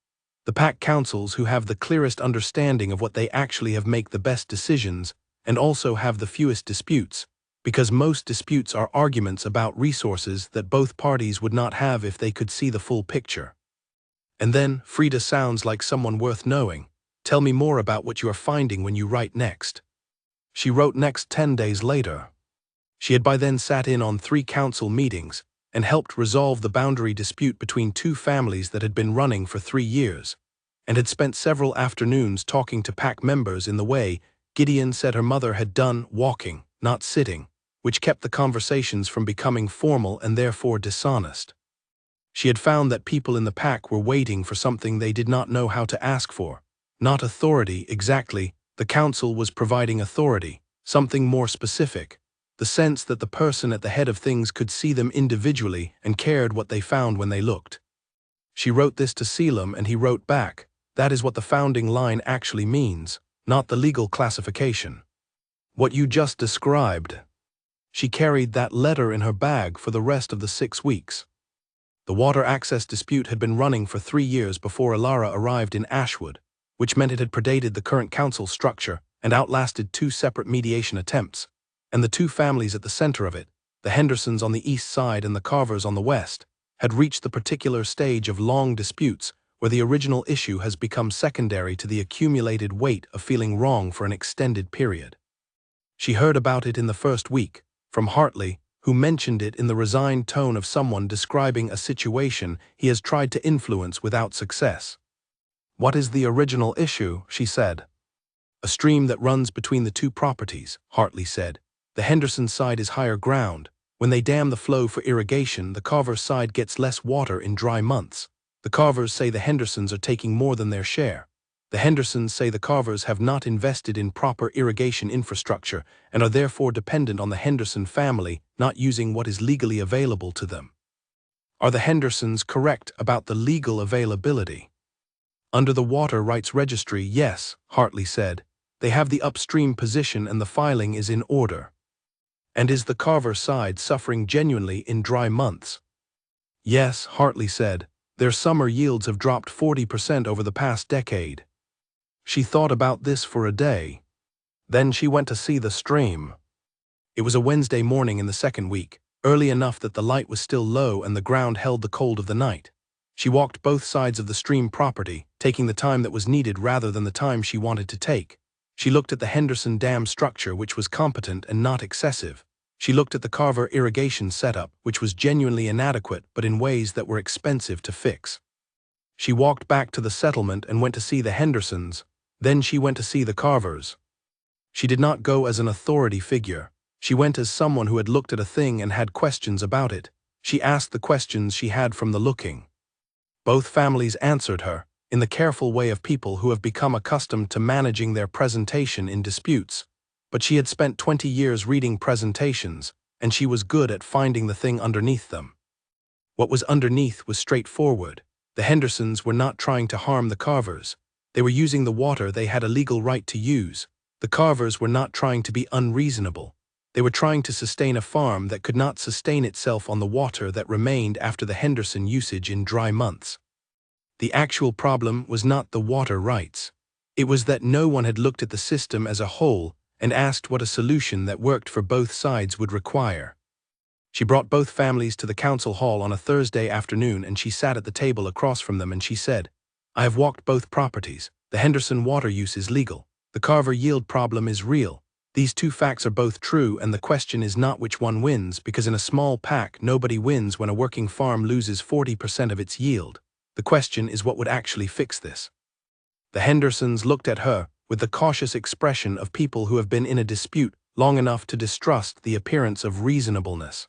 The pack councils who have the clearest understanding of what they actually have make the best decisions and also have the fewest disputes, because most disputes are arguments about resources that both parties would not have if they could see the full picture." And then, "Frida sounds like someone worth knowing. Tell me more about what you are finding when you write next." She wrote next 10 days later. She had by then sat in on 3 council meetings and helped resolve the boundary dispute between 2 families that had been running for 3 years, and had spent several afternoons talking to pack members in the way Gideon said her mother had done, walking, not sitting, which kept the conversations from becoming formal and therefore dishonest. She had found that people in the pack were waiting for something they did not know how to ask for. Not authority, exactly. The council was providing authority, something more specific, the sense that the person at the head of things could see them individually and cared what they found when they looked. She wrote this to Selim, and he wrote back, "That is what the founding line actually means, not the legal classification. What you just described." She carried that letter in her bag for the rest of the 6 weeks. The water access dispute had been running for 3 years before Alara arrived in Ashwood, which meant it had predated the current council structure and outlasted 2 separate mediation attempts, and the 2 families at the center of it, the Hendersons on the east side and the Carvers on the west, had reached the particular stage of long disputes where the original issue has become secondary to the accumulated weight of feeling wrong for an extended period. She heard about it in the first week, from Hartley, who mentioned it in the resigned tone of someone describing a situation he has tried to influence without success. "What is the original issue?" she said. "A stream that runs between the 2 properties," Hartley said. "The Henderson side is higher ground. When they dam the flow for irrigation, the Carver side gets less water in dry months. The Carvers say the Hendersons are taking more than their share. The Hendersons say the Carvers have not invested in proper irrigation infrastructure and are therefore dependent on the Henderson family not using what is legally available to them. Are the Hendersons correct about the legal availability? Under the Water Rights Registry, yes, Hartley said. They have the upstream position and the filing is in order. And is the Carver side suffering genuinely in dry months? Yes, Hartley said. Their summer yields have dropped 40% over the past decade. She thought about this for a day. Then she went to see the stream. It was a Wednesday morning in the second week, early enough that the light was still low and the ground held the cold of the night. She walked both sides of the stream property, taking the time that was needed rather than the time she wanted to take. She looked at the Henderson Dam structure, which was competent and not excessive. She looked at the Carver irrigation setup, which was genuinely inadequate but in ways that were expensive to fix. She walked back to the settlement and went to see the Hendersons. Then she went to see the Carvers. She did not go as an authority figure. She went as someone who had looked at a thing and had questions about it. She asked the questions she had from the looking. Both families answered her, in the careful way of people who have become accustomed to managing their presentation in disputes. But she had spent 20 years reading presentations, and she was good at finding the thing underneath them. What was underneath was straightforward. The Hendersons were not trying to harm the Carvers. They were using the water they had a legal right to use. The Carvers were not trying to be unreasonable. They were trying to sustain a farm that could not sustain itself on the water that remained after the Henderson usage in dry months. The actual problem was not the water rights. It was that no one had looked at the system as a whole and asked what a solution that worked for both sides would require. She brought both families to the council hall on a Thursday afternoon and she sat at the table across from them and she said, "I have walked both properties. The Henderson water use is legal. The Carver yield problem is real. These two facts are both true and the question is not which one wins, because in a small pack nobody wins when a working farm loses 40% of its yield. The question is what would actually fix this." The Hendersons looked at her with the cautious expression of people who have been in a dispute long enough to distrust the appearance of reasonableness.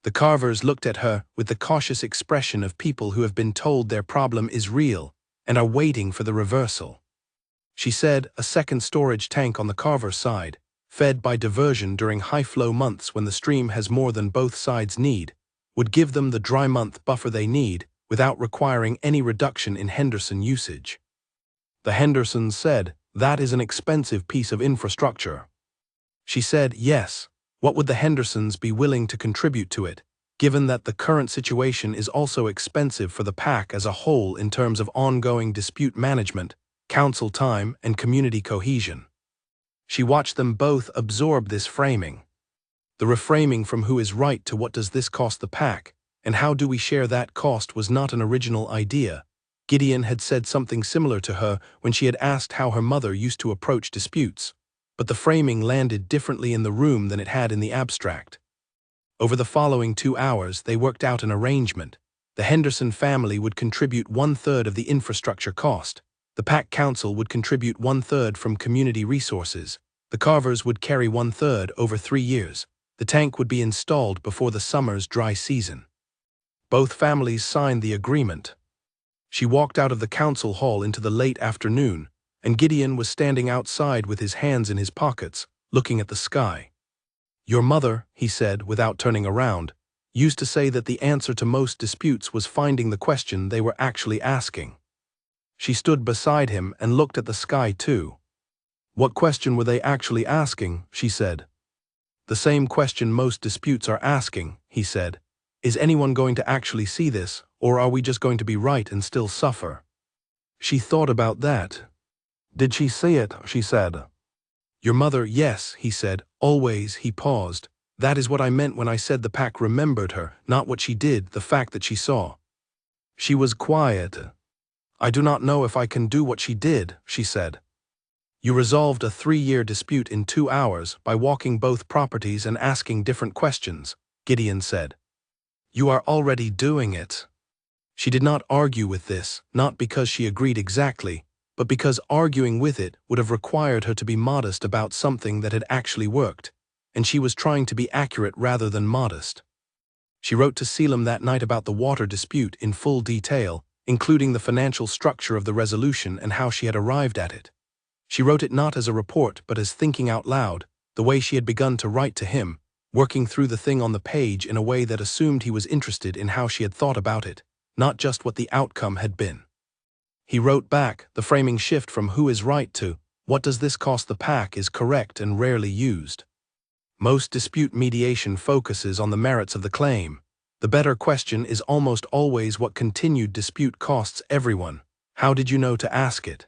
The Carvers looked at her with the cautious expression of people who have been told their problem is real and are waiting for the reversal. She said a second storage tank on the Carver side, fed by diversion during high-flow months when the stream has more than both sides need, would give them the dry month buffer they need without requiring any reduction in Henderson usage. The Hendersons said, "That is an expensive piece of infrastructure." She said, "Yes. What would the Hendersons be willing to contribute to it, given that the current situation is also expensive for the pack as a whole in terms of ongoing dispute management, council time, and community cohesion?" She watched them both absorb this framing. The reframing from who is right to what does this cost the pack, and how do we share that cost was not an original idea. Gideon had said something similar to her when she had asked how her mother used to approach disputes, but the framing landed differently in the room than it had in the abstract. Over the following 2 hours, they worked out an arrangement. The Henderson family would contribute 1/3 of the infrastructure cost. The Pack Council would contribute 1/3 from community resources. The Carvers would carry 1/3 over 3 years. The tank would be installed before the summer's dry season. Both families signed the agreement. She walked out of the council hall into the late afternoon, and Gideon was standing outside with his hands in his pockets, looking at the sky. "Your mother," he said without turning around, "used to say that the answer to most disputes was finding the question they were actually asking." She stood beside him and looked at the sky too. "What question were they actually asking?" she said. "The same question most disputes are asking," he said. "Is anyone going to actually see this, or are we just going to be right and still suffer?" She thought about that. "Did she see it?" she said. "Your mother, yes," he said. "Always." He paused. "That is what I meant when I said the pack remembered her, not what she did, the fact that she saw." She was quiet. "I do not know if I can do what she did," she said. "You resolved a 3-year dispute in 2 hours by walking both properties and asking different questions," Gideon said. "You are already doing it." She did not argue with this, not because she agreed exactly, but because arguing with it would have required her to be modest about something that had actually worked, and she was trying to be accurate rather than modest. She wrote to Selim that night about the water dispute in full detail, including the financial structure of the resolution and how she had arrived at it. She wrote it not as a report but as thinking out loud, the way she had begun to write to him, working through the thing on the page in a way that assumed he was interested in how she had thought about it, not just what the outcome had been. He wrote back, the framing shift from who is right to what does this cost the pack is correct and rarely used. Most dispute mediation focuses on the merits of the claim. The better question is almost always what continued dispute costs everyone. How did you know to ask it?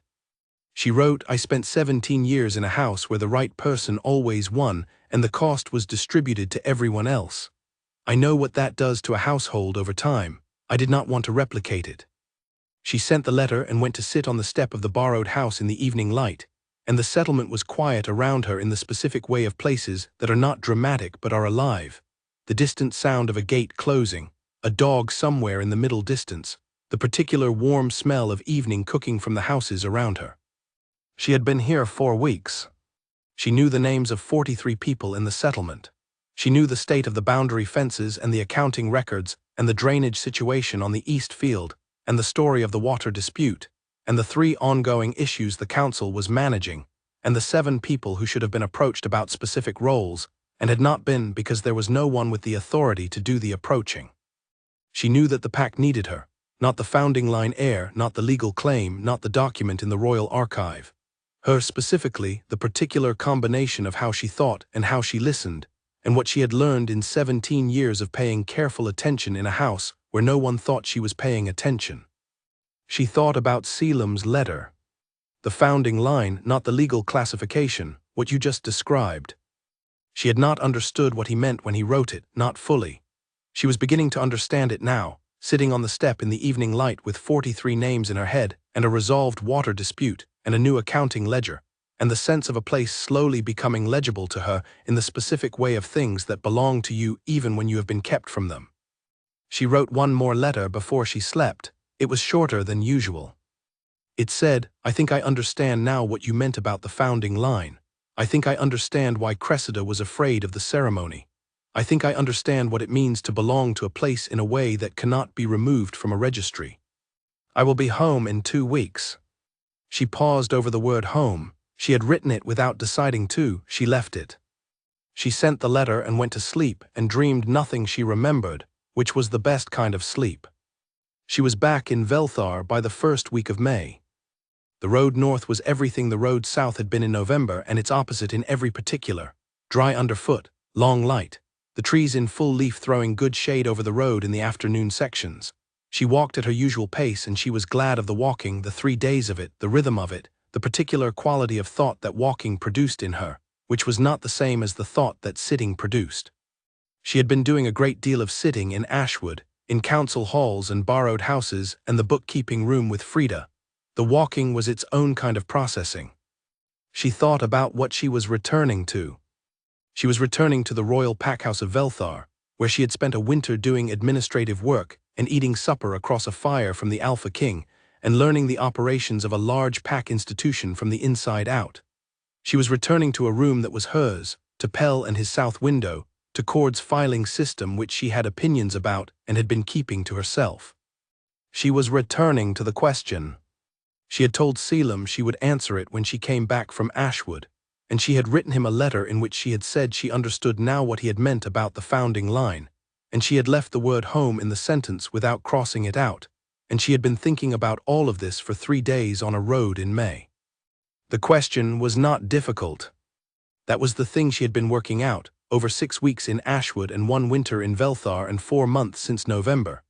She wrote, I spent 17 years in a house where the right person always won and the cost was distributed to everyone else. I know what that does to a household over time. I did not want to replicate it. She sent the letter and went to sit on the step of the borrowed house in the evening light, and the settlement was quiet around her in the specific way of places that are not dramatic but are alive. The distant sound of a gate closing, a dog somewhere in the middle distance, the particular warm smell of evening cooking from the houses around her. She had been here 4 weeks. She knew the names of 43 people in the settlement. She knew the state of the boundary fences and the accounting records and the drainage situation on the east field and the story of the water dispute and the 3 ongoing issues the council was managing and the 7 people who should have been approached about specific roles and had not been because there was no one with the authority to do the approaching. She knew that the pack needed her, not the founding line heir, not the legal claim, not the document in the Royal Archive. Her specifically, the particular combination of how she thought and how she listened, and what she had learned in 17 years of paying careful attention in a house where no one thought she was paying attention. She thought about Selim's letter. The founding line, not the legal classification, what you just described. She had not understood what he meant when he wrote it, not fully. She was beginning to understand it now, sitting on the step in the evening light with 43 names in her head and a resolved water dispute and a new accounting ledger, and the sense of a place slowly becoming legible to her in the specific way of things that belong to you even when you have been kept from them. She wrote one more letter before she slept. It was shorter than usual. It said, I think I understand now what you meant about the founding line. I think I understand why Cressida was afraid of the ceremony. I think I understand what it means to belong to a place in a way that cannot be removed from a registry. I will be home in 2 weeks. She paused over the word home. She had written it without deciding to. She left it. She sent the letter and went to sleep and dreamed nothing she remembered, which was the best kind of sleep. She was back in Velthar by the first week of May. The road north was everything the road south had been in November and its opposite in every particular. Dry underfoot, long light, the trees in full leaf throwing good shade over the road in the afternoon sections. She walked at her usual pace and she was glad of the walking, the 3 days of it, the rhythm of it, the particular quality of thought that walking produced in her, which was not the same as the thought that sitting produced. She had been doing a great deal of sitting in Ashwood, in council halls and borrowed houses and the bookkeeping room with Frida. The walking was its own kind of processing. She thought about what she was returning to. She was returning to the royal packhouse of Velthar, where she had spent a winter doing administrative work and eating supper across a fire from the Alpha King and learning the operations of a large pack institution from the inside out. She was returning to a room that was hers, to Pell and his south window, to Cord's filing system which she had opinions about and had been keeping to herself. She was returning to the question. She had told Selim she would answer it when she came back from Ashwood, and she had written him a letter in which she had said she understood now what he had meant about the founding line, and she had left the word home in the sentence without crossing it out, and she had been thinking about all of this for 3 days on a road in May. The question was not difficult. That was the thing she had been working out, over 6 weeks in Ashwood and 1 winter in Velthar and 4 months since November.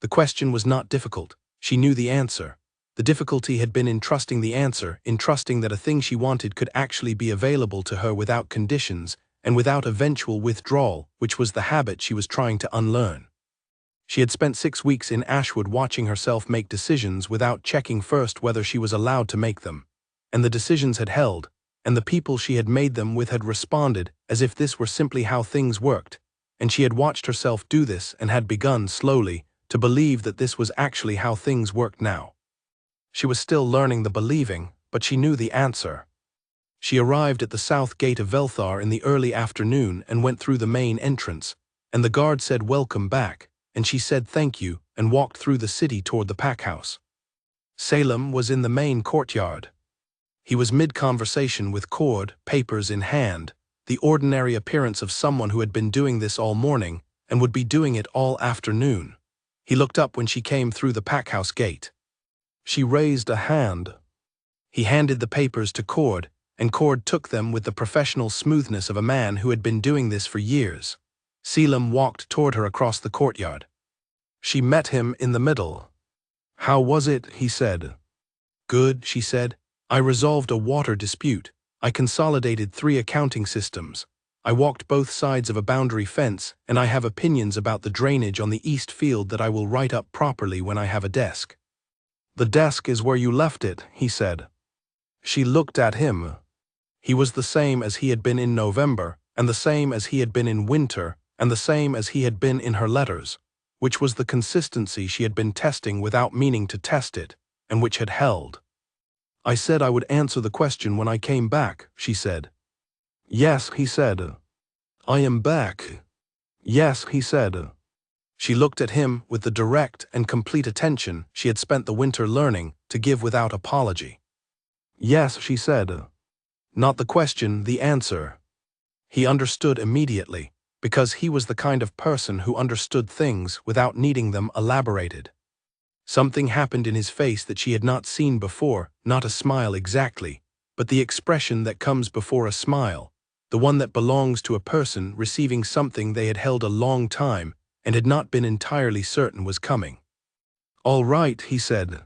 The question was not difficult. She knew the answer. The difficulty had been in trusting the answer, in trusting that a thing she wanted could actually be available to her without conditions and without eventual withdrawal, which was the habit she was trying to unlearn. She had spent 6 weeks in Ashwood watching herself make decisions without checking first whether she was allowed to make them, and the decisions had held, and the people she had made them with had responded as if this were simply how things worked, and she had watched herself do this and had begun, slowly, to believe that this was actually how things worked now. She was still learning the believing, but she knew the answer. She arrived at the south gate of Velthar in the early afternoon and went through the main entrance, and the guard said welcome back, and she said thank you and walked through the city toward the pack house. Salem was in the main courtyard. He was mid-conversation with Cord, papers in hand, the ordinary appearance of someone who had been doing this all morning and would be doing it all afternoon. He looked up when she came through the pack house gate. She raised a hand. He handed the papers to Cord, and Cord took them with the professional smoothness of a man who had been doing this for years. Salem walked toward her across the courtyard. She met him in the middle. "How was it?" he said. "Good," she said. "I resolved a water dispute. I consolidated 3 accounting systems. I walked both sides of a boundary fence, and I have opinions about the drainage on the east field that I will write up properly when I have a desk." "The desk is where you left it," he said. She looked at him. He was the same as he had been in November, and the same as he had been in winter, and the same as he had been in her letters, which was the consistency she had been testing without meaning to test it, and which had held. "I said I would answer the question when I came back," she said. "Yes," he said. "I am back." "Yes," he said. She looked at him with the direct and complete attention she had spent the winter learning to give without apology. "Yes," she said. Not the question, the answer. He understood immediately, because he was the kind of person who understood things without needing them elaborated. Something happened in his face that she had not seen before, not a smile exactly, but the expression that comes before a smile, the one that belongs to a person receiving something they had held a long time and had not been entirely certain was coming. "All right," he said.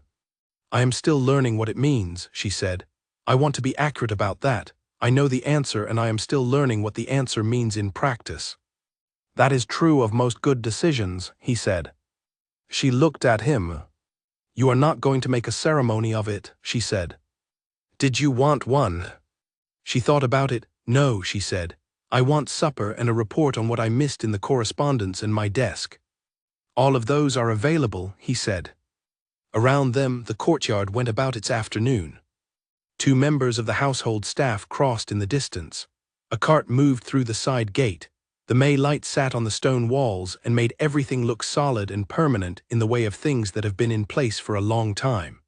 "I am still learning what it means," she said. "I want to be accurate about that. I know the answer and I am still learning what the answer means in practice." "That is true of most good decisions," he said. She looked at him. "You are not going to make a ceremony of it," she said. "Did you want one?" She thought about it. "No," she said. "I want supper and a report on what I missed in the correspondence and my desk." "All of those are available," he said. Around them, the courtyard went about its afternoon. 2 members of the household staff crossed in the distance. A cart moved through the side gate. The May light sat on the stone walls and made everything look solid and permanent in the way of things that have been in place for a long time.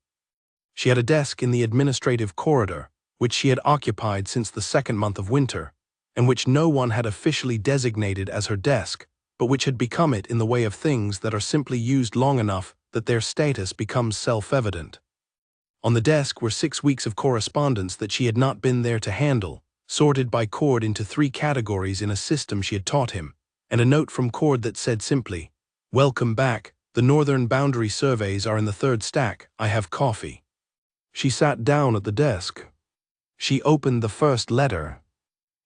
She had a desk in the administrative corridor, which she had occupied since the 2nd month of winter, and which no one had officially designated as her desk, but which had become it in the way of things that are simply used long enough that their status becomes self-evident. On the desk were 6 weeks of correspondence that she had not been there to handle, sorted by Cord into 3 categories in a system she had taught him, and a note from Cord that said simply, "Welcome back, the northern boundary surveys are in the 3rd stack, I have coffee." She sat down at the desk. She opened the first letter.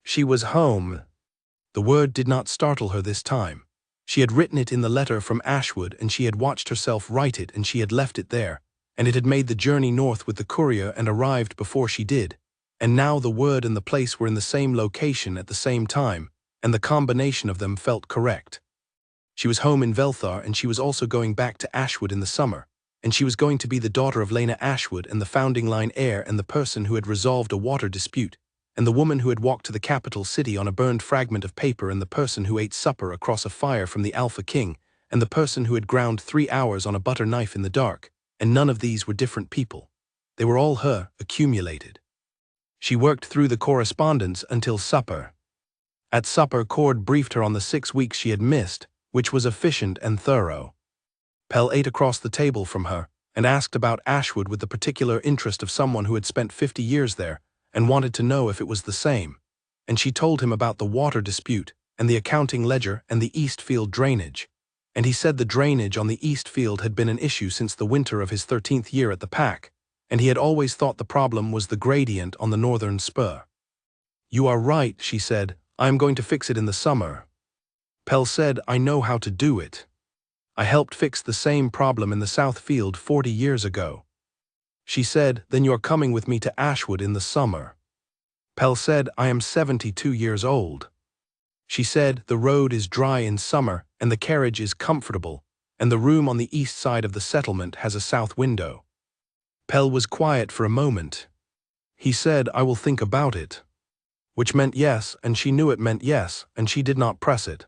She was home. The word did not startle her this time. She had written it in the letter from Ashwood and she had watched herself write it and she had left it there, and it had made the journey north with the courier and arrived before she did. And now the word and the place were in the same location at the same time, and the combination of them felt correct. She was home in Velthar, and she was also going back to Ashwood in the summer, and she was going to be the daughter of Lena Ashwood and the founding line heir and the person who had resolved a water dispute, and the woman who had walked to the capital city on a burned fragment of paper and the person who ate supper across a fire from the Alpha King, and the person who had ground 3 hours on a butter knife in the dark, and none of these were different people. They were all her, accumulated. She worked through the correspondence until supper. At supper, Cord briefed her on the 6 weeks she had missed, which was efficient and thorough. Pell ate across the table from her, and asked about Ashwood with the particular interest of someone who had spent 50 years there, and wanted to know if it was the same. And she told him about the water dispute, and the accounting ledger, and the East Field drainage. And he said the drainage on the East Field had been an issue since the winter of his 13th year at the pack, and he had always thought the problem was the gradient on the northern spur. "You are right," she said. "I am going to fix it in the summer." Pell said, "I know how to do it. I helped fix the same problem in the South Field 40 years ago." She said, "Then you're coming with me to Ashwood in the summer." Pell said, "I am 72 years old." She said, "The road is dry in summer, and the carriage is comfortable, and the room on the east side of the settlement has a south window." Pell was quiet for a moment. He said, "I will think about it." Which meant yes, and she knew it meant yes, and she did not press it.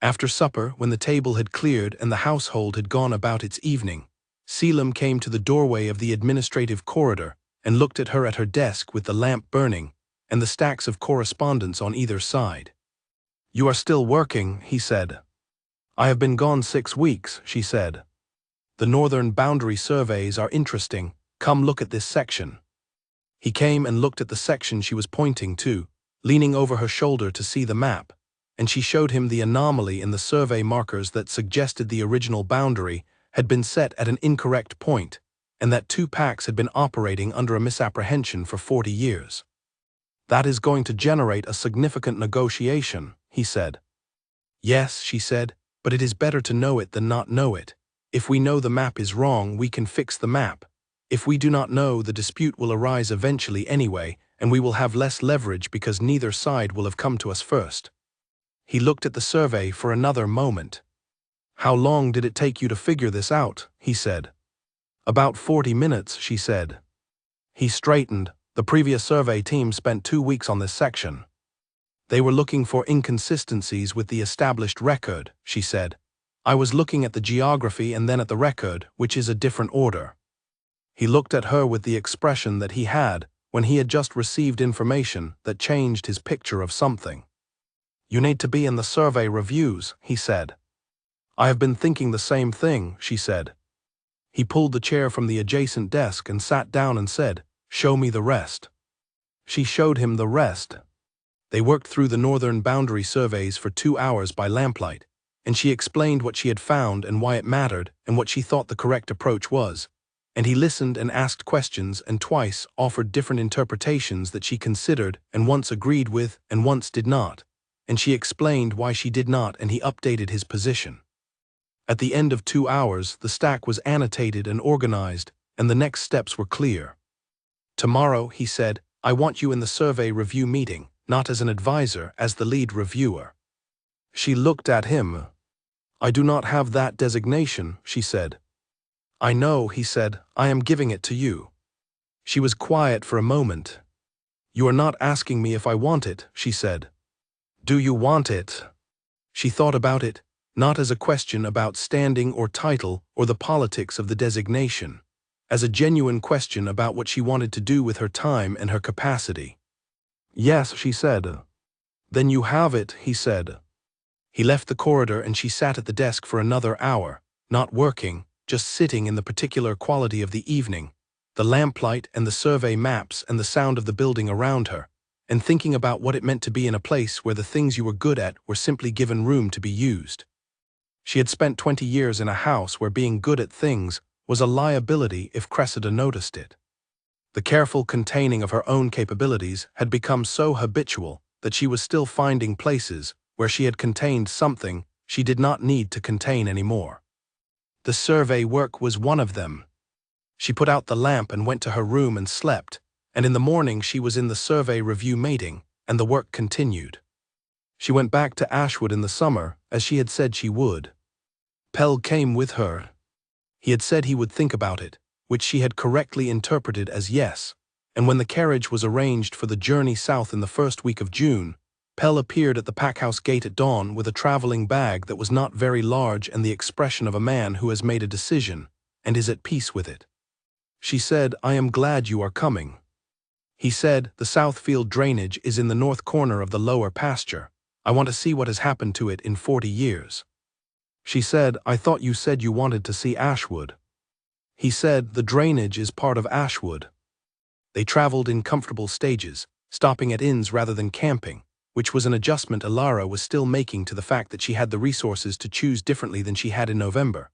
After supper, when the table had cleared and the household had gone about its evening, Selim came to the doorway of the administrative corridor and looked at her desk with the lamp burning and the stacks of correspondence on either side. "You are still working," he said. "I have been gone 6 weeks," she said. "The northern boundary surveys are interesting. Come look at this section." He came and looked at the section she was pointing to, leaning over her shoulder to see the map, and she showed him the anomaly in the survey markers that suggested the original boundary had been set at an incorrect point, and that 2 packs had been operating under a misapprehension for 40 years. "That is going to generate a significant negotiation," he said. "Yes," she said, "but it is better to know it than not know it. If we know the map is wrong, we can fix the map. If we do not know, the dispute will arise eventually anyway, and we will have less leverage because neither side will have come to us first." He looked at the survey for another moment. "How long did it take you to figure this out?" he said. "About 40 minutes, she said. He straightened. The previous survey team spent 2 weeks on this section. They were looking for inconsistencies with the established record, she said. I was looking at the geography and then at the record, which is a different order. He looked at her with the expression that he had when he had just received information that changed his picture of something. "You need to be in the survey reviews," he said. "I have been thinking the same thing," she said. He pulled the chair from the adjacent desk and sat down and said, "Show me the rest." She showed him the rest. They worked through the northern boundary surveys for 2 hours by lamplight, and she explained what she had found and why it mattered and what she thought the correct approach was. And he listened and asked questions and twice offered different interpretations that she considered and once agreed with and once did not. And she explained why she did not, and he updated his position. At the end of 2 hours, the stack was annotated and organized, and the next steps were clear. "Tomorrow," he said, "I want you in the survey review meeting, not as an advisor, as the lead reviewer." She looked at him. "I do not have that designation," she said. "I know," he said, "I am giving it to you." She was quiet for a moment. "You are not asking me if I want it," she said. "Do you want it?" She thought about it, not as a question about standing or title or the politics of the designation, as a genuine question about what she wanted to do with her time and her capacity. "Yes," she said. "Then you have it," he said. He left the corridor and she sat at the desk for another hour, not working, just sitting in the particular quality of the evening, the lamplight and the survey maps and the sound of the building around her, and thinking about what it meant to be in a place where the things you were good at were simply given room to be used. She had spent 20 years in a house where being good at things was a liability if Cressida noticed it. The careful containing of her own capabilities had become so habitual that she was still finding places where she had contained something she did not need to contain anymore. The survey work was one of them. She put out the lamp and went to her room and slept, and in the morning she was in the survey review meeting, and the work continued. She went back to Ashwood in the summer, as she had said she would. Pell came with her. He had said he would think about it, which she had correctly interpreted as yes, and when the carriage was arranged for the journey south in the first week of June, Pell appeared at the packhouse gate at dawn with a traveling bag that was not very large and the expression of a man who has made a decision and is at peace with it. She said, "I am glad you are coming." He said, "The Southfield drainage is in the north corner of the lower pasture. I want to see what has happened to it in 40 years. She said, "I thought you said you wanted to see Ashwood." He said, "The drainage is part of Ashwood." They traveled in comfortable stages, stopping at inns rather than camping, which was an adjustment Alara was still making to the fact that she had the resources to choose differently than she had in November.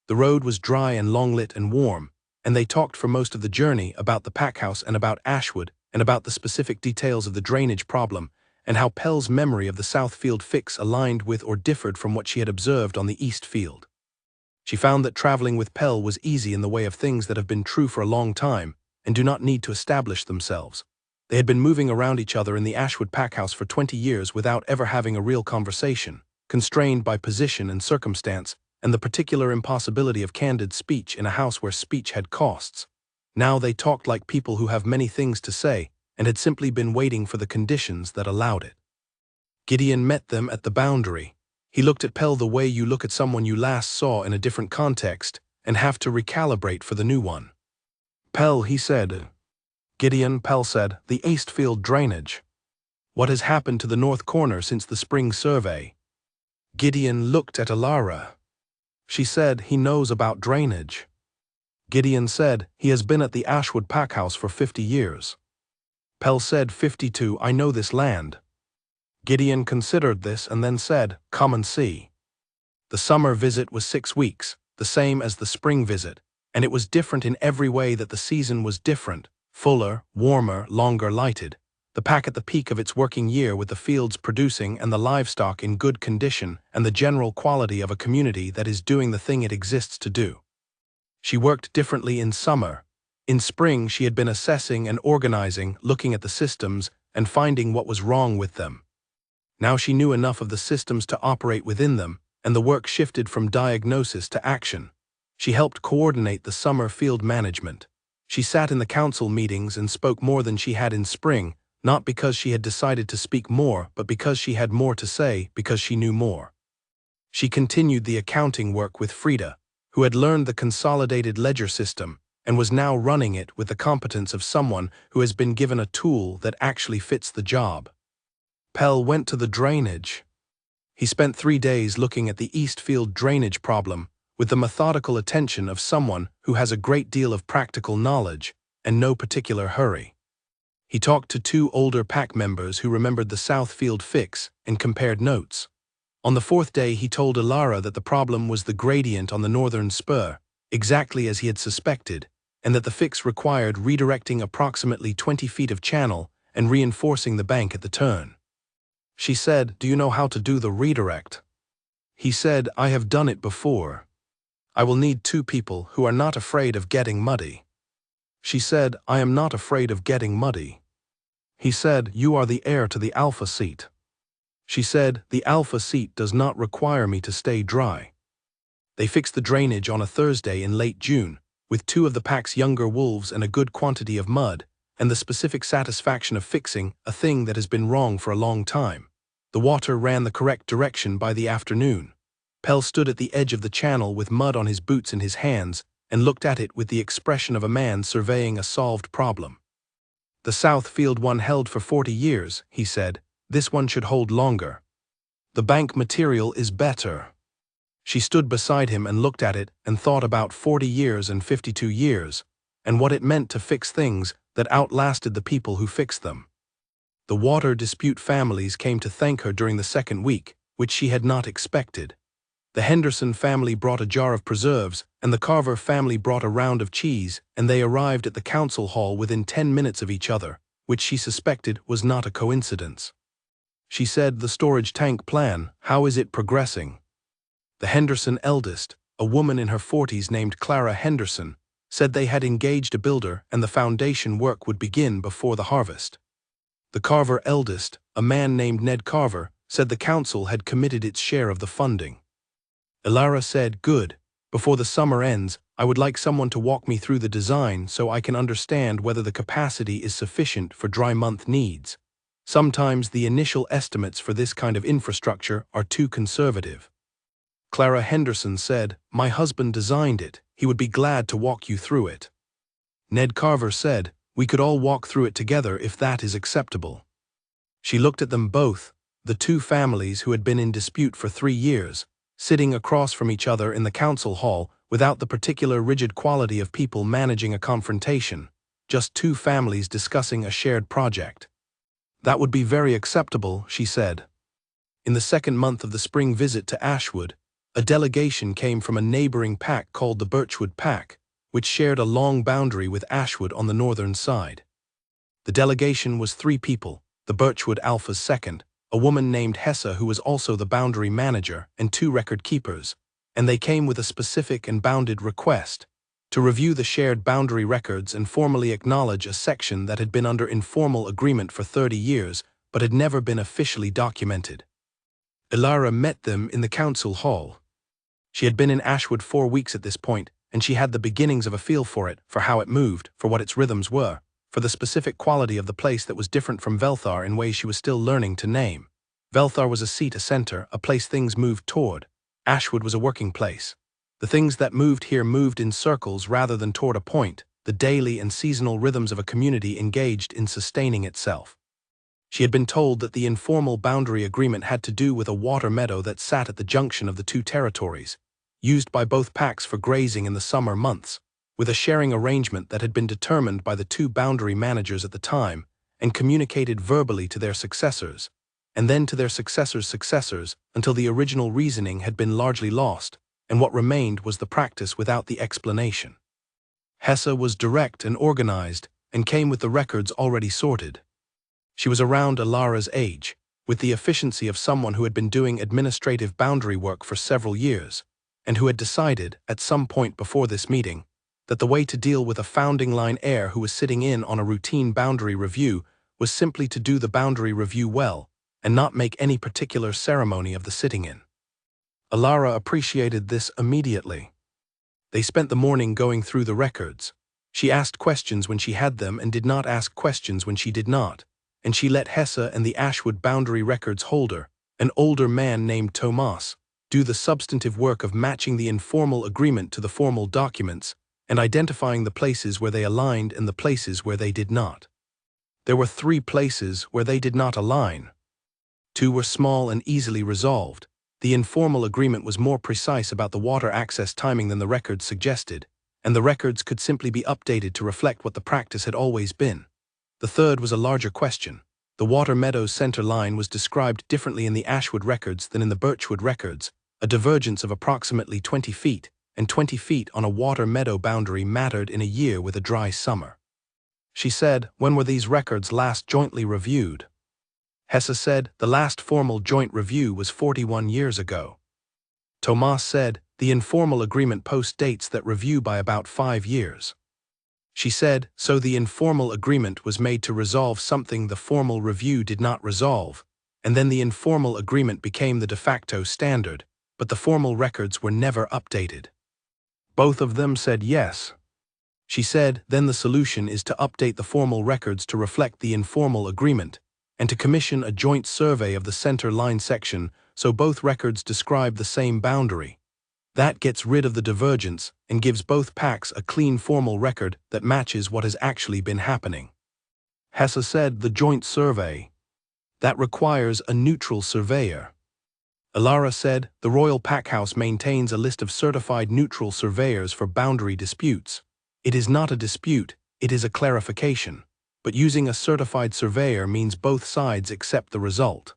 The road was dry and long-lit and warm, and they talked for most of the journey about the packhouse and about Ashwood and about the specific details of the drainage problem and how Pell's memory of the Southfield fix aligned with or differed from what she had observed on the East Field. She found that traveling with Pell was easy in the way of things that have been true for a long time and do not need to establish themselves. They had been moving around each other in the Ashwood packhouse for 20 years without ever having a real conversation, constrained by position and circumstance, and the particular impossibility of candid speech in a house where speech had costs. Now they talked like people who have many things to say, and had simply been waiting for the conditions that allowed it. Gideon met them at the boundary. He looked at Pell the way you look at someone you last saw in a different context and have to recalibrate for the new one. Pell, he said. Gideon, Pell said, the Eastfield drainage. What has happened to the north corner since the spring survey? Gideon looked at Alara. She said he knows about drainage. Gideon said he has been at the Ashwood Packhouse for 50 years. Pell said 52, I know this land. Gideon considered this and then said, come and see. The summer visit was 6 weeks, the same as the spring visit, and it was different in every way that the season was different, fuller, warmer, longer lighted. The pack at the peak of its working year with the fields producing and the livestock in good condition and the general quality of a community that is doing the thing it exists to do. She worked differently in summer. In spring she had been assessing and organizing, looking at the systems and finding what was wrong with them. Now she knew enough of the systems to operate within them, and the work shifted from diagnosis to action. She helped coordinate the summer field management. She sat in the council meetings and spoke more than she had in spring, not because she had decided to speak more, but because she had more to say, because she knew more. She continued the accounting work with Frida, who had learned the consolidated ledger system and was now running it with the competence of someone who has been given a tool that actually fits the job. Pell went to the drainage. He spent 3 days looking at the Eastfield drainage problem with the methodical attention of someone who has a great deal of practical knowledge and no particular hurry. He talked to 2 older pack members who remembered the Southfield fix and compared notes. On the 4th day he told Alara that the problem was the gradient on the northern spur, exactly as he had suspected, and that the fix required redirecting approximately 20 feet of channel and reinforcing the bank at the turn. She said, do you know how to do the redirect? He said, I have done it before. I will need 2 people who are not afraid of getting muddy. She said, I am not afraid of getting muddy. He said, you are the heir to the alpha seat. She said, the alpha seat does not require me to stay dry. They fixed the drainage on a Thursday in late June, with 2 of the pack's younger wolves and a good quantity of mud, and the specific satisfaction of fixing a thing that has been wrong for a long time. The water ran the correct direction by the afternoon. Pell stood at the edge of the channel with mud on his boots and his hands, and looked at it with the expression of a man surveying a solved problem. The Southfield one held for 40 years, he said. This one should hold longer. The bank material is better. She stood beside him and looked at it and thought about 40 years and 52 years, and what it meant to fix things that outlasted the people who fixed them. The water dispute families came to thank her during the 2nd week, which she had not expected. The Henderson family brought a jar of preserves, and the Carver family brought a round of cheese, and they arrived at the council hall within 10 minutes of each other, which she suspected was not a coincidence. She said, the storage tank plan, how is it progressing? The Henderson eldest, a woman in her 40s named Clara Henderson, said they had engaged a builder and the foundation work would begin before the harvest. The Carver eldest, a man named Ned Carver, said the council had committed its share of the funding. Alara said, good. Before the summer ends, I would like someone to walk me through the design so I can understand whether the capacity is sufficient for dry month needs. Sometimes the initial estimates for this kind of infrastructure are too conservative. Clara Henderson said, my husband designed it. He would be glad to walk you through it. Ned Carver said, we could all walk through it together if that is acceptable. She looked at them both, the 2 families who had been in dispute for 3 years, sitting across from each other in the council hall without the particular rigid quality of people managing a confrontation, just 2 families discussing a shared project. That would be very acceptable, she said. In the 2nd month of the spring visit to Ashwood, a delegation came from a neighboring pack called the Birchwood Pack, which shared a long boundary with Ashwood on the northern side. The delegation was 3 people, the Birchwood Alpha's second, a woman named Hessa who was also the boundary manager, and 2 record keepers, and they came with a specific and bounded request to review the shared boundary records and formally acknowledge a section that had been under informal agreement for 30 years but had never been officially documented. Alara met them in the council hall. She had been in Ashwood 4 weeks at this point, and she had the beginnings of a feel for it, for how it moved, for what its rhythms were, for the specific quality of the place that was different from Velthar in ways she was still learning to name. Velthar was a seat, a center, a place things moved toward. Ashwood was a working place. The things that moved here moved in circles rather than toward a point, the daily and seasonal rhythms of a community engaged in sustaining itself. She had been told that the informal boundary agreement had to do with a water meadow that sat at the junction of the two territories, used by both packs for grazing in the summer months, with a sharing arrangement that had been determined by the two boundary managers at the time and communicated verbally to their successors, and then to their successors' successors until the original reasoning had been largely lost, and what remained was the practice without the explanation. Hesse was direct and organized, and came with the records already sorted. She was around Alara's age, with the efficiency of someone who had been doing administrative boundary work for several years, and who had decided, at some point before this meeting, that the way to deal with a founding line heir who was sitting in on a routine boundary review was simply to do the boundary review well, and not make any particular ceremony of the sitting-in. Alara appreciated this immediately. They spent the morning going through the records. She asked questions when she had them and did not ask questions when she did not, and she let Hesse and the Ashwood boundary records holder, an older man named Tomas, do the substantive work of matching the informal agreement to the formal documents and identifying the places where they aligned and the places where they did not. There were 3 places where they did not align. 2 were small and easily resolved. The informal agreement was more precise about the water access timing than the records suggested, and the records could simply be updated to reflect what the practice had always been. The third was a larger question. The Water Meadows center line was described differently in the Ashwood records than in the Birchwood records, a divergence of approximately 20 feet, and 20 feet on a water meadow boundary mattered in a year with a dry summer. She said, "When were these records last jointly reviewed?" Hesse said, "The last formal joint review was 41 years ago." Tomas said, "The informal agreement postdates that review by about 5 years." She said, "So the informal agreement was made to resolve something the formal review did not resolve, and then the informal agreement became the de facto standard, but the formal records were never updated." Both of them said yes. She said, "Then the solution is to update the formal records to reflect the informal agreement, and to commission a joint survey of the center line section so both records describe the same boundary. That gets rid of the divergence and gives both packs a clean formal record that matches what has actually been happening." Hesse said, "The joint survey. That requires a neutral surveyor." Alara said, "The Royal Packhouse maintains a list of certified neutral surveyors for boundary disputes. It is not a dispute, it is a clarification. But using a certified surveyor means both sides accept the result."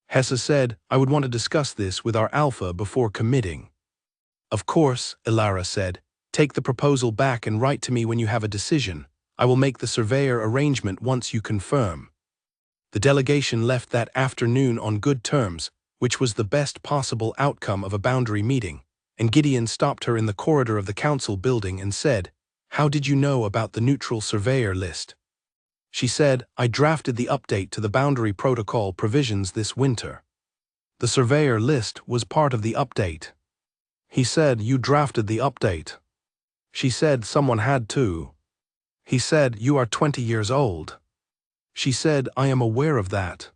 Hesse said, "I would want to discuss this with our Alpha before committing." "Of course," Alara said, "take the proposal back and write to me when you have a decision. I will make the surveyor arrangement once you confirm." The delegation left that afternoon on good terms, which was the best possible outcome of a boundary meeting, and Gideon stopped her in the corridor of the council building and said, "How did you know about the neutral surveyor list?" She said, "I drafted the update to the boundary protocol provisions this winter." The surveyor list was part of the update. He said, "You drafted the update." She said, "Someone had to." He said, "You are 20 years old." She said, "I am aware of that."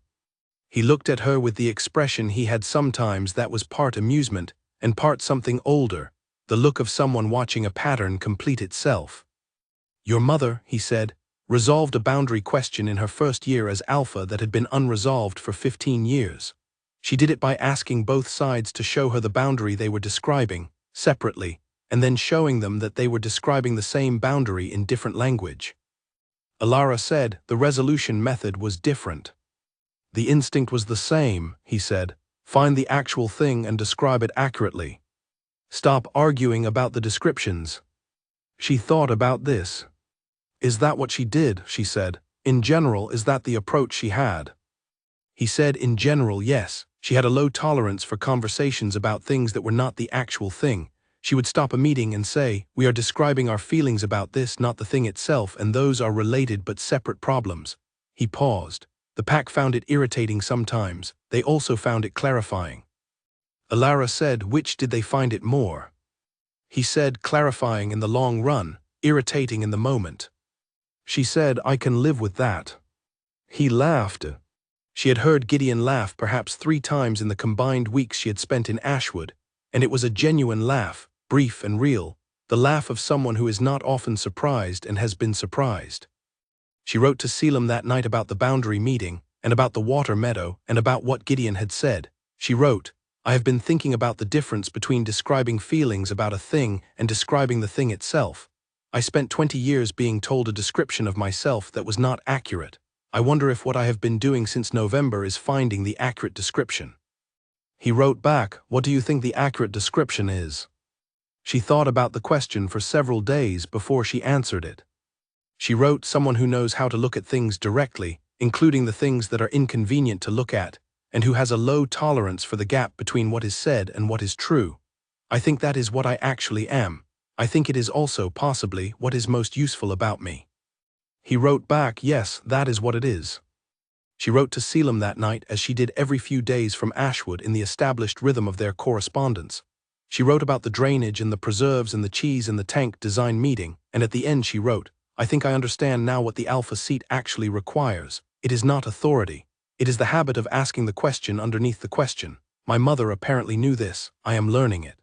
He looked at her with the expression he had sometimes that was part amusement and part something older, the look of someone watching a pattern complete itself. "Your mother," he said, "resolved a boundary question in her first year as Alpha that had been unresolved for 15 years. She did it by asking both sides to show her the boundary they were describing, separately, and then showing them that they were describing the same boundary in different language." Alara said, "The resolution method was different." "The instinct was the same," he said. "Find the actual thing and describe it accurately. Stop arguing about the descriptions." She thought about this. "Is that what she did?" she said. "In general, is that the approach she had?" He said, "In general, yes. She had a low tolerance for conversations about things that were not the actual thing. She would stop a meeting and say, 'We are describing our feelings about this, not the thing itself, and those are related but separate problems.'" He paused. "The pack found it irritating sometimes. They also found it clarifying." Alara said, "Which did they find it more?" He said, "Clarifying in the long run, irritating in the moment." She said, "I can live with that." He laughed. She had heard Gideon laugh perhaps 3 times in the combined weeks she had spent in Ashwood, and it was a genuine laugh, brief and real, the laugh of someone who is not often surprised and has been surprised. She wrote to Selim that night about the boundary meeting, and about the water meadow, and about what Gideon had said. She wrote, "I have been thinking about the difference between describing feelings about a thing and describing the thing itself. I spent 20 years being told a description of myself that was not accurate. I wonder if what I have been doing since November is finding the accurate description." He wrote back, "What do you think the accurate description is?" She thought about the question for several days before she answered it. She wrote, "Someone who knows how to look at things directly, including the things that are inconvenient to look at, and who has a low tolerance for the gap between what is said and what is true. I think that is what I actually am. I think it is also possibly what is most useful about me." He wrote back, "Yes, that is what it is." She wrote to Selim that night as she did every few days from Ashwood in the established rhythm of their correspondence. She wrote about the drainage and the preserves and the cheese and the tank design meeting, and at the end she wrote, "I think I understand now what the alpha seat actually requires. It is not authority. It is the habit of asking the question underneath the question. My mother apparently knew this. I am learning it."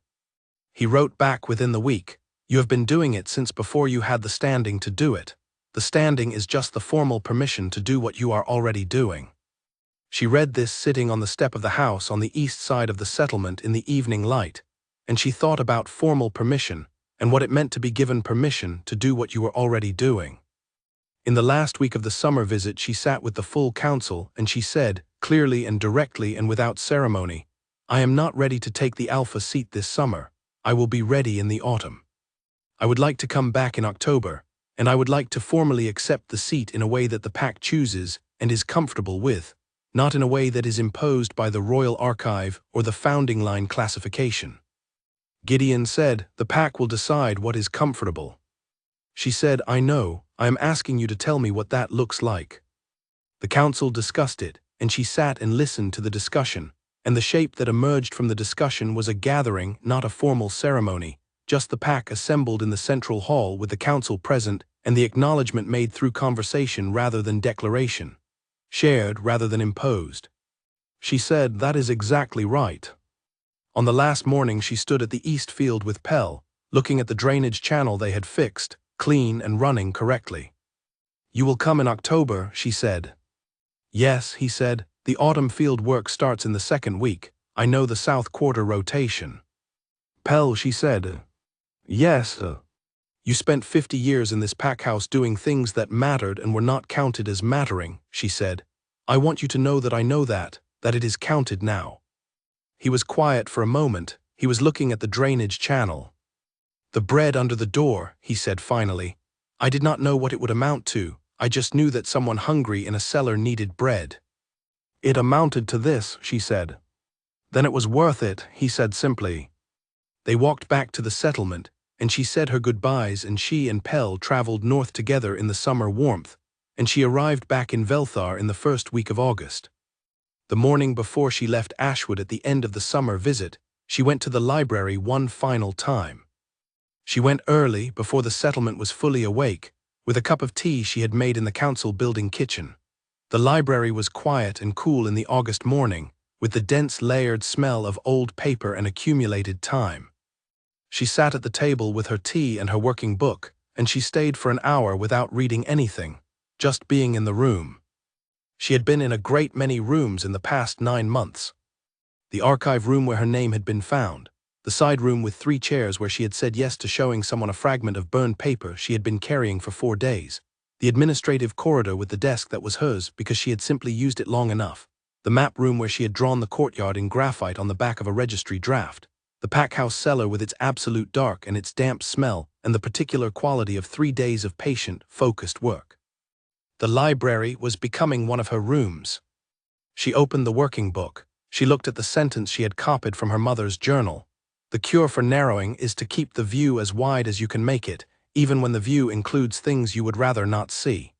He wrote back within the week, "You have been doing it since before you had the standing to do it. The standing is just the formal permission to do what you are already doing." She read this sitting on the step of the house on the east side of the settlement in the evening light, and she thought about formal permission and what it meant to be given permission to do what you were already doing. In the last week of the summer visit she sat with the full council and she said, clearly and directly and without ceremony, "I am not ready to take the alpha seat this summer. I will be ready in the autumn. I would like to come back in October, and I would like to formally accept the seat in a way that the pack chooses and is comfortable with, not in a way that is imposed by the Royal Archive or the founding line classification." Gideon said, "The pack will decide what is comfortable." She said, "I know, I am asking you to tell me what that looks like." The council discussed it, and she sat and listened to the discussion, and the shape that emerged from the discussion was a gathering, not a formal ceremony, just the pack assembled in the central hall with the council present and the acknowledgement made through conversation rather than declaration, shared rather than imposed. She said, "That is exactly right." On the last morning she stood at the east field with Pell, looking at the drainage channel they had fixed, clean and running correctly. "You will come in October," she said. "Yes," he said, "the autumn field work starts in the second week. I know the south quarter rotation." "Pell," she said. "Yes, You spent 50 years in this pack house doing things that mattered and were not counted as mattering," she said. "I want you to know that I know that it is counted now." He was quiet for a moment. He was looking at the drainage channel. "The bread under the door," he said finally. "I did not know what it would amount to. I just knew that someone hungry in a cellar needed bread." "It amounted to this," she said. "Then it was worth it," he said simply. They walked back to the settlement, and she said her goodbyes, and she and Pell traveled north together in the summer warmth, and she arrived back in Velthar in the first week of August. The morning before she left Ashwood at the end of the summer visit, she went to the library one final time. She went early, before the settlement was fully awake, with a cup of tea she had made in the council building kitchen. The library was quiet and cool in the August morning, with the dense layered smell of old paper and accumulated time. She sat at the table with her tea and her working book, and she stayed for an hour without reading anything, just being in the room. She had been in a great many rooms in the past 9 months. The archive room where her name had been found, the side room with 3 chairs where she had said yes to showing someone a fragment of burned paper she had been carrying for 4 days, the administrative corridor with the desk that was hers because she had simply used it long enough, the map room where she had drawn the courtyard in graphite on the back of a registry draft, the pack house cellar with its absolute dark and its damp smell and the particular quality of 3 days of patient, focused work. The library was becoming one of her rooms. She opened the working book. She looked at the sentence she had copied from her mother's journal. "The cure for narrowing is to keep the view as wide as you can make it, even when the view includes things you would rather not see."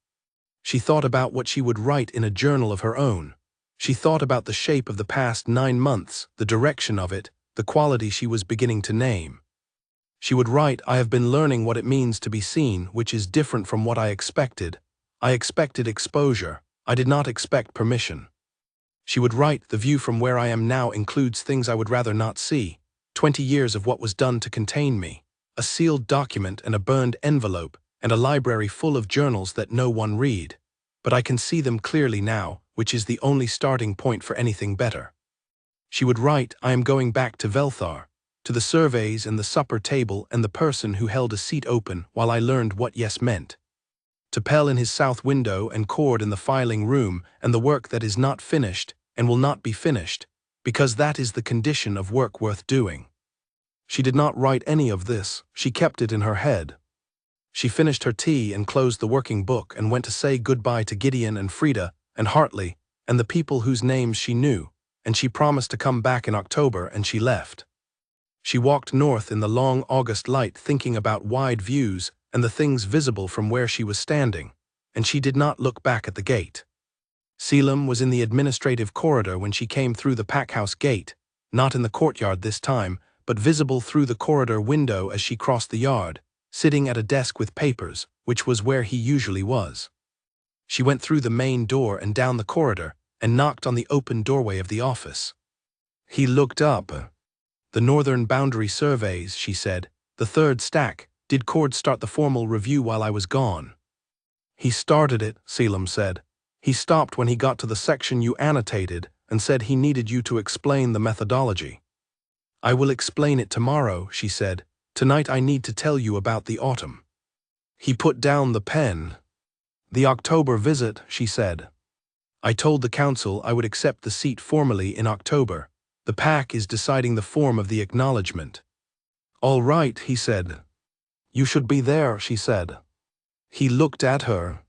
She thought about what she would write in a journal of her own. She thought about the shape of the past 9 months, the direction of it, the quality she was beginning to name. She would write, "I have been learning what it means to be seen, which is different from what I expected. I expected exposure. I did not expect permission." She would write, "The view from where I am now includes things I would rather not see. 20 years of what was done to contain me. A sealed document and a burned envelope, and a library full of journals that no one read. But I can see them clearly now, which is the only starting point for anything better." She would write, "I am going back to Velthar, to the surveys and the supper table and the person who held a seat open while I learned what yes meant. To Pell in his south window and Cord in the filing room and the work that is not finished and will not be finished, because that is the condition of work worth doing." She did not write any of this, she kept it in her head. She finished her tea and closed the working book and went to say goodbye to Gideon and Frida and Hartley and the people whose names she knew, and she promised to come back in October, and she left. She walked north in the long August light thinking about wide views and the things visible from where she was standing, and she did not look back at the gate. Selim was in the administrative corridor when she came through the packhouse gate, not in the courtyard this time, but visible through the corridor window as she crossed the yard, sitting at a desk with papers, which was where he usually was. She went through the main door and down the corridor, and knocked on the open doorway of the office. He looked up. "The Northern Boundary Surveys," she said. "The third stack. Did Cord start the formal review while I was gone?" "He started it," Selim said. "He stopped when he got to the section you annotated and said he needed you to explain the methodology." "I will explain it tomorrow," she said. "Tonight I need to tell you about the autumn." He put down the pen. "The October visit," she said. "I told the council I would accept the seat formally in October. The PAC is deciding the form of the acknowledgement." "All right," he said. "You should be there," she said. He looked at her.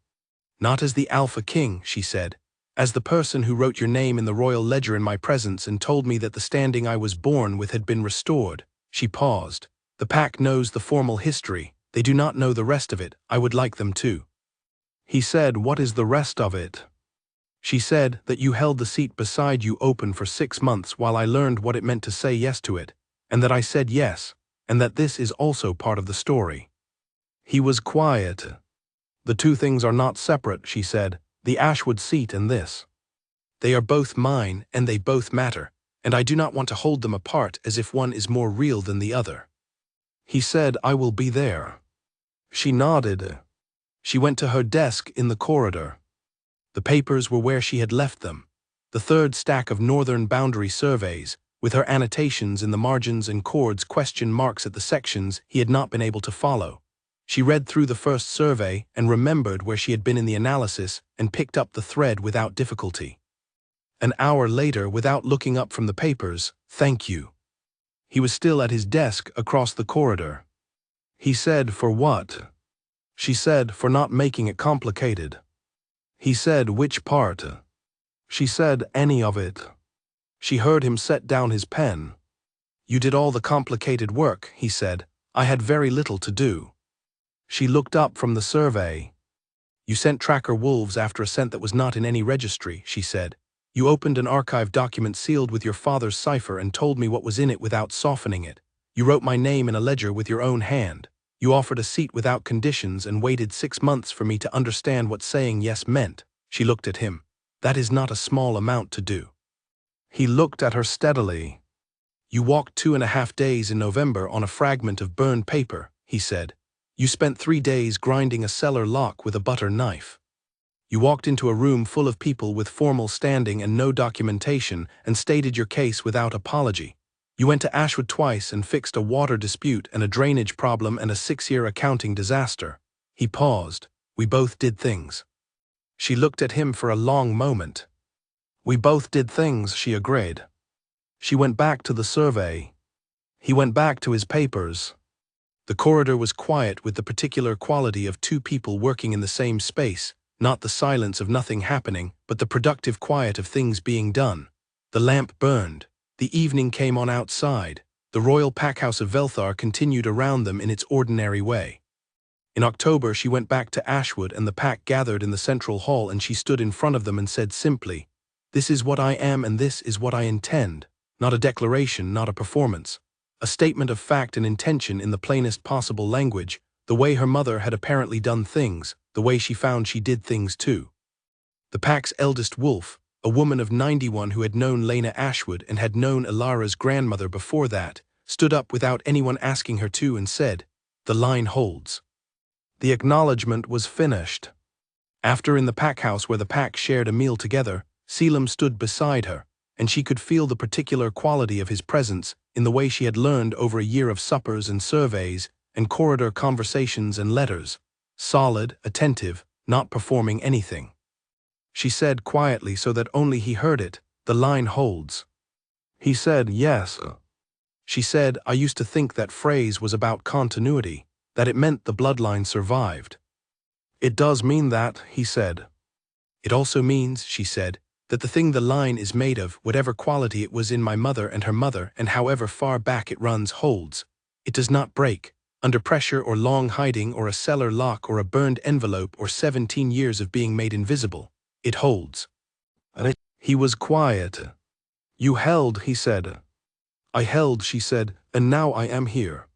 "Not as the Alpha King," she said. "As the person who wrote your name in the royal ledger in my presence and told me that the standing I was born with had been restored." She paused. "The PAC knows the formal history. They do not know the rest of it. I would like them to." He said, "What is the rest of it?" She said, "That you held the seat beside you open for 6 months while I learned what it meant to say yes to it, and that I said yes, and that this is also part of the story." He was quiet. "The two things are not separate," she said, "the Ashwood seat and this. They are both mine, and they both matter, and I do not want to hold them apart as if one is more real than the other." He said, "I will be there." She nodded. She went to her desk in the corridor. The papers were where she had left them. The third stack of Northern Boundary Surveys, with her annotations in the margins and Cord's question marks at the sections he had not been able to follow. She read through the first survey and remembered where she had been in the analysis and picked up the thread without difficulty. An hour later, without looking up from the papers, "Thank you." He was still at his desk across the corridor. He said, "For what?" She said, "For not making it complicated." He said, "Which part?" She said, "Any of it." She heard him set down his pen. "You did all the complicated work," he said. "I had very little to do." She looked up from the survey. "You sent tracker wolves after a scent that was not in any registry," she said. "You opened an archive document sealed with your father's cipher and told me what was in it without softening it. You wrote my name in a ledger with your own hand. You offered a seat without conditions and waited 6 months for me to understand what saying yes meant." She looked at him. "That is not a small amount to do." He looked at her steadily. "You walked 2.5 days in November on a fragment of burned paper," he said. "You spent 3 days grinding a cellar lock with a butter knife. You walked into a room full of people with formal standing and no documentation and stated your case without apology. You went to Ashwood twice and fixed a water dispute and a drainage problem and a 6-year accounting disaster." He paused. "We both did things." She looked at him for a long moment. "We both did things," she agreed. She went back to the survey. He went back to his papers. The corridor was quiet with the particular quality of two people working in the same space, not the silence of nothing happening, but the productive quiet of things being done. The lamp burned. The evening came on outside. The royal packhouse of Velthar continued around them in its ordinary way. In October she went back to Ashwood and the pack gathered in the central hall and she stood in front of them and said simply, "This is what I am and this is what I intend." Not a declaration, not a performance. A statement of fact and intention in the plainest possible language, the way her mother had apparently done things, the way she found she did things too. The pack's eldest wolf, a woman of 91 who had known Lena Ashwood and had known Ilara's grandmother before that, stood up without anyone asking her to and said, "The line holds." The acknowledgement was finished. After, in the pack house where the pack shared a meal together, Selim stood beside her, and she could feel the particular quality of his presence in the way she had learned over a year of suppers and surveys and corridor conversations and letters, solid, attentive, not performing anything. She said quietly so that only he heard it, "The line holds." He said, "Yes." She said, "I used to think that phrase was about continuity, that it meant the bloodline survived." "It does mean that," he said. "It also means," she said, "that the thing the line is made of, whatever quality it was in my mother and her mother and however far back it runs, holds. It does not break, under pressure or long hiding or a cellar lock or a burned envelope or 17 years of being made invisible. It holds." He was quiet. "You held," he said. "I held," she said, "and now I am here."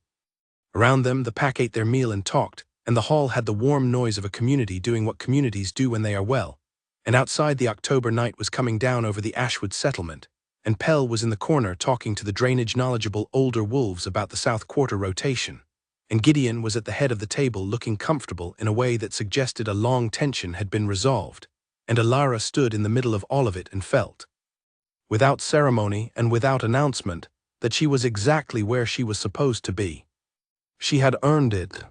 Around them the pack ate their meal and talked, and the hall had the warm noise of a community doing what communities do when they are well. And outside, the October night was coming down over the Ashwood settlement, and Pell was in the corner talking to the drainage-knowledgeable older wolves about the South Quarter rotation, and Gideon was at the head of the table looking comfortable in a way that suggested a long tension had been resolved, and Ilara stood in the middle of all of it and felt, without ceremony and without announcement, that she was exactly where she was supposed to be. She had earned it.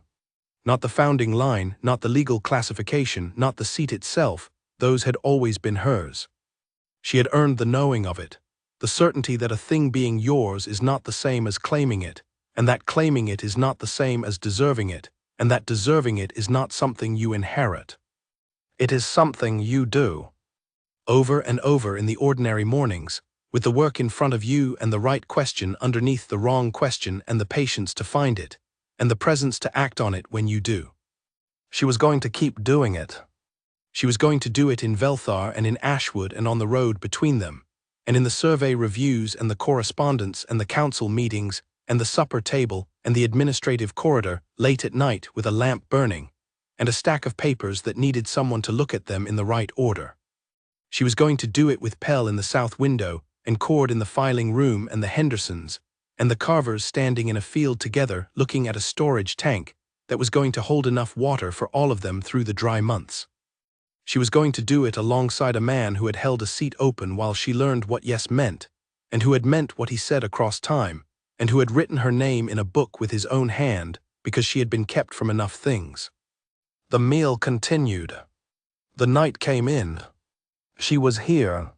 Not the founding line, not the legal classification, not the seat itself, those had always been hers. She had earned the knowing of it, the certainty that a thing being yours is not the same as claiming it, and that claiming it is not the same as deserving it, and that deserving it is not something you inherit. It is something you do. Over and over in the ordinary mornings, with the work in front of you and the right question underneath the wrong question and the patience to find it, and the presence to act on it when you do. She was going to keep doing it. She was going to do it in Velthar and in Ashwood and on the road between them, and in the survey reviews and the correspondence and the council meetings and the supper table and the administrative corridor late at night with a lamp burning, and a stack of papers that needed someone to look at them in the right order. She was going to do it with Pell in the south window and Cord in the filing room and the Hendersons, and the Carvers standing in a field together looking at a storage tank that was going to hold enough water for all of them through the dry months. She was going to do it alongside a man who had held a seat open while she learned what yes meant, and who had meant what he said across time, and who had written her name in a book with his own hand because she had been kept from enough things. The meal continued. The night came in. She was here.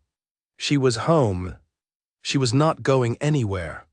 She was home. She was not going anywhere.